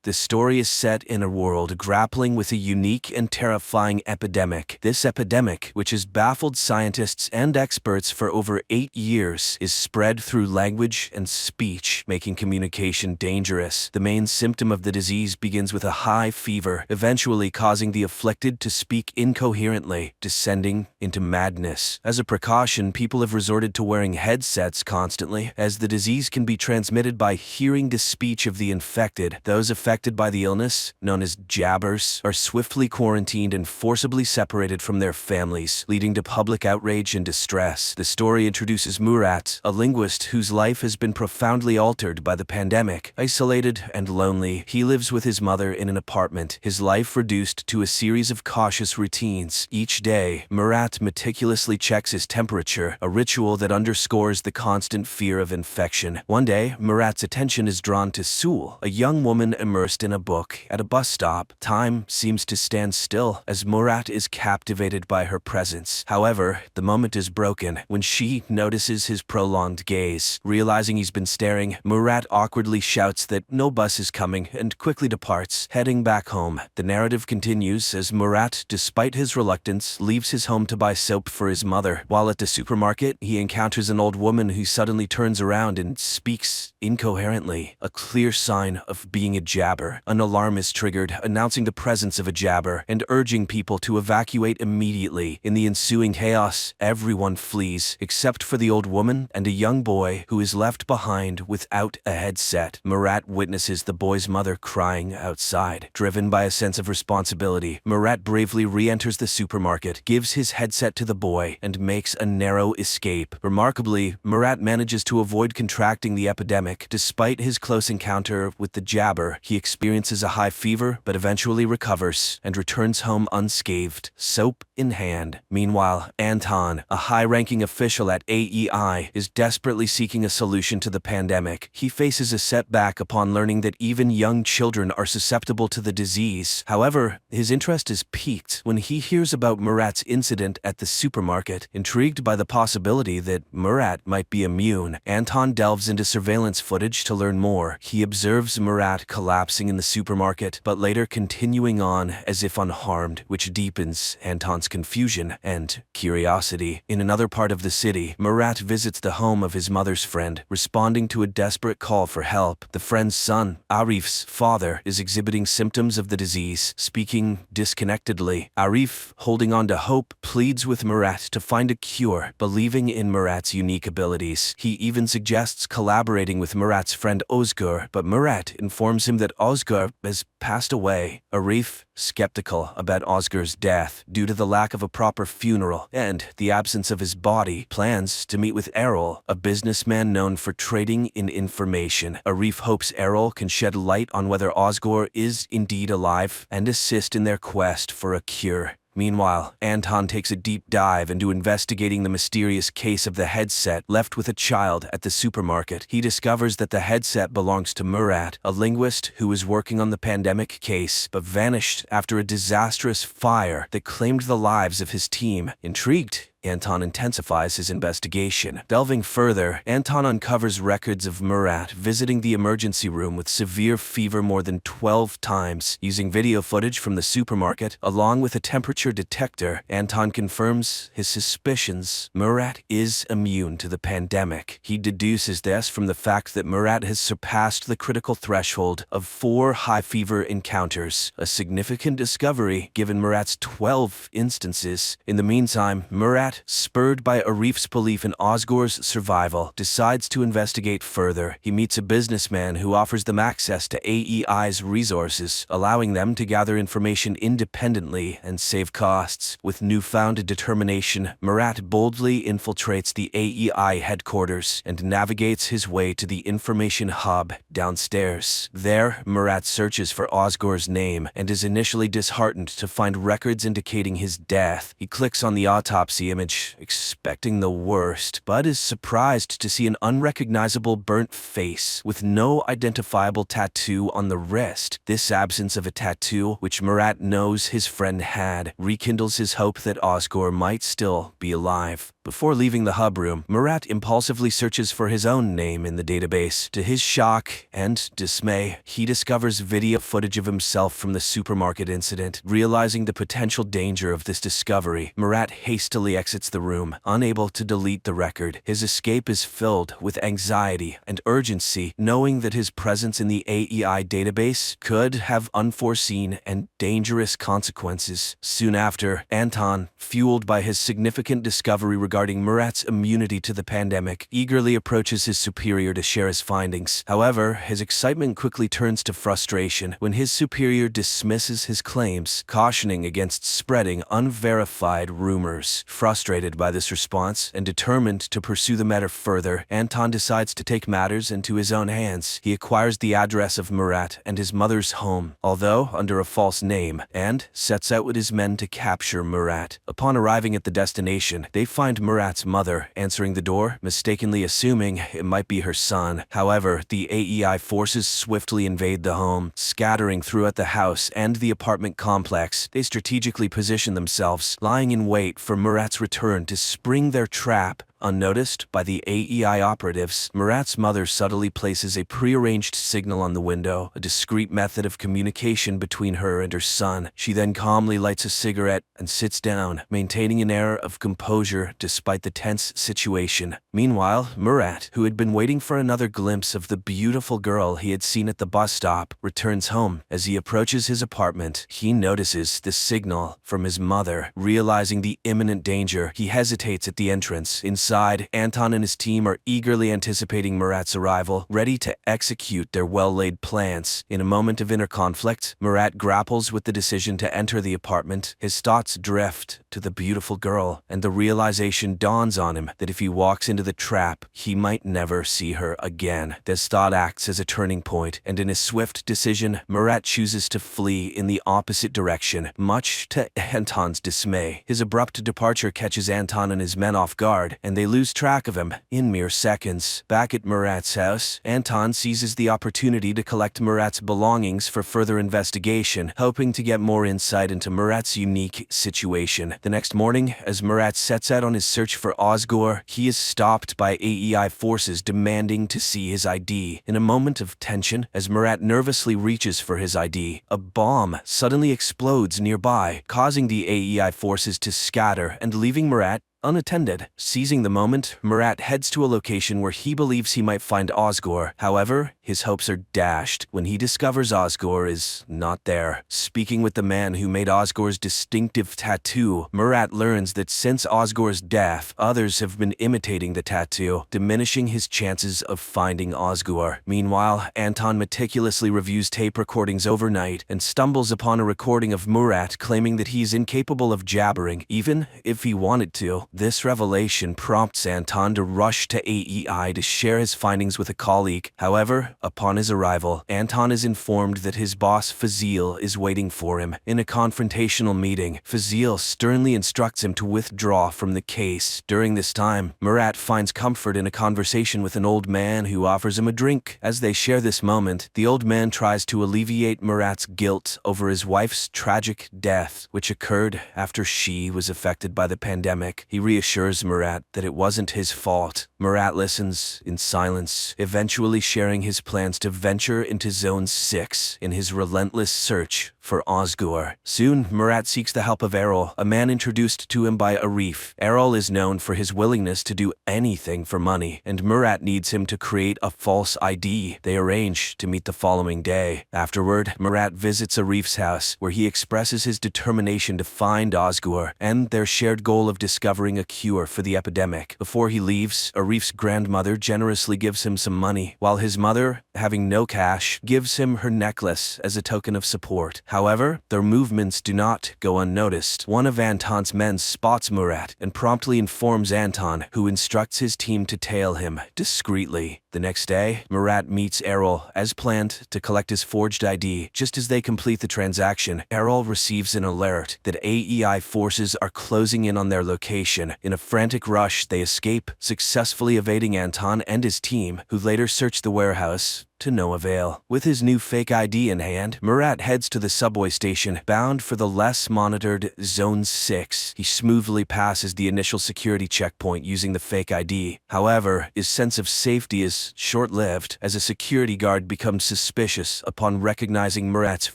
The story is set in a world grappling with a unique and terrifying epidemic. This epidemic, which has baffled scientists and experts for over 8 years, is spread through language and speech, making communication dangerous. The main symptom of the disease begins with a high fever, eventually causing the afflicted to speak incoherently, descending into madness. As a precaution, people have resorted to wearing headsets constantly, as the disease can be transmitted by hearing the speech of the infected. Those affected by the illness, known as jabbers, are swiftly quarantined and forcibly separated from their families, leading to public outrage and distress. The story introduces Murat, a linguist whose life has been profoundly altered by the pandemic. Isolated and lonely, he lives with his mother in an apartment, his life reduced to a series of cautious routines. Each day, Murat meticulously checks his temperature, a ritual that underscores the constant fear of infection. One day, Murat's attention is drawn to Sul, a young woman immersed in a book at a bus stop. Time seems to stand still as Murat is captivated by her presence. However, the moment is broken when she notices his prolonged gaze. Realizing he's been staring, Murat awkwardly shouts that no bus is coming and quickly departs, heading back home. The narrative continues as Murat, despite his reluctance, leaves his home to buy soap for his mother. While at the supermarket, he encounters an old woman who suddenly turns around and speaks incoherently, a clear sign of being a jabber. An alarm is triggered, announcing the presence of a jabber and urging people to evacuate immediately. In the ensuing chaos, everyone flees, except for the old woman and a young boy who is left behind without a headset. Murat witnesses the boy's mother crying outside. Driven by a sense of responsibility, Murat bravely re-enters the supermarket, gives his headset to the boy, and makes a narrow escape. Remarkably, Murat manages to avoid contracting the epidemic. Despite his close encounter with the jabber, he experiences a high fever but eventually recovers and returns home unscathed, soap in hand. Meanwhile, Anton, a high-ranking official at AEI, is desperately seeking a solution to the pandemic. He faces a setback upon learning that even young children are susceptible to the disease. However, his interest is piqued when he hears about Murat's incident at the supermarket. Intrigued by the possibility that Murat might be immune, Anton delves into surveillance footage to learn more. He observes Murat collapsing in the supermarket, but later continuing on as if unharmed, which deepens Anton's confusion and curiosity. In another part of the city, Murat visits the home of his mother's friend, responding to a desperate call for help. The friend's son, Arif's father, is exhibiting symptoms of the disease, speaking disconnectedly. Arif, holding on to hope, pleads with Murat to find a cure, believing in Murat's unique abilities. He even suggests collaborating with Murat's friend Ozgur, but Murat informs him that Ozgur has passed away. Arif, skeptical about Ozgur's death due to the lack of a proper funeral and the absence of his body, plans to meet with Errol, a businessman known for trading in information. Arif hopes Errol can shed light on whether Ozgur is indeed alive and assist in their quest for a cure. Meanwhile, Anton takes a deep dive into investigating the mysterious case of the headset left with a child at the supermarket. He discovers that the headset belongs to Murat, a linguist who was working on the pandemic case but vanished after a disastrous fire that claimed the lives of his team. Intrigued, Anton intensifies his investigation. Delving further, Anton uncovers records of Murat visiting the emergency room with severe fever more than 12 times. Using video footage from the supermarket, along with a temperature detector, Anton confirms his suspicions. Murat is immune to the pandemic. He deduces this from the fact that Murat has surpassed the critical threshold of 4 high fever encounters, a significant discovery given Murat's 12 instances. In the meantime, Murat, spurred by Arif's belief in Ozgur's survival, decides to investigate further. He meets a businessman who offers them access to AEI's resources, allowing them to gather information independently and save costs. With newfound determination, Murat boldly infiltrates the AEI headquarters and navigates his way to the information hub downstairs. There, Murat searches for Ozgur's name and is initially disheartened to find records indicating his death. He clicks on the autopsy image, expecting the worst, but is surprised to see an unrecognizable burnt face with no identifiable tattoo on the wrist. This absence of a tattoo, which Murat knows his friend had, rekindles his hope that Ozgur might still be alive. Before leaving the hub room, Murat impulsively searches for his own name in the database. To his shock and dismay, he discovers video footage of himself from the supermarket incident. Realizing the potential danger of this discovery, Murat hastily exits the room, unable to delete the record. His escape is filled with anxiety and urgency, knowing that his presence in the AEI database could have unforeseen and dangerous consequences. Soon after, Anton, fueled by his significant discovery regarding Murat's immunity to the pandemic, eagerly approaches his superior to share his findings. However, his excitement quickly turns to frustration when his superior dismisses his claims, cautioning against spreading unverified rumors. Frustrated by this response and determined to pursue the matter further, Anton decides to take matters into his own hands. He acquires the address of Murat and his mother's home, although under a false name, and sets out with his men to capture Murat. Upon arriving at the destination, they find Murat's mother answering the door, mistakenly assuming it might be her son. However, the AEI forces swiftly invade the home, scattering throughout the house and the apartment complex. They strategically position themselves, lying in wait for Murat's return to spring their trap. Unnoticed by the AEI operatives, Murat's mother subtly places a prearranged signal on the window, a discreet method of communication between her and her son. She then calmly lights a cigarette and sits down, maintaining an air of composure despite the tense situation. Meanwhile, Murat, who had been waiting for another glimpse of the beautiful girl he had seen at the bus stop, returns home. As he approaches his apartment, he notices the signal from his mother. Realizing the imminent danger, he hesitates at the entrance. In Outside, Anton and his team are eagerly anticipating Murat's arrival, ready to execute their well-laid plans. In a moment of inner conflict, Murat grapples with the decision to enter the apartment. His thoughts drift to the beautiful girl, and the realization dawns on him that if he walks into the trap, he might never see her again. This thought acts as a turning point, and in his swift decision, Murat chooses to flee in the opposite direction, much to Anton's dismay. His abrupt departure catches Anton and his men off guard, and they lose track of him in mere seconds. Back at Murat's house, Anton seizes the opportunity to collect Murat's belongings for further investigation, hoping to get more insight into Murat's unique situation. The next morning, as Murat sets out on his search for Osgur, he is stopped by AEI forces demanding to see his ID. In a moment of tension, as Murat nervously reaches for his ID, a bomb suddenly explodes nearby, causing the AEI forces to scatter and leaving Murat unattended. Seizing the moment, Murat heads to a location where he believes he might find Osgur. However, his hopes are dashed when he discovers Osgur is not there. Speaking with the man who made Osgur's distinctive tattoo, Murat learns that since Osgur's death, others have been imitating the tattoo, diminishing his chances of finding Osgur. Meanwhile, Anton meticulously reviews tape recordings overnight and stumbles upon a recording of Murat claiming that he's incapable of jabbering, even if he wanted to. This revelation prompts Anton to rush to AEI to share his findings with a colleague. However, upon his arrival, Anton is informed that his boss Fazil is waiting for him. In a confrontational meeting, Fazil sternly instructs him to withdraw from the case. During this time, Murat finds comfort in a conversation with an old man who offers him a drink. As they share this moment, the old man tries to alleviate Murat's guilt over his wife's tragic death, which occurred after she was affected by the pandemic. He reassures Murat that it wasn't his fault. Murat listens in silence, eventually sharing his plans to venture into Zone 6 in his relentless search for Osgur. Soon, Murat seeks the help of Errol, a man introduced to him by Arif. Errol is known for his willingness to do anything for money, and Murat needs him to create a false ID. They arrange to meet the following day. Afterward, Murat visits Arif's house, where he expresses his determination to find Osgur and their shared goal of discovering a cure for the epidemic. Before he leaves, Arif's grandmother generously gives him some money, while his mother, having no cash, gives him her necklace as a token of support. However, their movements do not go unnoticed. One of Anton's men spots Murat and promptly informs Anton, who instructs his team to tail him discreetly. The next day, Murat meets Errol as planned to collect his forged ID. Just as they complete the transaction, Errol receives an alert that AEI forces are closing in on their location. In a frantic rush, they escape, successfully evading Anton and his team, who later search the warehouse to no avail. With his new fake ID in hand, Murat heads to the subway station, bound for the less monitored Zone 6. He smoothly passes the initial security checkpoint using the fake ID. However, his sense of safety is short-lived, as a security guard becomes suspicious upon recognizing Murat's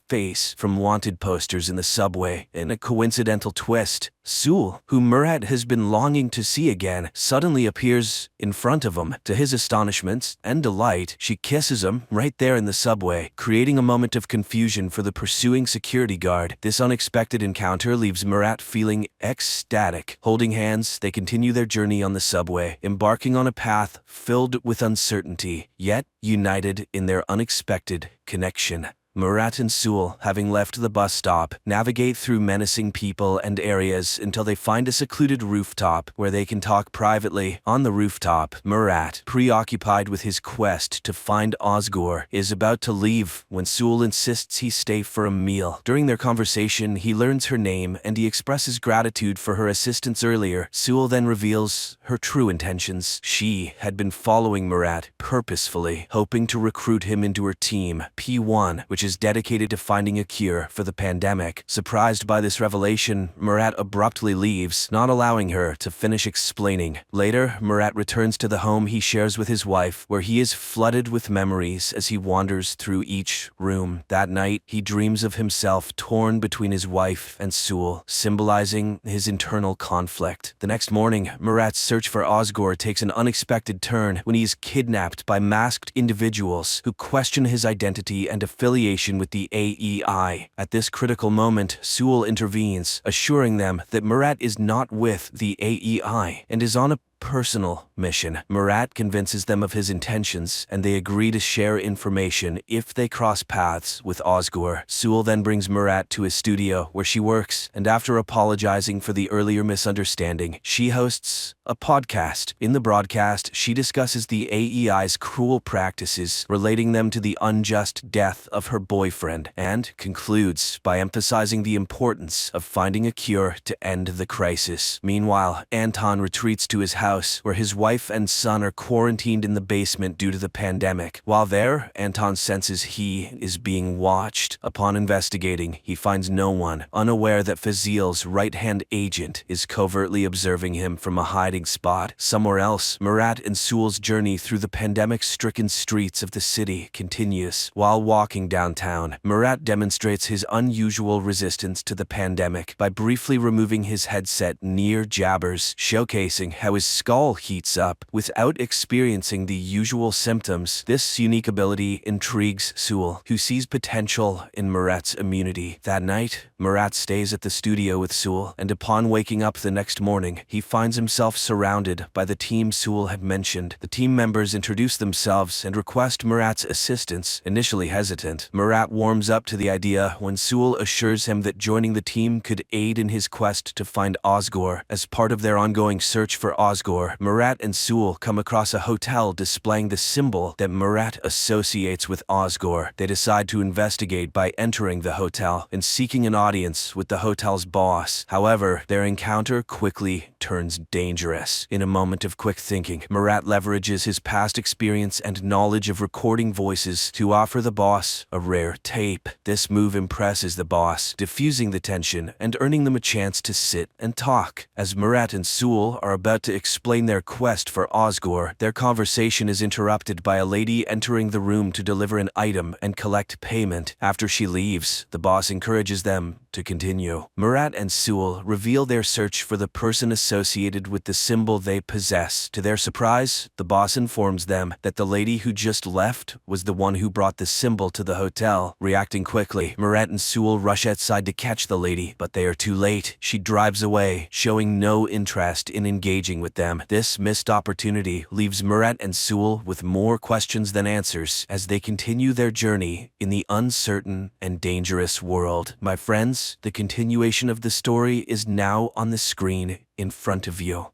face from wanted posters in the subway. In a coincidental twist, Sul, who Murat has been longing to see again, suddenly appears in front of him. To his astonishment and delight, she kisses him right there in the subway, creating a moment of confusion for the pursuing security guard. This unexpected encounter leaves Murat feeling ecstatic. Holding hands, they continue their journey on the subway, embarking on a path filled with uncertainty, yet united in their unexpected connection. Murat and Sul, having left the bus stop, navigate through menacing people and areas until they find a secluded rooftop where they can talk privately. On the rooftop, Murat, preoccupied with his quest to find Osgur, is about to leave when Sul insists he stay for a meal. During their conversation, he learns her name and he expresses gratitude for her assistance earlier. Sul then reveals her true intentions. She had been following Murat purposefully, hoping to recruit him into her team, P1, which is dedicated to finding a cure for the pandemic. Surprised by this revelation, Murat abruptly leaves, not allowing her to finish explaining. Later, Murat returns to the home he shares with his wife, where he is flooded with memories as he wanders through each room. That night, he dreams of himself torn between his wife and Sul, symbolizing his internal conflict. The next morning, Murat's search for Osgur takes an unexpected turn when he is kidnapped by masked individuals who question his identity and affiliation with the AEI. At this critical moment, Sul intervenes, assuring them that Murat is not with the AEI and is on a personal mission. Murat convinces them of his intentions, and they agree to share information if they cross paths with Osgur. Sewell then brings Murat to his studio where she works, and after apologizing for the earlier misunderstanding, she hosts a podcast. In the broadcast, she discusses the AEI's cruel practices, relating them to the unjust death of her boyfriend, and concludes by emphasizing the importance of finding a cure to end the crisis. Meanwhile, Anton retreats to his house, where his wife and son are quarantined in the basement due to the pandemic. While there, Anton senses he is being watched. Upon investigating, he finds no one, unaware that Fazil's right-hand agent is covertly observing him from a hiding spot somewhere else. Murat and Sewell's journey through the pandemic-stricken streets of the city continues. While walking downtown, Murat demonstrates his unusual resistance to the pandemic by briefly removing his headset near Jabber's, showcasing how his skull heats up without experiencing the usual symptoms. This unique ability intrigues Sewell, who sees potential in Murat's immunity. That night, Murat stays at the studio with Sewell, and upon waking up the next morning, he finds himself surrounded by the team Sewell had mentioned. The team members introduce themselves and request Murat's assistance. Initially hesitant, Murat warms up to the idea when Sewell assures him that joining the team could aid in his quest to find Osgur. As part of their ongoing search for Osgur, Murat and Sewell come across a hotel displaying the symbol that Murat associates with Osgur. They decide to investigate by entering the hotel and seeking an audience with the hotel's boss. However, their encounter quickly turns dangerous. In a moment of quick thinking, Murat leverages his past experience and knowledge of recording voices to offer the boss a rare tape. This move impresses the boss, diffusing the tension and earning them a chance to sit and talk. As Murat and Sewell are about to explain their quest for Osgur, their conversation is interrupted by a lady entering the room to deliver an item and collect payment. After she leaves, the boss encourages them to continue. Murat and Sewell reveal their search for the person associated with the symbol they possess. To their surprise, the boss informs them that the lady who just left was the one who brought the symbol to the hotel. Reacting quickly, Murat and Sewell rush outside to catch the lady, but they are too late. She drives away, showing no interest in engaging with them. This missed opportunity leaves Murat and Sewell with more questions than answers as they continue their journey in the uncertain and dangerous world. My friends, the continuation of the story is now on the screen in front of you.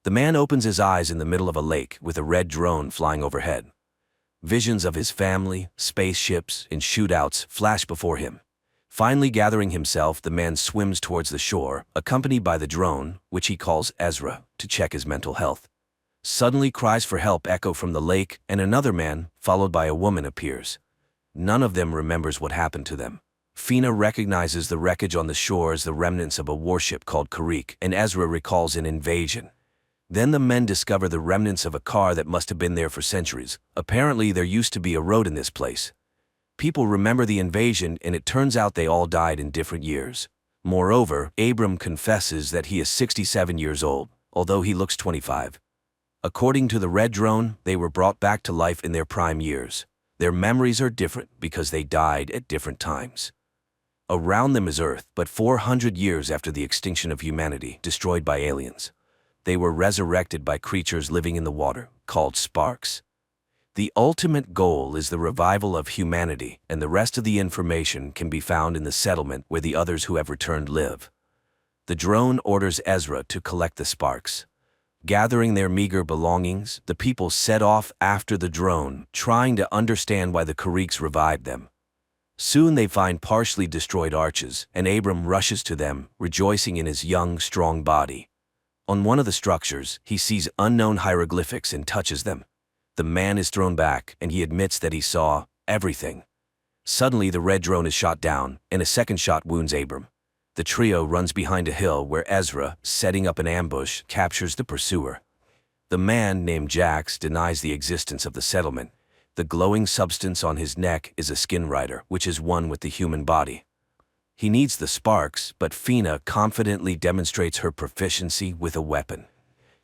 The man opens his eyes in the middle of a lake with a red drone flying overhead. Visions of his family, spaceships, and shootouts flash before him. Finally gathering himself, the man swims towards the shore, accompanied by the drone, which he calls Ezra, to check his mental health. Suddenly cries for help echo from the lake, and another man, followed by a woman, appears. None of them remembers what happened to them. Fina recognizes the wreckage on the shore as the remnants of a warship called Karik, and Ezra recalls an invasion. Then the men discover the remnants of a car that must have been there for centuries. Apparently there used to be a road in this place. People remember the invasion, and it turns out they all died in different years. Moreover, Abram confesses that he is 67 years old, although he looks 25. According to the red drone, they were brought back to life in their prime years. Their memories are different because they died at different times. Around them is Earth, but 400 years after the extinction of humanity, destroyed by aliens. They were resurrected by creatures living in the water, called sparks. The ultimate goal is the revival of humanity, and the rest of the information can be found in the settlement where the others who have returned live. The drone orders Ezra to collect the sparks. Gathering their meager belongings, the people set off after the drone, trying to understand why the Kariks revived them. Soon they find partially destroyed arches, and Abram rushes to them, rejoicing in his young, strong body. On one of the structures, he sees unknown hieroglyphics and touches them. The man is thrown back, and he admits that he saw everything. Suddenly, the red drone is shot down, and a second shot wounds Abram. The trio runs behind a hill where Ezra, setting up an ambush, captures the pursuer. The man, named Jax, denies the existence of the settlement. The glowing substance on his neck is a skin rider, which is one with the human body. He needs the sparks, but Fina confidently demonstrates her proficiency with a weapon.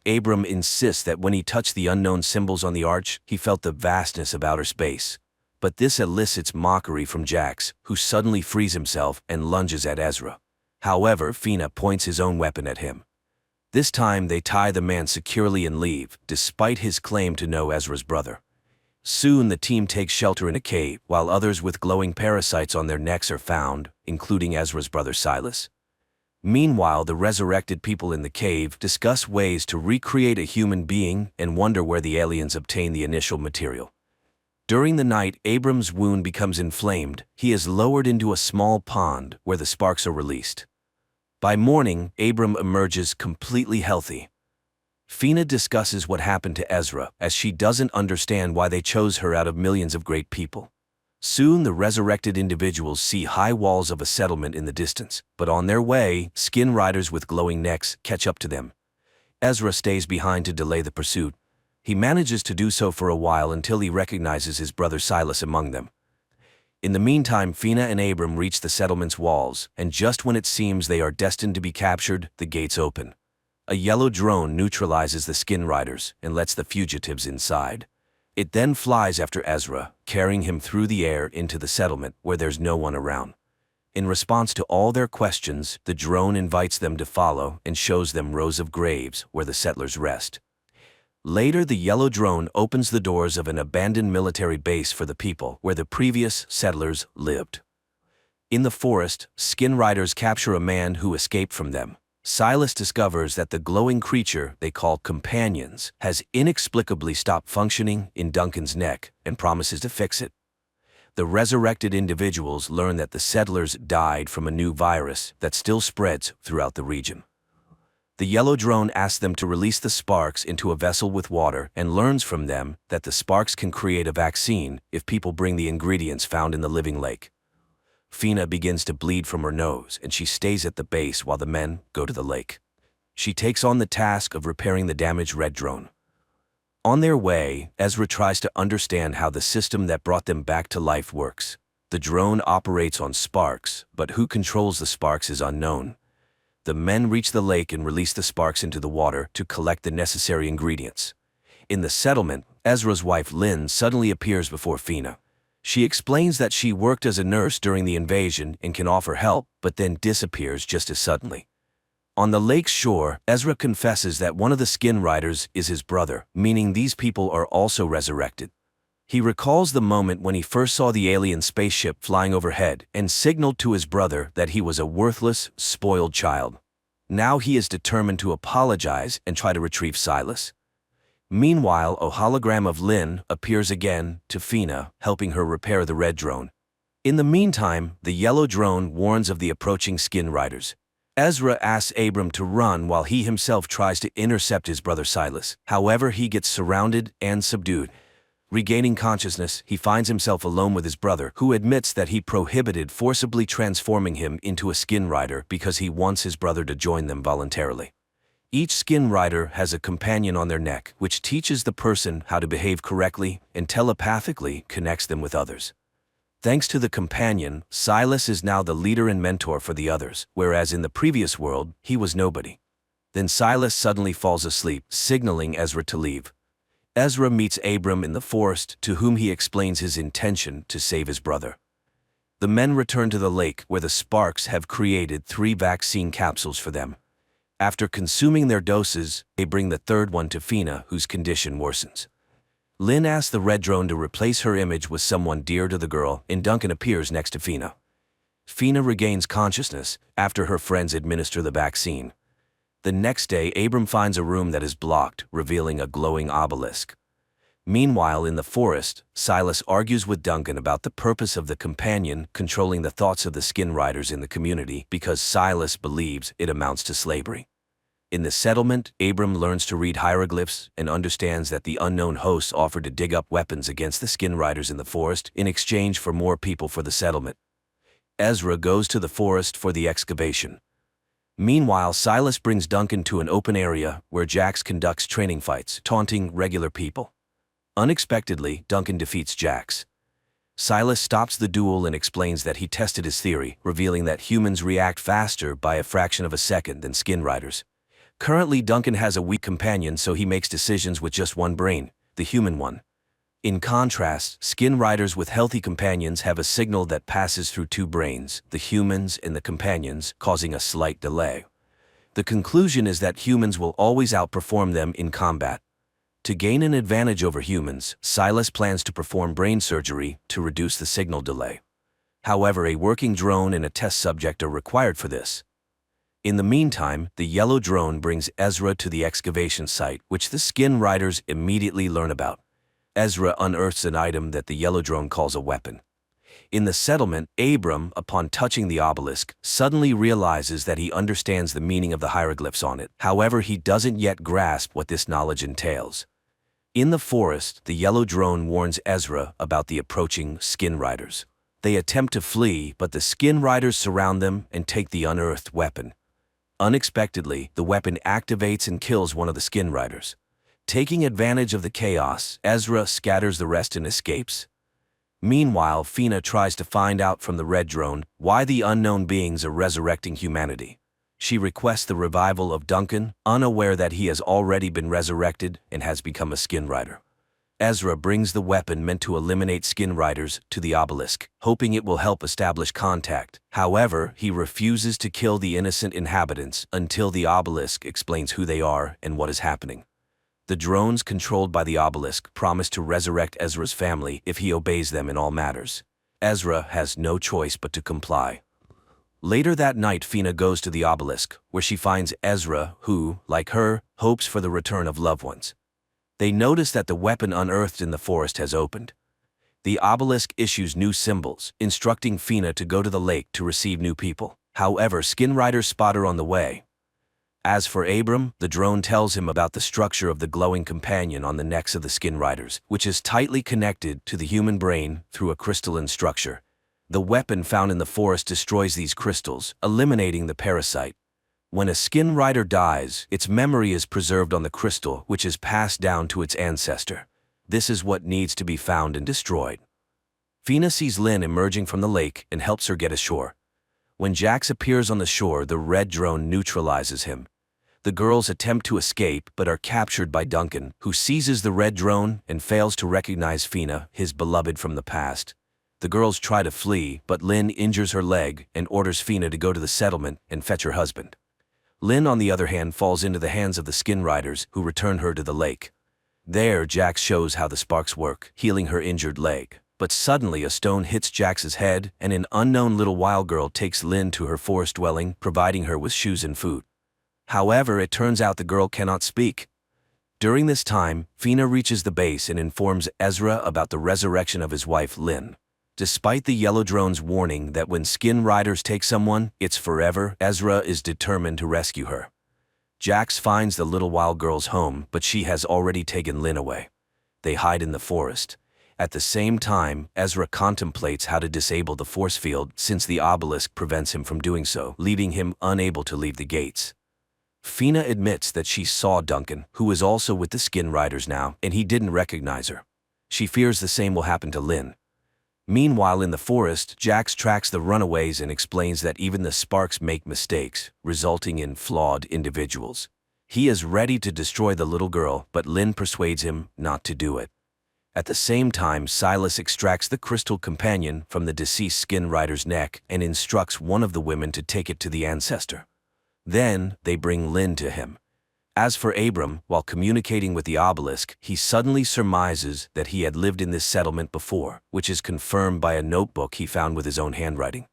Abram insists that when he touched the unknown symbols on the arch, he felt the vastness of outer space. But this elicits mockery from Jax, who suddenly frees himself and lunges at Ezra. However, Fina points his own weapon at him. This time they tie the man securely and leave, despite his claim to know Ezra's brother. Soon the team takes shelter in a cave, while others with glowing parasites on their necks are found, including Ezra's brother Silas. Meanwhile, the resurrected people in the cave discuss ways to recreate a human being and wonder where the aliens obtained the initial material. During the night, Abram's wound becomes inflamed. He is lowered into a small pond where the sparks are released. By morning, Abram emerges completely healthy. Fina discusses what happened to Ezra, as she doesn't understand why they chose her out of millions of great people. Soon the resurrected individuals see high walls of a settlement in the distance, but on their way, skin riders with glowing necks catch up to them. Ezra stays behind to delay the pursuit. He manages to do so for a while until he recognizes his brother Silas among them. In the meantime, Fina and Abram reach the settlement's walls, and just when it seems they are destined to be captured, the gates open. A yellow drone neutralizes the skin riders and lets the fugitives inside. It then flies after Ezra, carrying him through the air into the settlement where there's no one around. In response to all their questions, the drone invites them to follow and shows them rows of graves where the settlers rest. Later, the yellow drone opens the doors of an abandoned military base for the people where the previous settlers lived. In the forest, skin riders capture a man who escaped from them. Silas discovers that the glowing creature they call companions has inexplicably stopped functioning in Duncan's neck and promises to fix it. The resurrected individuals learn that the settlers died from a new virus that still spreads throughout the region. The yellow drone asks them to release the sparks into a vessel with water and learns from them that the sparks can create a vaccine if people bring the ingredients found in the living lake. Fina begins to bleed from her nose and she stays at the base while the men go to the lake. She takes on the task of repairing the damaged red drone. On their way, Ezra tries to understand how the system that brought them back to life works. The drone operates on sparks, but who controls the sparks is unknown. The men reach the lake and release the sparks into the water to collect the necessary ingredients. In the settlement, Ezra's wife Lynn suddenly appears before Fina. She explains that she worked as a nurse during the invasion and can offer help, but then disappears just as suddenly. On the lake's shore, Ezra confesses that one of the skin riders is his brother, meaning these people are also resurrected. He recalls the moment when he first saw the alien spaceship flying overhead and signaled to his brother that he was a worthless, spoiled child. Now he is determined to apologize and try to retrieve Silas. Meanwhile, a hologram of Lynn appears again to Fina, helping her repair the red drone. In the meantime, the yellow drone warns of the approaching skin riders. Ezra asks Abram to run while he himself tries to intercept his brother Silas. However, he gets surrounded and subdued. Regaining consciousness, he finds himself alone with his brother, who admits that he prohibited forcibly transforming him into a skin rider because he wants his brother to join them voluntarily. Each skin rider has a companion on their neck, which teaches the person how to behave correctly and telepathically connects them with others. Thanks to the companion, Silas is now the leader and mentor for the others, whereas in the previous world, he was nobody. Then Silas suddenly falls asleep, signaling Ezra to leave. Ezra meets Abram in the forest, to whom he explains his intention to save his brother. The men return to the lake, where the sparks have created 3 vaccine capsules for them. After consuming their doses, they bring the third one to Fina, whose condition worsens. Lynn asks the red drone to replace her image with someone dear to the girl, and Duncan appears next to Fina. Fina regains consciousness after her friends administer the vaccine. The next day, Abram finds a room that is blocked, revealing a glowing obelisk. Meanwhile, in the forest, Silas argues with Duncan about the purpose of the companion controlling the thoughts of the skin riders in the community because Silas believes it amounts to slavery. In the settlement, Abram learns to read hieroglyphs and understands that the unknown hosts offered to dig up weapons against the skin riders in the forest in exchange for more people for the settlement. Ezra goes to the forest for the excavation. Meanwhile, Silas brings Duncan to an open area where Jax conducts training fights, taunting regular people. Unexpectedly, Duncan defeats Jax. Silas stops the duel and explains that he tested his theory, revealing that humans react faster by a fraction of a second than skin riders. Currently, Duncan has a weak companion, so he makes decisions with just one brain, the human one. In contrast, skin riders with healthy companions have a signal that passes through two brains, the humans and the companions, causing a slight delay. The conclusion is that humans will always outperform them in combat. To gain an advantage over humans, Silas plans to perform brain surgery to reduce the signal delay. However, a working drone and a test subject are required for this. In the meantime, the yellow drone brings Ezra to the excavation site, which the skin riders immediately learn about. Ezra unearths an item that the yellow drone calls a weapon. In the settlement, Abram, upon touching the obelisk, suddenly realizes that he understands the meaning of the hieroglyphs on it. However, he doesn't yet grasp what this knowledge entails. In the forest, the yellow drone warns Ezra about the approaching skin riders. They attempt to flee, but the skin riders surround them and take the unearthed weapon. Unexpectedly, the weapon activates and kills one of the skin riders. Taking advantage of the chaos, Ezra scatters the rest and escapes. Meanwhile, Fina tries to find out from the red drone why the unknown beings are resurrecting humanity. She requests the revival of Duncan, unaware that he has already been resurrected and has become a skin rider. Ezra brings the weapon meant to eliminate skin riders to the obelisk, hoping it will help establish contact. However, he refuses to kill the innocent inhabitants until the obelisk explains who they are and what is happening. The drones controlled by the obelisk promise to resurrect Ezra's family if he obeys them in all matters. Ezra has no choice but to comply. Later that night, Fina goes to the obelisk, where she finds Ezra, who, like her, hopes for the return of loved ones. They notice that the weapon unearthed in the forest has opened. The obelisk issues new symbols, instructing Fina to go to the lake to receive new people. However, skin riders spot her on the way. As for Abram, the drone tells him about the structure of the glowing companion on the necks of the skin riders, which is tightly connected to the human brain through a crystalline structure. The weapon found in the forest destroys these crystals, eliminating the parasite. When a skin rider dies, its memory is preserved on the crystal, which is passed down to its ancestor. This is what needs to be found and destroyed. Fina sees Lynn emerging from the lake and helps her get ashore. When Jax appears on the shore, the red drone neutralizes him. The girls attempt to escape but are captured by Duncan, who seizes the red drone and fails to recognize Fina, his beloved from the past. The girls try to flee, but Lynn injures her leg and orders Fina to go to the settlement and fetch her husband. Lynn, on the other hand, falls into the hands of the skin riders, who return her to the lake. There, Jax shows how the sparks work, healing her injured leg. But suddenly a stone hits Jax's head, and an unknown little wild girl takes Lynn to her forest dwelling, providing her with shoes and food. However, it turns out the girl cannot speak. During this time, Fina reaches the base and informs Ezra about the resurrection of his wife, Lynn. Despite the yellow drone's warning that when skin riders take someone, it's forever, Ezra is determined to rescue her. Jax finds the little wild girl's home, but she has already taken Lynn away. They hide in the forest. At the same time, Ezra contemplates how to disable the force field since the obelisk prevents him from doing so, leaving him unable to leave the gates. Fina admits that she saw Duncan, who is also with the skin riders now, and he didn't recognize her. She fears the same will happen to Lynn. Meanwhile, in the forest, Jax tracks the runaways and explains that even the sparks make mistakes, resulting in flawed individuals. He is ready to destroy the little girl, but Lynn persuades him not to do it. At the same time, Silas extracts the crystal companion from the deceased skin rider's neck and instructs one of the women to take it to the ancestor. Then, they bring Lynn to him. As for Abram, while communicating with the obelisk, he suddenly surmises that he had lived in this settlement before, which is confirmed by a notebook he found with his own handwriting.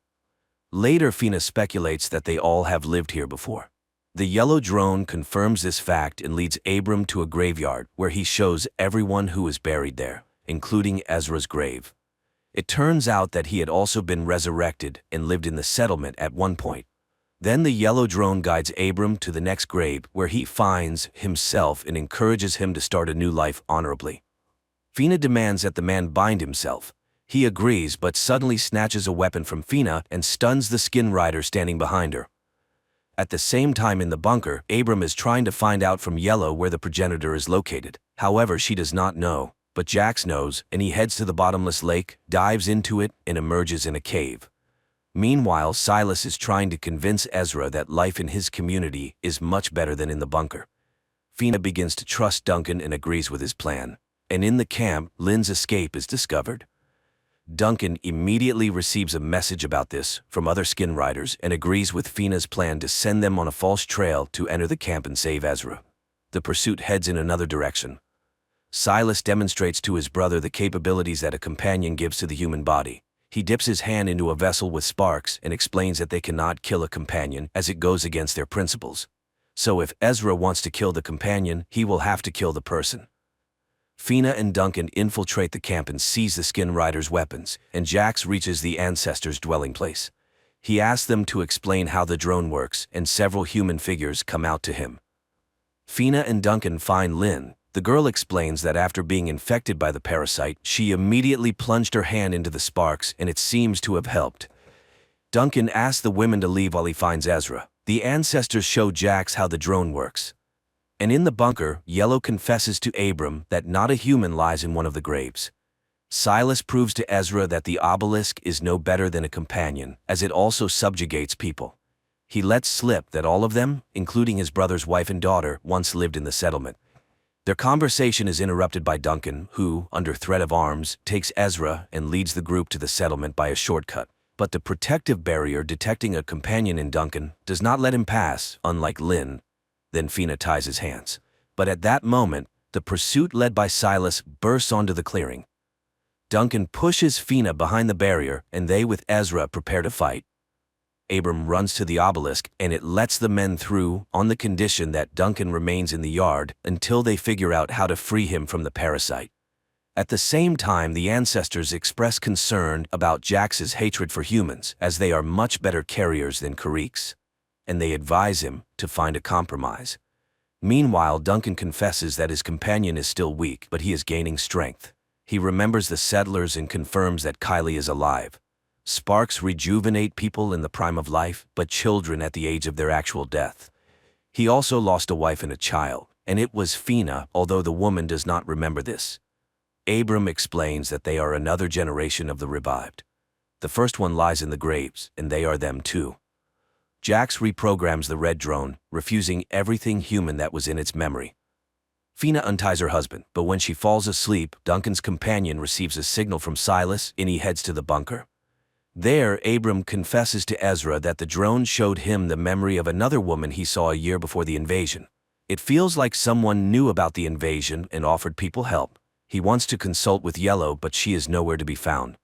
Later, Fina speculates that they all have lived here before. The yellow drone confirms this fact and leads Abram to a graveyard, where he shows everyone who is buried there, including Ezra's grave. It turns out that he had also been resurrected and lived in the settlement at one point. Then the yellow drone guides Abram to the next grave, where he finds himself and encourages him to start a new life honorably. Fina demands that the man bind himself. He agrees, but suddenly snatches a weapon from Fina and stuns the skin rider standing behind her. At the same time, in the bunker, Abram is trying to find out from Yellow where the progenitor is located. However, she does not know, but Jax knows, and he heads to the bottomless lake, dives into it, and emerges in a cave. Meanwhile, Silas is trying to convince Ezra that life in his community is much better than in the bunker. Fina begins to trust Duncan and agrees with his plan. and in the camp, Lynn's escape is discovered. Duncan immediately receives a message about this from other skin riders and agrees with Fina's plan to send them on a false trail to enter the camp and save Ezra. The pursuit heads in another direction. Silas demonstrates to his brother the capabilities that a companion gives to the human body. He dips his hand into a vessel with sparks and explains that they cannot kill a companion as it goes against their principles. So if Ezra wants to kill the companion, he will have to kill the person. Fina and Duncan infiltrate the camp and seize the skin riders' weapons, and Jax reaches the ancestors' dwelling place. He asks them to explain how the drone works, and several human figures come out to him. Fina and Duncan find Lynn. The girl explains that after being infected by the parasite, she immediately plunged her hand into the sparks, and it seems to have helped. Duncan asks the women to leave while he finds Ezra. The ancestors show Jax how the drone works. And in the bunker, Yellow confesses to Abram that not a human lies in one of the graves. Silas proves to Ezra that the obelisk is no better than a companion, as it also subjugates people. He lets slip that all of them, including his brother's wife and daughter, once lived in the settlement. Their conversation is interrupted by Duncan, who, under threat of arms, takes Ezra and leads the group to the settlement by a shortcut. But the protective barrier detecting a companion in Duncan does not let him pass, unlike Lynn. Then Fina ties his hands. But at that moment, the pursuit led by Silas bursts onto the clearing. Duncan pushes Fina behind the barrier, and they with Ezra prepare to fight. Abram runs to the obelisk, and it lets the men through on the condition that Duncan remains in the yard until they figure out how to free him from the parasite. At the same time, the ancestors express concern about Jax's hatred for humans, as they are much better carriers than Kariks, and they advise him to find a compromise. Meanwhile, Duncan confesses that his companion is still weak, but he is gaining strength. He remembers the settlers and confirms that Kylie is alive. Sparks rejuvenate people in the prime of life, but children at the age of their actual death. He also lost a wife and a child, and it was Fina, although the woman does not remember this. Abram explains that they are another generation of the revived. The first one lies in the graves, and they are them too. Jax reprograms the red drone, refusing everything human that was in its memory. Fina unties her husband, but when she falls asleep, Duncan's companion receives a signal from Silas, and he heads to the bunker. There, Abram confesses to Ezra that the drone showed him the memory of another woman he saw a year before the invasion. It feels like someone knew about the invasion and offered people help. He wants to consult with Yellow, but she is nowhere to be found.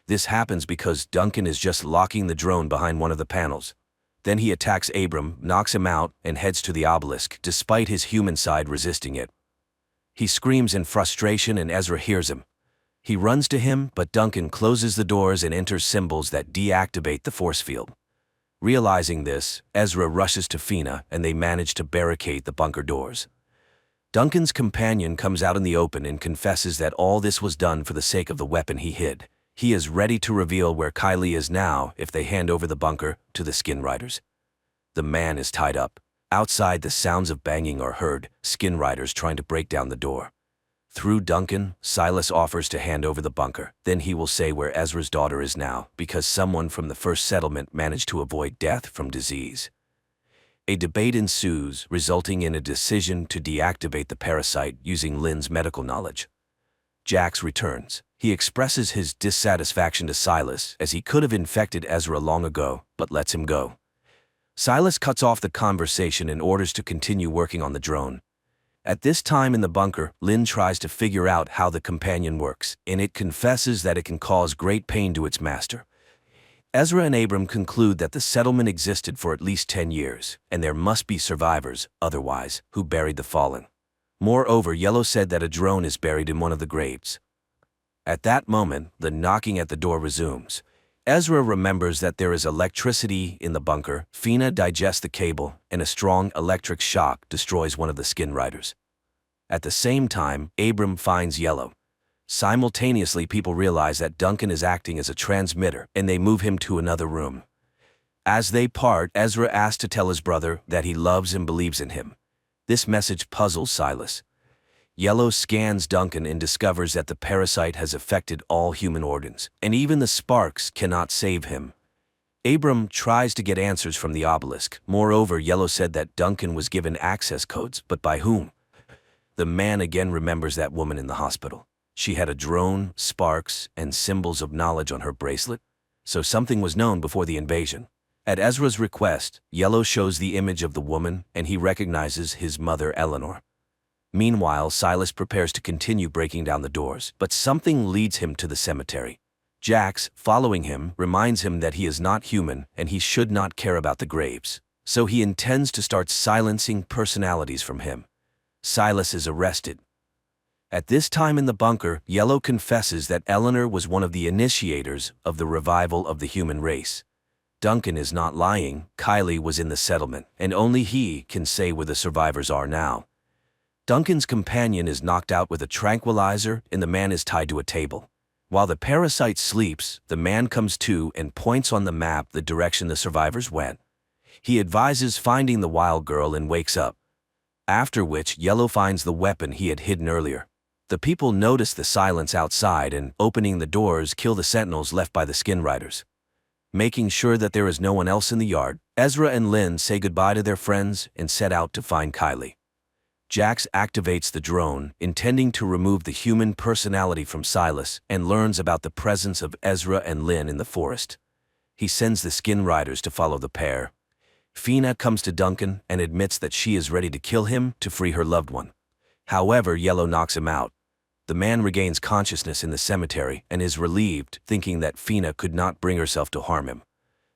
This happens because Duncan is just locking the drone behind one of the panels. Then he attacks Abram, knocks him out, and heads to the obelisk, despite his human side resisting it. He screams in frustration and Ezra hears him. He runs to him, but Duncan closes the doors and enters symbols that deactivate the force field. Realizing this, Ezra rushes to Fina, and they manage to barricade the bunker doors. Duncan's companion comes out in the open and confesses that all this was done for the sake of the weapon he hid. He is ready to reveal where Kylie is now if they hand over the bunker to the skin riders. The man is tied up. Outside, the sounds of banging are heard, skin riders trying to break down the door. Through Duncan, Silas offers to hand over the bunker. Then he will say where Ezra's daughter is now, because someone from the first settlement managed to avoid death from disease. A debate ensues, resulting in a decision to deactivate the parasite using Lynn's medical knowledge. Jax returns. He expresses his dissatisfaction to Silas, as he could have infected Ezra long ago, but lets him go. Silas cuts off the conversation and orders to continue working on the drone. At this time in the bunker, Lynn tries to figure out how the companion works, and it confesses that it can cause great pain to its master. Ezra and Abram conclude that the settlement existed for at least 10 years, and there must be survivors, otherwise, who buried the fallen. Moreover, Yellow said that a drone is buried in one of the graves. At that moment, the knocking at the door resumes. Ezra remembers that there is electricity in the bunker. Fina digests the cable, and a strong electric shock destroys one of the skin riders. At the same time, Abram finds Yellow. Simultaneously, people realize that Duncan is acting as a transmitter, and they move him to another room. As they part, Ezra asks to tell his brother that he loves and believes in him. This message puzzles Silas. Yellow scans Duncan and discovers that the parasite has affected all human organs, and even the sparks cannot save him. Abram tries to get answers from the obelisk. Moreover, Yellow said that Duncan was given access codes, but by whom? The man again remembers that woman in the hospital. She had a drone, sparks, and symbols of knowledge on her bracelet, so something was known before the invasion. At Ezra's request, Yellow shows the image of the woman and he recognizes his mother Eleanor. Meanwhile, Silas prepares to continue breaking down the doors, but something leads him to the cemetery. Jax, following him, reminds him that he is not human and he should not care about the graves, so he intends to start silencing personalities from him. Silas is arrested. At this time in the bunker, Yellow confesses that Eleanor was one of the initiators of the revival of the human race. Duncan is not lying. Kylie was in the settlement, and only he can say where the survivors are now. Duncan's companion is knocked out with a tranquilizer and the man is tied to a table. While the parasite sleeps, the man comes to and points on the map the direction the survivors went. He advises finding the wild girl and wakes up. After which, Yellow finds the weapon he had hidden earlier. The people notice the silence outside and, opening the doors, kill the sentinels left by the skin riders. Making sure that there is no one else in the yard, Ezra and Lynn say goodbye to their friends and set out to find Kylie. Jax activates the drone, intending to remove the human personality from Silas, and learns about the presence of Ezra and Lynn in the forest. He sends the skin riders to follow the pair. Fina comes to Duncan and admits that she is ready to kill him to free her loved one. However, Yellow knocks him out. The man regains consciousness in the cemetery and is relieved, thinking that Fina could not bring herself to harm him.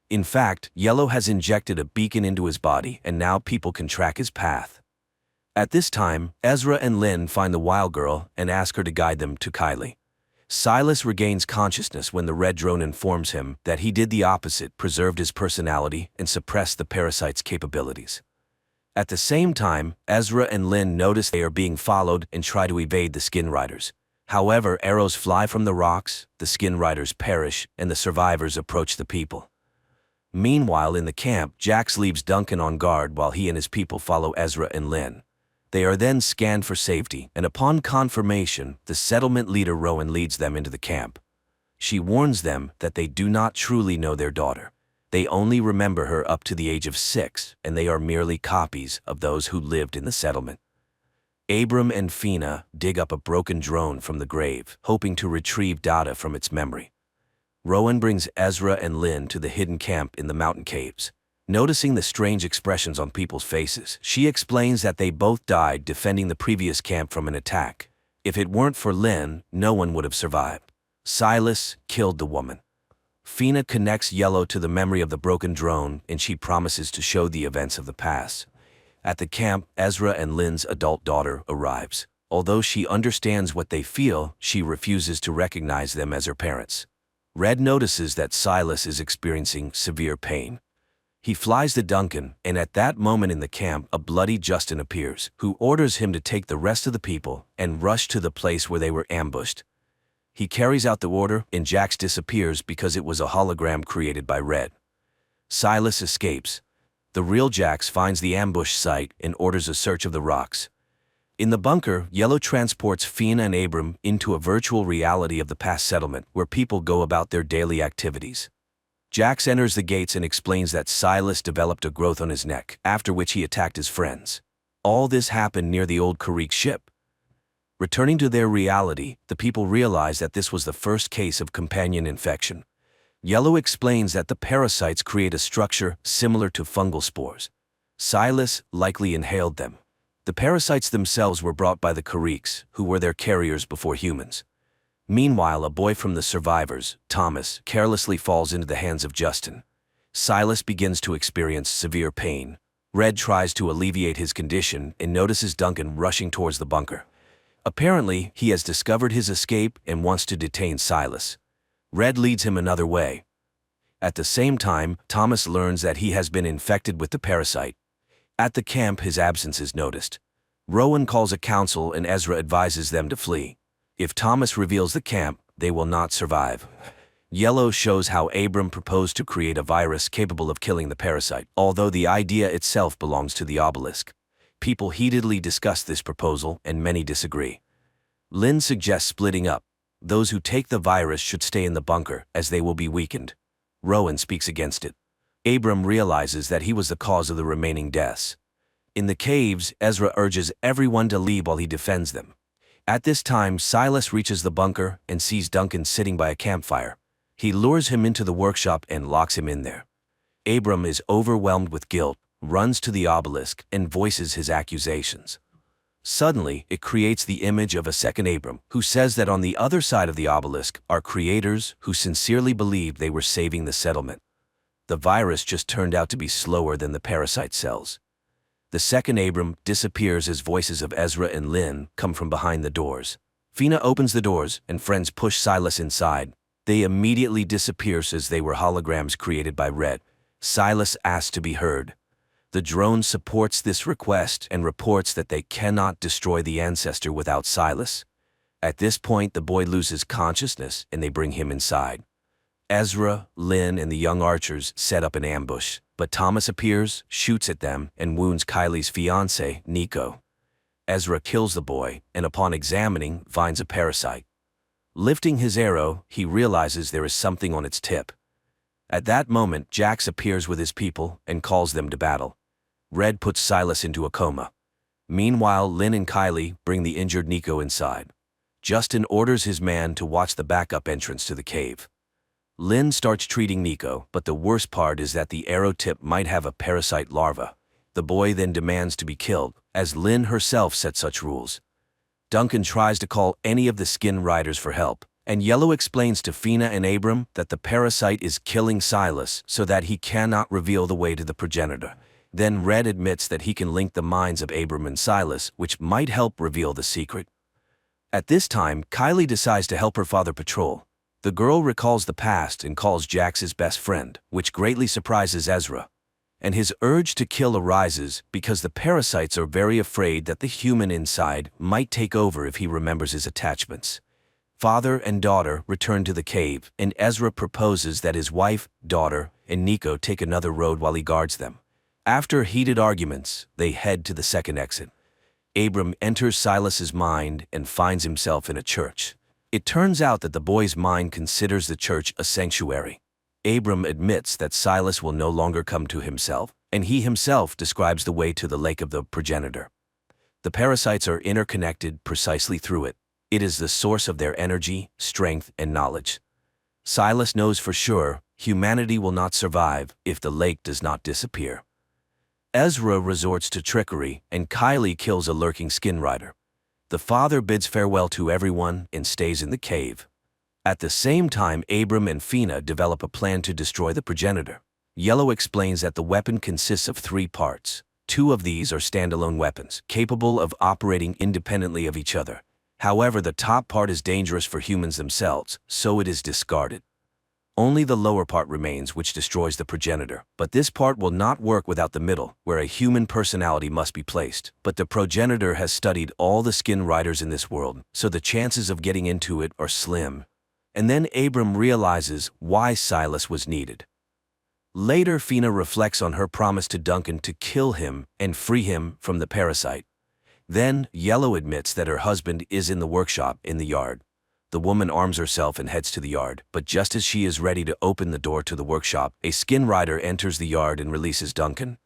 In fact, Yellow has injected a beacon into his body and now people can track his path. At this time, Ezra and Lynn find the wild girl and ask her to guide them to Kylie. Silas regains consciousness when the red drone informs him that he did the opposite, preserved his personality, and suppressed the parasite's capabilities. At the same time, Ezra and Lynn notice they are being followed and try to evade the skin riders. However, arrows fly from the rocks, the skin riders perish, and the survivors approach the people. Meanwhile, in the camp, Jax leaves Duncan on guard while he and his people follow Ezra and Lynn. They are then scanned for safety, and upon confirmation, the settlement leader Rowan leads them into the camp. She warns them that they do not truly know their daughter. They only remember her up to the age of 6, and they are merely copies of those who lived in the settlement. Abram and Fina dig up a broken drone from the grave, hoping to retrieve data from its memory. Rowan brings Ezra and Lynn to the hidden camp in the mountain caves. Noticing the strange expressions on people's faces, she explains that they both died defending the previous camp from an attack. If it weren't for Lynn, no one would have survived. Silas killed the woman. Fina connects Yellow to the memory of the broken drone, and she promises to show the events of the past. At the camp, Ezra and Lynn's adult daughter arrives. Although she understands what they feel, she refuses to recognize them as her parents. Red notices that Silas is experiencing severe pain. He flies to Duncan, and at that moment in the camp, a bloody Justin appears, who orders him to take the rest of the people and rush to the place where they were ambushed. He carries out the order, and Jax disappears because it was a hologram created by Red. Silas escapes. The real Jax finds the ambush site and orders a search of the rocks. In the bunker, Yellow transports Fina and Abram into a virtual reality of the past settlement where people go about their daily activities. Jax enters the gates and explains that Silas developed a growth on his neck, after which he attacked his friends. All this happened near the old Karrick ship. Returning to their reality, the people realize that this was the first case of companion infection. Yellow explains that the parasites create a structure similar to fungal spores. Silas likely inhaled them. The parasites themselves were brought by the Karricks, who were their carriers before humans. Meanwhile, a boy from the survivors, Thomas, carelessly falls into the hands of Justin. Silas begins to experience severe pain. Red tries to alleviate his condition and notices Duncan rushing towards the bunker. Apparently, he has discovered his escape and wants to detain Silas. Red leads him another way. At the same time, Thomas learns that he has been infected with the parasite. At the camp, his absence is noticed. Rowan calls a council and Ezra advises them to flee. If Thomas reveals the camp, they will not survive. Yellow shows how Abram proposed to create a virus capable of killing the parasite, although the idea itself belongs to the obelisk. People heatedly discuss this proposal, and many disagree. Lynn suggests splitting up. Those who take the virus should stay in the bunker, as they will be weakened. Rowan speaks against it. Abram realizes that he was the cause of the remaining deaths. In the caves, Ezra urges everyone to leave while he defends them. At this time, Silas reaches the bunker and sees Duncan sitting by a campfire. He lures him into the workshop and locks him in there. Abram is overwhelmed with guilt, runs to the obelisk, and voices his accusations. Suddenly, it creates the image of a second Abram, who says that on the other side of the obelisk are creators who sincerely believed they were saving the settlement. The virus just turned out to be slower than the parasite cells. The second Abram disappears as voices of Ezra and Lynn come from behind the doors. Fina opens the doors, and friends push Silas inside. They immediately disappear as they were holograms created by Red. Silas asks to be heard. The drone supports this request and reports that they cannot destroy the ancestor without Silas. At this point, the boy loses consciousness and they bring him inside. Ezra, Lynn, and the young archers set up an ambush, but Thomas appears, shoots at them, and wounds Kylie's fiancé, Nico. Ezra kills the boy, and upon examining, finds a parasite. Lifting his arrow, he realizes there is something on its tip. At that moment, Jax appears with his people and calls them to battle. Red puts Silas into a coma. Meanwhile, Lynn and Kylie bring the injured Nico inside. Justin orders his man to watch the backup entrance to the cave. Lynn starts treating Nico, but the worst part is that the arrow tip might have a parasite larva. The boy then demands to be killed, as Lynn herself set such rules. Duncan tries to call any of the skin riders for help, and Yellow explains to Fina and Abram that the parasite is killing Silas so that he cannot reveal the way to the progenitor. Then Red admits that he can link the minds of Abram and Silas, which might help reveal the secret. At this time, Kylie decides to help her father patrol. The girl recalls the past and calls Jax his best friend, which greatly surprises Ezra. And his urge to kill arises because the parasites are very afraid that the human inside might take over if he remembers his attachments. Father and daughter return to the cave, and Ezra proposes that his wife, daughter, and Nico take another road while he guards them. After heated arguments, they head to the second exit. Abram enters Silas's mind and finds himself in a church. It turns out that the boy's mind considers the church a sanctuary. Abram admits that Silas will no longer come to himself, and he himself describes the way to the lake of the progenitor. The parasites are interconnected precisely through it. It is the source of their energy, strength, and knowledge. Silas knows for sure humanity will not survive if the lake does not disappear. Ezra resorts to trickery, and Kylie kills a lurking skin rider. The father bids farewell to everyone and stays in the cave. At the same time, Abram and Fina develop a plan to destroy the progenitor. Yellow explains that the weapon consists of 3 parts. 2 of these are standalone weapons, capable of operating independently of each other. However, the top part is dangerous for humans themselves, so it is discarded. Only the lower part remains, which destroys the progenitor. But this part will not work without the middle, where a human personality must be placed. But the progenitor has studied all the skin riders in this world, so the chances of getting into it are slim. And then Abram realizes why Silas was needed. Later, Fina reflects on her promise to Duncan to kill him and free him from the parasite. Then, Yellow admits that her husband is in the workshop in the yard. The woman arms herself and heads to the yard, but just as she is ready to open the door to the workshop, a skin rider enters the yard and releases Duncan.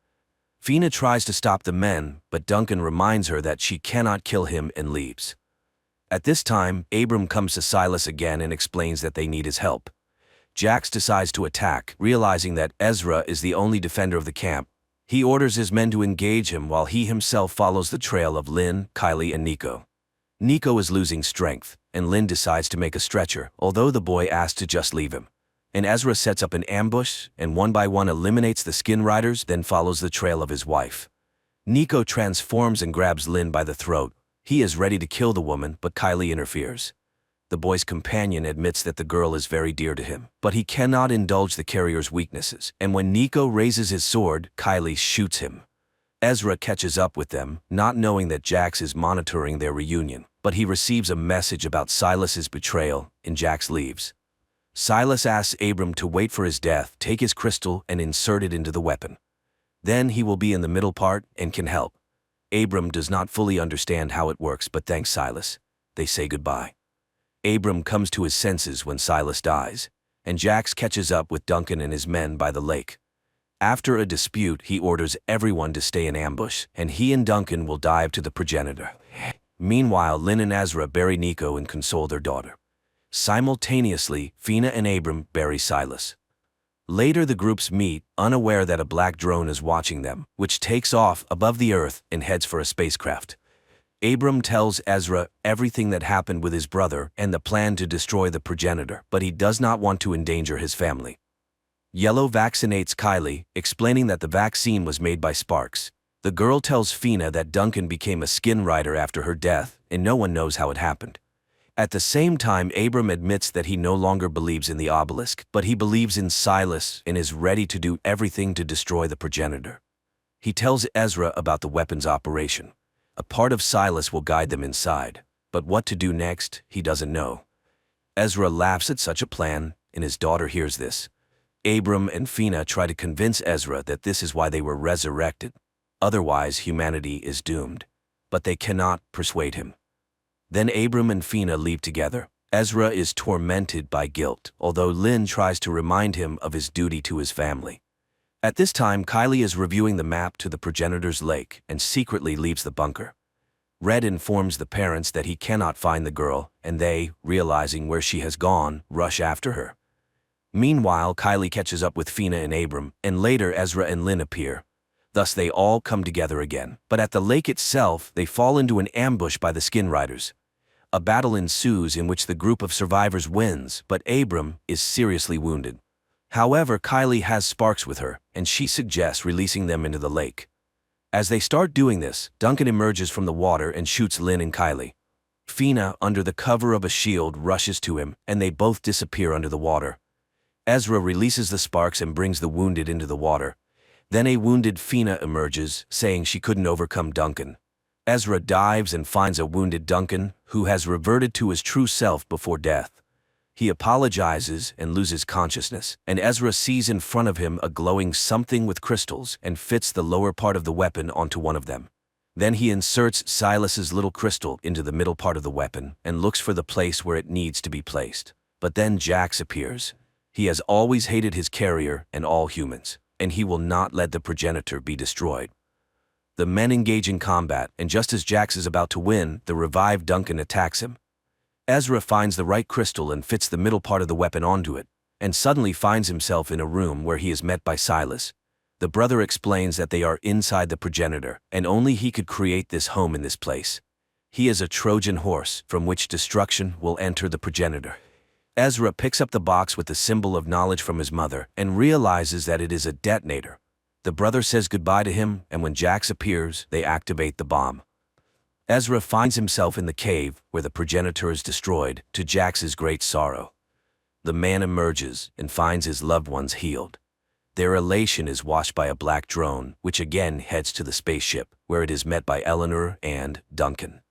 Fina tries to stop the men, but Duncan reminds her that she cannot kill him and leaves. At this time, Abram comes to Silas again and explains that they need his help. Jax decides to attack, realizing that Ezra is the only defender of the camp. He orders his men to engage him while he himself follows the trail of Lynn, Kylie, and Nico. Nico is losing strength, and Lynn decides to make a stretcher, although the boy asks to just leave him. And Ezra sets up an ambush, and one by one eliminates the skin riders, then follows the trail of his wife. Nico transforms and grabs Lynn by the throat. He is ready to kill the woman, but Kylie interferes. The boy's companion admits that the girl is very dear to him, but he cannot indulge the carrier's weaknesses, and when Nico raises his sword, Kylie shoots him. Ezra catches up with them, not knowing that Jax is monitoring their reunion, but he receives a message about Silas's betrayal, and Jax leaves. Silas asks Abram to wait for his death, take his crystal, and insert it into the weapon. Then he will be in the middle part and can help. Abram does not fully understand how it works, but thanks Silas. They say goodbye. Abram comes to his senses when Silas dies, and Jax catches up with Duncan and his men by the lake. After a dispute, he orders everyone to stay in ambush, and he and Duncan will dive to the progenitor. Meanwhile, Lynn and Ezra bury Nico and console their daughter. Simultaneously, Fina and Abram bury Silas. Later, the groups meet, unaware that a black drone is watching them, which takes off above the Earth and heads for a spacecraft. Abram tells Ezra everything that happened with his brother and the plan to destroy the progenitor, but he does not want to endanger his family. Yellow vaccinates Kylie, explaining that the vaccine was made by Sparks. The girl tells Fina that Duncan became a skin rider after her death, and no one knows how it happened. At the same time, Abram admits that he no longer believes in the obelisk, but he believes in Silas and is ready to do everything to destroy the progenitor. He tells Ezra about the weapons operation. A part of Silas will guide them inside, but what to do next, he doesn't know. Ezra laughs at such a plan, and his daughter hears this. Abram and Fina try to convince Ezra that this is why they were resurrected. Otherwise, humanity is doomed. But they cannot persuade him. Then Abram and Fina leave together. Ezra is tormented by guilt, although Lynn tries to remind him of his duty to his family. At this time, Kylie is reviewing the map to the progenitor's lake and secretly leaves the bunker. Red informs the parents that he cannot find the girl, and they, realizing where she has gone, rush after her. Meanwhile, Kylie catches up with Fina and Abram, and later Ezra and Lynn appear. Thus they all come together again. But at the lake itself, they fall into an ambush by the Skin Riders. A battle ensues in which the group of survivors wins, but Abram is seriously wounded. However, Kylie has Sparks with her, and she suggests releasing them into the lake. As they start doing this, Duncan emerges from the water and shoots Lynn and Kylie. Fina, under the cover of a shield, rushes to him, and they both disappear under the water. Ezra releases the Sparks and brings the wounded into the water. Then a wounded Fina emerges, saying she couldn't overcome Duncan. Ezra dives and finds a wounded Duncan, who has reverted to his true self before death. He apologizes and loses consciousness, and Ezra sees in front of him a glowing something with crystals and fits the lower part of the weapon onto one of them. Then he inserts Silas's little crystal into the middle part of the weapon and looks for the place where it needs to be placed. But then Jax appears. He has always hated his carrier and all humans, and he will not let the progenitor be destroyed. The men engage in combat, and just as Jax is about to win, the revived Duncan attacks him. Ezra finds the right crystal and fits the middle part of the weapon onto it, and suddenly finds himself in a room where he is met by Silas. The brother explains that they are inside the progenitor, and only he could create this home in this place. He is a Trojan horse from which destruction will enter the progenitor. Ezra picks up the box with the symbol of knowledge from his mother and realizes that it is a detonator. The brother says goodbye to him, and when Jax appears, they activate the bomb. Ezra finds himself in the cave where the progenitor is destroyed, to Jax's great sorrow. The man emerges and finds his loved ones healed. Their elation is washed by a black drone, which again heads to the spaceship, where it is met by Eleanor and Duncan.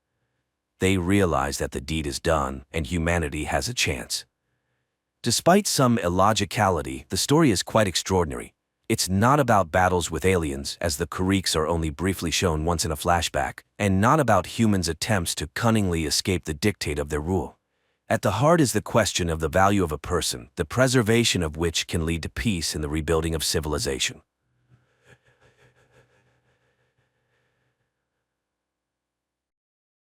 They realize that the deed is done and humanity has a chance. Despite some illogicality, the story is quite extraordinary. It's not about battles with aliens, as the Kariks are only briefly shown once in a flashback, and not about humans' attempts to cunningly escape the dictate of their rule. At the heart is the question of the value of a person, the preservation of which can lead to peace and the rebuilding of civilization.